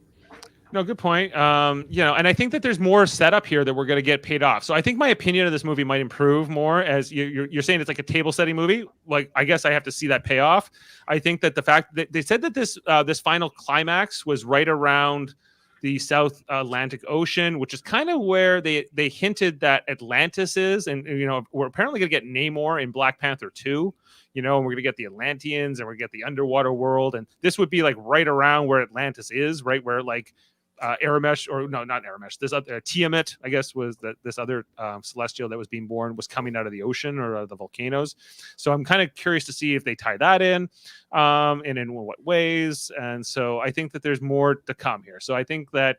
No, good point. You know, and I think that there's more setup here that we're going to get paid off. So I think my opinion of this movie might improve more, as you're saying it's like a table setting movie. Like, I guess I have to see that payoff. I think that the fact that they said that this final climax was right around the South Atlantic Ocean, which is kind of where they hinted that Atlantis is, and we're apparently going to get Namor in Black Panther 2. And we're going to get the Atlanteans, and we're going to get the underwater world, and this would be like right around where Atlantis is, right where like Aramesh, or no, not Aramesh. This other Tiamat, I guess, was this other celestial that was being born was coming out of the ocean or the volcanoes. So I'm kind of curious to see if they tie that in, and in what ways. And so I think that there's more to come here. So I think that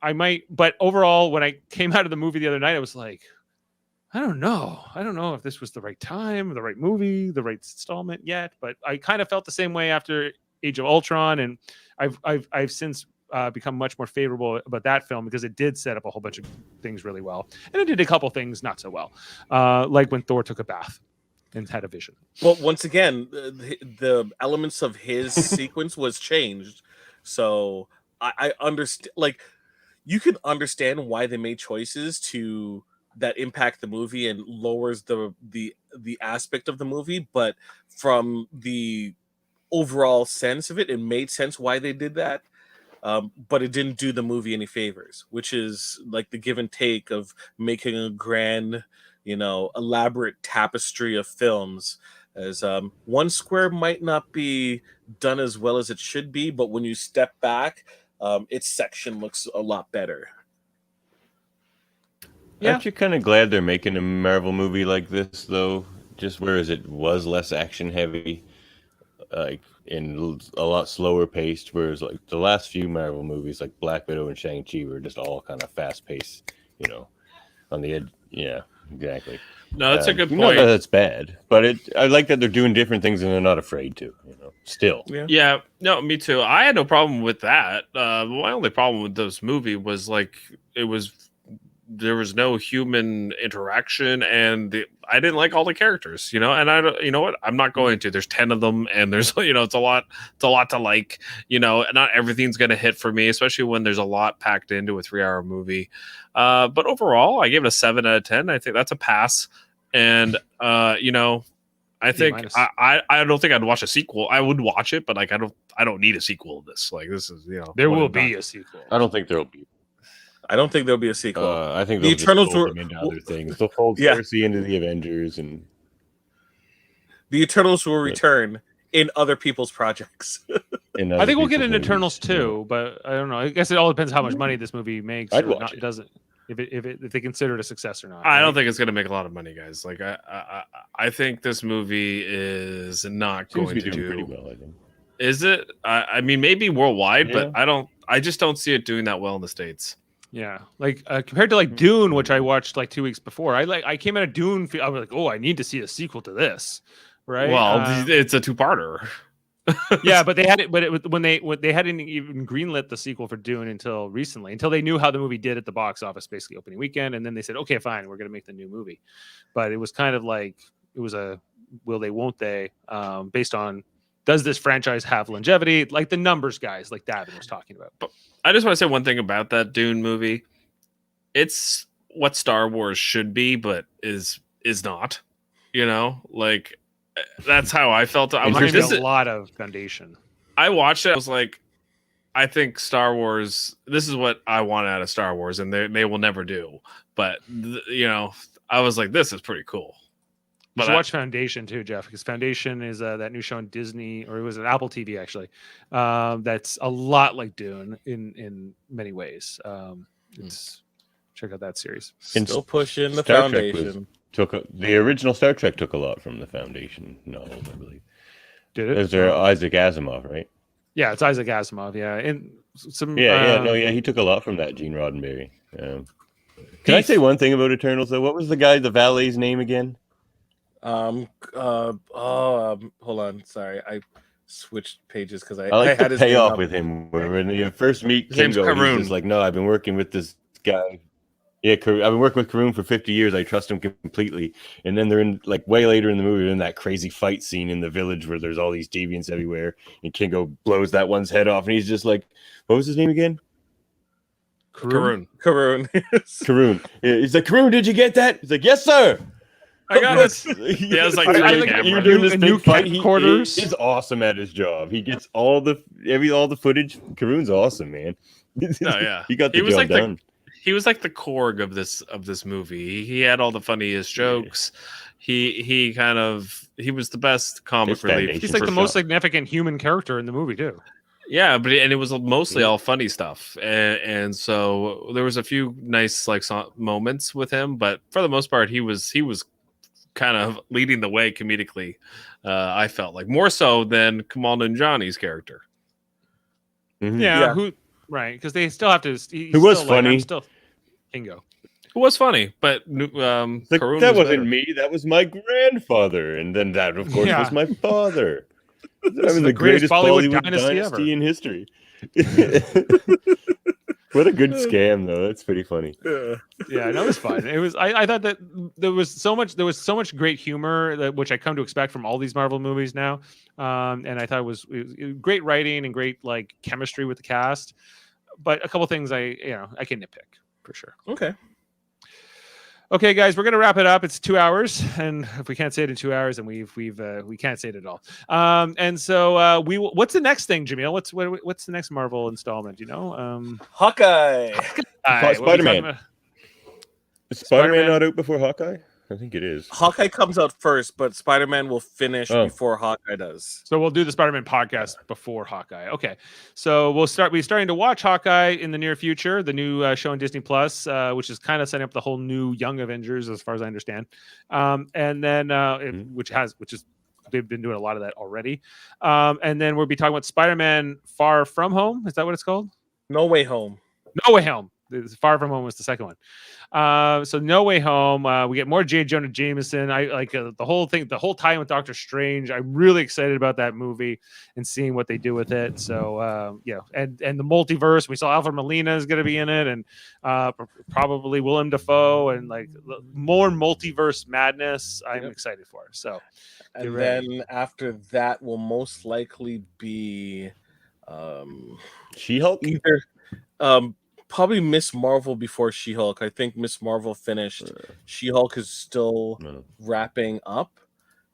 I might. But overall, when I came out of the movie the other night, I was like, I don't know if this was the right time, the right movie, the right installment yet. But I kind of felt the same way after Age of Ultron, and I've since become much more favorable about that film because it did set up a whole bunch of things really well, and it did a couple things not so well, like when Thor took a bath and had a vision. Well, once again, the elements of his sequence was changed, so I understand. Like, you can understand why they made choices that impact the movie and lowers the aspect of the movie, but from the overall sense of it, it made sense why they did that. But it didn't do the movie any favors, which is like the give and take of making a grand, elaborate tapestry of films. As one square might not be done as well as it should be, but when you step back, its section looks a lot better. Yeah. Aren't you kind of glad they're making a Marvel movie like this, though? Just whereas it was less action heavy, and a lot slower paced, whereas like the last few Marvel movies like Black Widow and Shang-Chi were just all kind of fast paced, on the edge. Yeah, exactly. No, that's a good point. Not that that's bad, but I like that they're doing different things and they're not afraid to, still. Yeah, no, me too. I had no problem with that. My only problem with this movie was there was no human interaction, and I didn't like all the characters, and I don't, you know what, I'm not going to. There's 10 of them, and there's it's a lot to like, not everything's gonna hit for me, especially when there's a lot packed into a 3-hour movie. But overall, I gave it a 7 out of 10. I think that's a pass, and I think I don't think I'd watch a sequel. I would watch it, but like I don't need a sequel of this. Like, this is there will be a sequel. I don't think there'll be. I don't think there'll be a sequel. I think the Eternals were into other things. They'll fold Cersei into the Avengers, and the Eternals will return in other people's projects. I think we'll get an Eternals too, but I don't know. I guess it all depends how much money this movie makes. I'd watch it. Doesn't if they consider it a success or not. I don't think it's going to make a lot of money, guys. Like I think this movie is not going to do pretty well. I think. Is it? I mean, maybe worldwide, but I just don't see it doing that well in the States. Yeah, like compared to like Dune, which I watched like 2 weeks before. I came out of Dune. I was like, oh, I need to see a sequel to this, right? Well, it's a 2-parter. Yeah, but they had it. But it, when they hadn't even greenlit the sequel for Dune until recently, until they knew how the movie did at the box office, basically opening weekend, and then they said, okay, fine, we're going to make the new movie. But it was kind of like it was a will they, won't they, based on. Does this franchise have longevity? Like the numbers guys, like Davan was talking about. But I just want to say one thing about that Dune movie. It's what Star Wars should be, but is not. Like that's how I felt. I was like, this is a lot of foundation. I watched it. I was like, I think Star Wars. This is what I want out of Star Wars, and they will never do. But I was like, this is pretty cool. But watch Foundation too, Jeff, because Foundation is that new show on Disney, or it was an Apple TV actually. That's a lot like Dune in many ways. Check out that series. Still pushing the Foundation. The original Star Trek took a lot from the Foundation novel, I believe. Did it? Is there Isaac Asimov, right? Yeah, it's Isaac Asimov. Yeah, and some. He took a lot from that Gene Roddenberry. Can I say one thing about Eternals though? What was the valet's name again? Hold on. Sorry, I switched pages because I like had the payoff with him. When you first meet Kingo, he's just like, no, I've been working with this guy. Yeah, I've been working with Karun for 50 years. I trust him completely. And then they're in like way later in the movie, in that crazy fight scene in the village where there's all these deviants everywhere, and Kingo blows that one's head off, and he's just like, what was his name again? Karun. Karun. Yeah, he's like, Karun, did you get that? He's like, yes, sir. I got it. Yeah, it's like you're doing this big fight. Quarters. He's awesome at his job. He gets all the footage. Karun's awesome, man. No, yeah. He got the He was job like done. He was like the Korg of this movie. He had all the funniest jokes. He was the best comic His relief. foundation. He's like For the most sure. significant human character in the movie too. Yeah, but it was mostly Yeah. all funny stuff, and so there was a few nice moments with him, but for the most part, he was kind of leading the way comedically. I felt like more so than Kamal Nanjiani's character. Mhm. Yeah, Yeah. right? Because they still have to. Who was still, like, funny. I'm still Kingo. It was funny, but It's like, Karun that was wasn't better. me. That was my grandfather, and then that, of course, Yeah. was my father. That This was is the the greatest greatest Bollywood Bollywood dynasty dynasty ever. in history. What a good scam, though. That's pretty funny. Yeah, no, it was fun. It was. I thought that there was so much great humor which I come to expect from all these Marvel movies now. And I thought it was great writing and great like chemistry with the cast. But a couple things I can nitpick for sure. Okay. Okay, guys, we're gonna wrap it up. It's 2 hours, and if we can't say it in 2 hours, then we can't say it at all. And so what's the next thing, Jaemeel? What's the next Marvel installment? You know, Hawkeye. Spider-Man. Is Spider-Man Spider-Man. not out before Hawkeye? I think it is. Hawkeye comes out first, but Spider-Man will finish Oh. before Hawkeye does. So we'll do the Spider-Man podcast before Hawkeye. Okay, so we're starting to watch Hawkeye in the near future, the new show on Disney Plus, which is kind of setting up the whole new Young Avengers, as far as I understand. And then which is they've been doing a lot of that already. And then we'll be talking about Spider-Man Far From Home. Is that what it's called? No Way Home. No Way Home. Far From Home was the second one. So No Way Home. We get more J. Jonah Jameson. I like the whole thing, the whole tie-in with Doctor Strange. I'm really excited about that movie and seeing what they do with it. So and the multiverse. We saw Alfred Molina is going to be in it, and probably Willem Dafoe, and like more multiverse madness. I'm excited for. So, And ready. then after that will most likely be She-Hulk? either probably Miss Marvel before She-Hulk. I think Miss Marvel finished. She-Hulk is still wrapping up,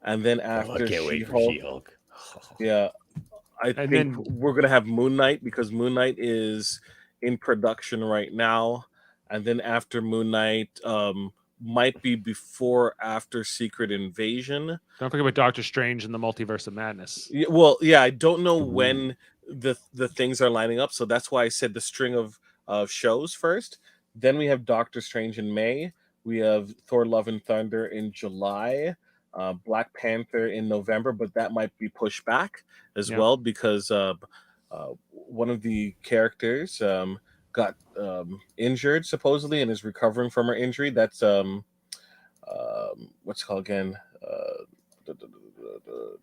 and then Oh, after I can't wait for She-Hulk, She-Hulk. yeah, I And think then- we're gonna have Moon Knight because Moon Knight is in production right now, and then after Moon Knight, might be before or after Secret Invasion. Don't forget about Doctor Strange and the Multiverse of Madness. Yeah, well, yeah, I don't know Ooh. when the things are lining up, so that's why I said the string of shows first. Then we have Doctor Strange in May. We have Thor: Love and Thunder in July. Black Panther in November, but that might be pushed back as Yeah. well because one of the characters got injured supposedly and is recovering from her injury. That's what's it called again?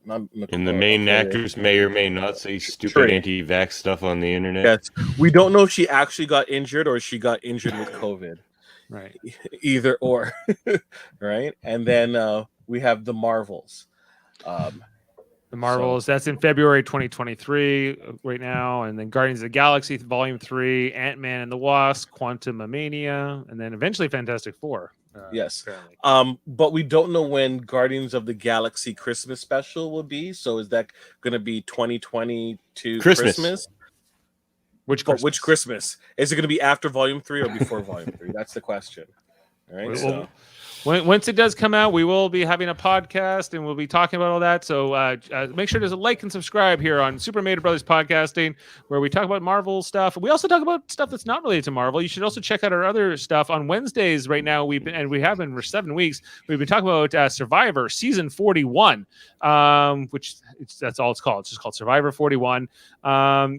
Not And the main okay. actress may or may not say stupid True. anti-vax stuff on the internet. Yes, we don't know if she actually got injured or she got injured with COVID. Right. Either or, right? And then we have the Marvels. The Marvels, that's in February 2023 right now. And then Guardians of the Galaxy Volume 3, Ant-Man and the Wasp, Quantumania, and then eventually Fantastic Four. Yes. Apparently. But we don't know when Guardians of the Galaxy Christmas special will be. So is that going to be 2022 Christmas? Which But Christmas? which Christmas? Is it going to be after Volume 3 or before Volume 3? That's the question. All right. Well, once it does come out, we will be having a podcast and we'll be talking about all that. So make sure to like and subscribe here on Super Mario Brothers Podcasting, where we talk about Marvel stuff. We also talk about stuff that's not related to Marvel. You should also check out our other stuff on Wednesdays. Right now, we have been for 7 weeks. We've been talking about Survivor Season 41, which that's all it's called. It's just called Survivor 41.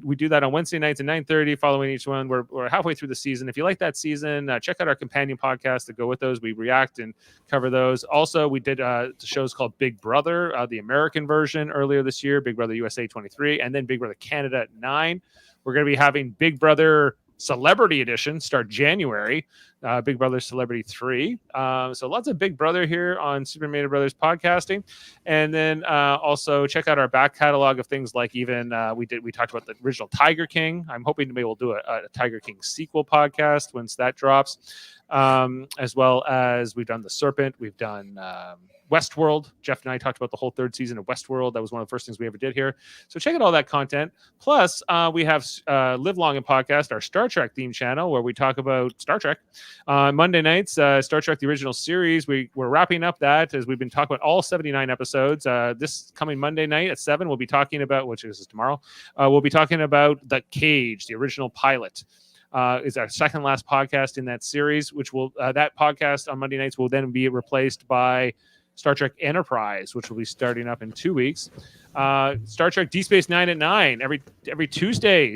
We do that on Wednesday nights at 9:30, following each one. We're halfway through the season. If you like that season, check out our companion podcast that go with those. We react and cover those. Also, we did shows called Big Brother, the American version earlier this year, Big Brother USA 23, and then Big Brother Canada at 9. We're going to be having Big Brother Celebrity Edition start January, Big Brother Celebrity 3. So lots of Big Brother here on Super Mario Brothers Podcasting. And then also check out our back catalog of things like even we talked about the original Tiger King. I'm hoping to be able to do a Tiger King sequel podcast once that drops. As well as we've done The Serpent. We've done Westworld. Jeff and I talked about the whole third season of Westworld. That was one of the first things we ever did here. So check out all that content. Plus, we have Live Long and Podcast, our Star Trek themed channel, where we talk about Star Trek. Monday nights, Star Trek, the original series. We're wrapping up that as we've been talking about all 79 episodes. This coming Monday night at 7, we'll be talking about, which is tomorrow, we'll be talking about The Cage, the original pilot. Is our second last podcast in that series, which will that podcast on Monday nights will then be replaced by Star Trek Enterprise, which will be starting up in 2 weeks. Star Trek Deep Space Nine at 9 every Tuesday,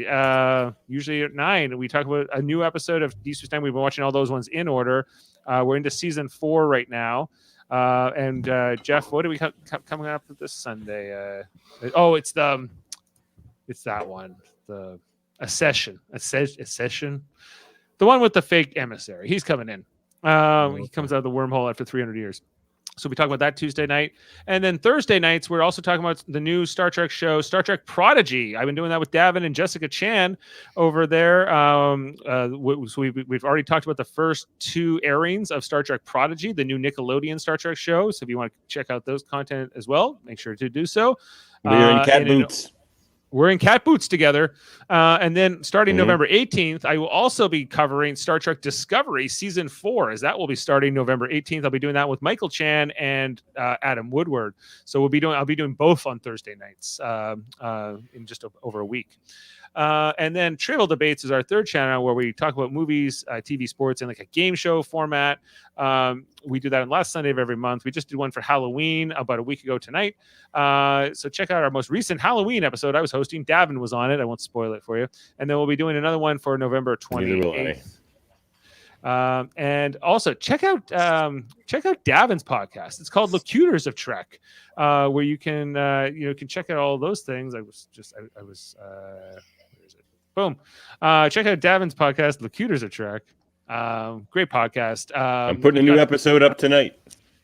usually at 9. We talk about a new episode of Deep Space Nine. We've been watching all those ones in order. We're into season 4 right now. And Jeff, what do we coming up this Sunday? It's that one. A session, the one with the fake emissary. He's coming in. He comes out of the wormhole after 300 years. So we talk about that Tuesday night. And then Thursday nights, we're also talking about the new Star Trek show, Star Trek Prodigy. I've been doing that with Davan and Jessica Chan over there. So we've already talked about the first 2 airings of Star Trek Prodigy, the new Nickelodeon Star Trek show. So if you want to check out those content as well, make sure to do so. We're in cat boots. We're in cat boots together. And then starting November 18th, I will also be covering Star Trek Discovery Season 4, as that will be starting November 18th. I'll be doing that with Michael Chan and Adam Woodward. So I'll be doing both on Thursday nights in just over a week. And then Trivial Debates is our third channel where we talk about movies, TV, sports, in like a game show format. We do that on last Sunday of every month. We just did one for Halloween about a week ago tonight. So check out our most recent Halloween episode. I was hosting. Davan was on it. I won't spoil it for you. And then we'll be doing another one for November 28th. And also check out Davan's podcast. It's called Locutors of Trek, where you can check out all those things. Boom. Check out Davan's podcast, Locutors of Trek. Great podcast. I'm putting a new episode up tonight.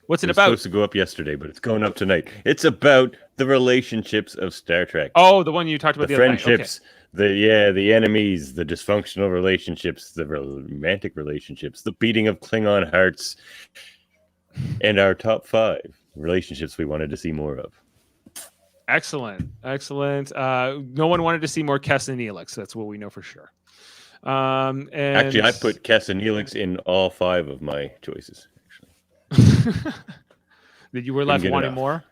What's it about? It was supposed to go up yesterday, but it's going up tonight. It's about the relationships of Star Trek. Oh, the one you talked about the other night. Friendships, the enemies, the dysfunctional relationships, the romantic relationships, the beating of Klingon hearts, and our top 5 relationships we wanted to see more of. Excellent. No one wanted to see more Kess and Neelix. That's what we know for sure. And actually, I put Kess and Neelix in all 5 of my choices. That you were left wanting more?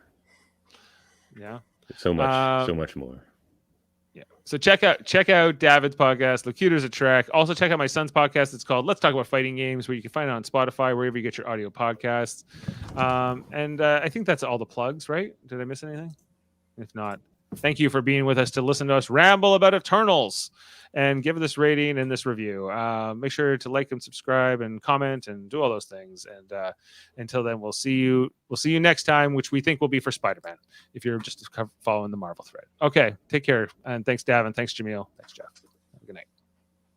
Yeah. So much more. Yeah. So check out David's podcast, Locutors of Trek. Also check out my son's podcast. It's called Let's Talk About Fighting Games, where you can find it on Spotify, wherever you get your audio podcasts. And I think that's all the plugs, right? Did I miss anything? If not, thank you for being with us to listen to us ramble about Eternals and give this rating and this review. Make sure to like and subscribe and comment and do all those things. And until then, we'll see you next time, which we think will be for Spider-Man, if you're just following the Marvel thread. Okay, take care. And thanks, Davan. Thanks, Jaemeel. Thanks, Jeff.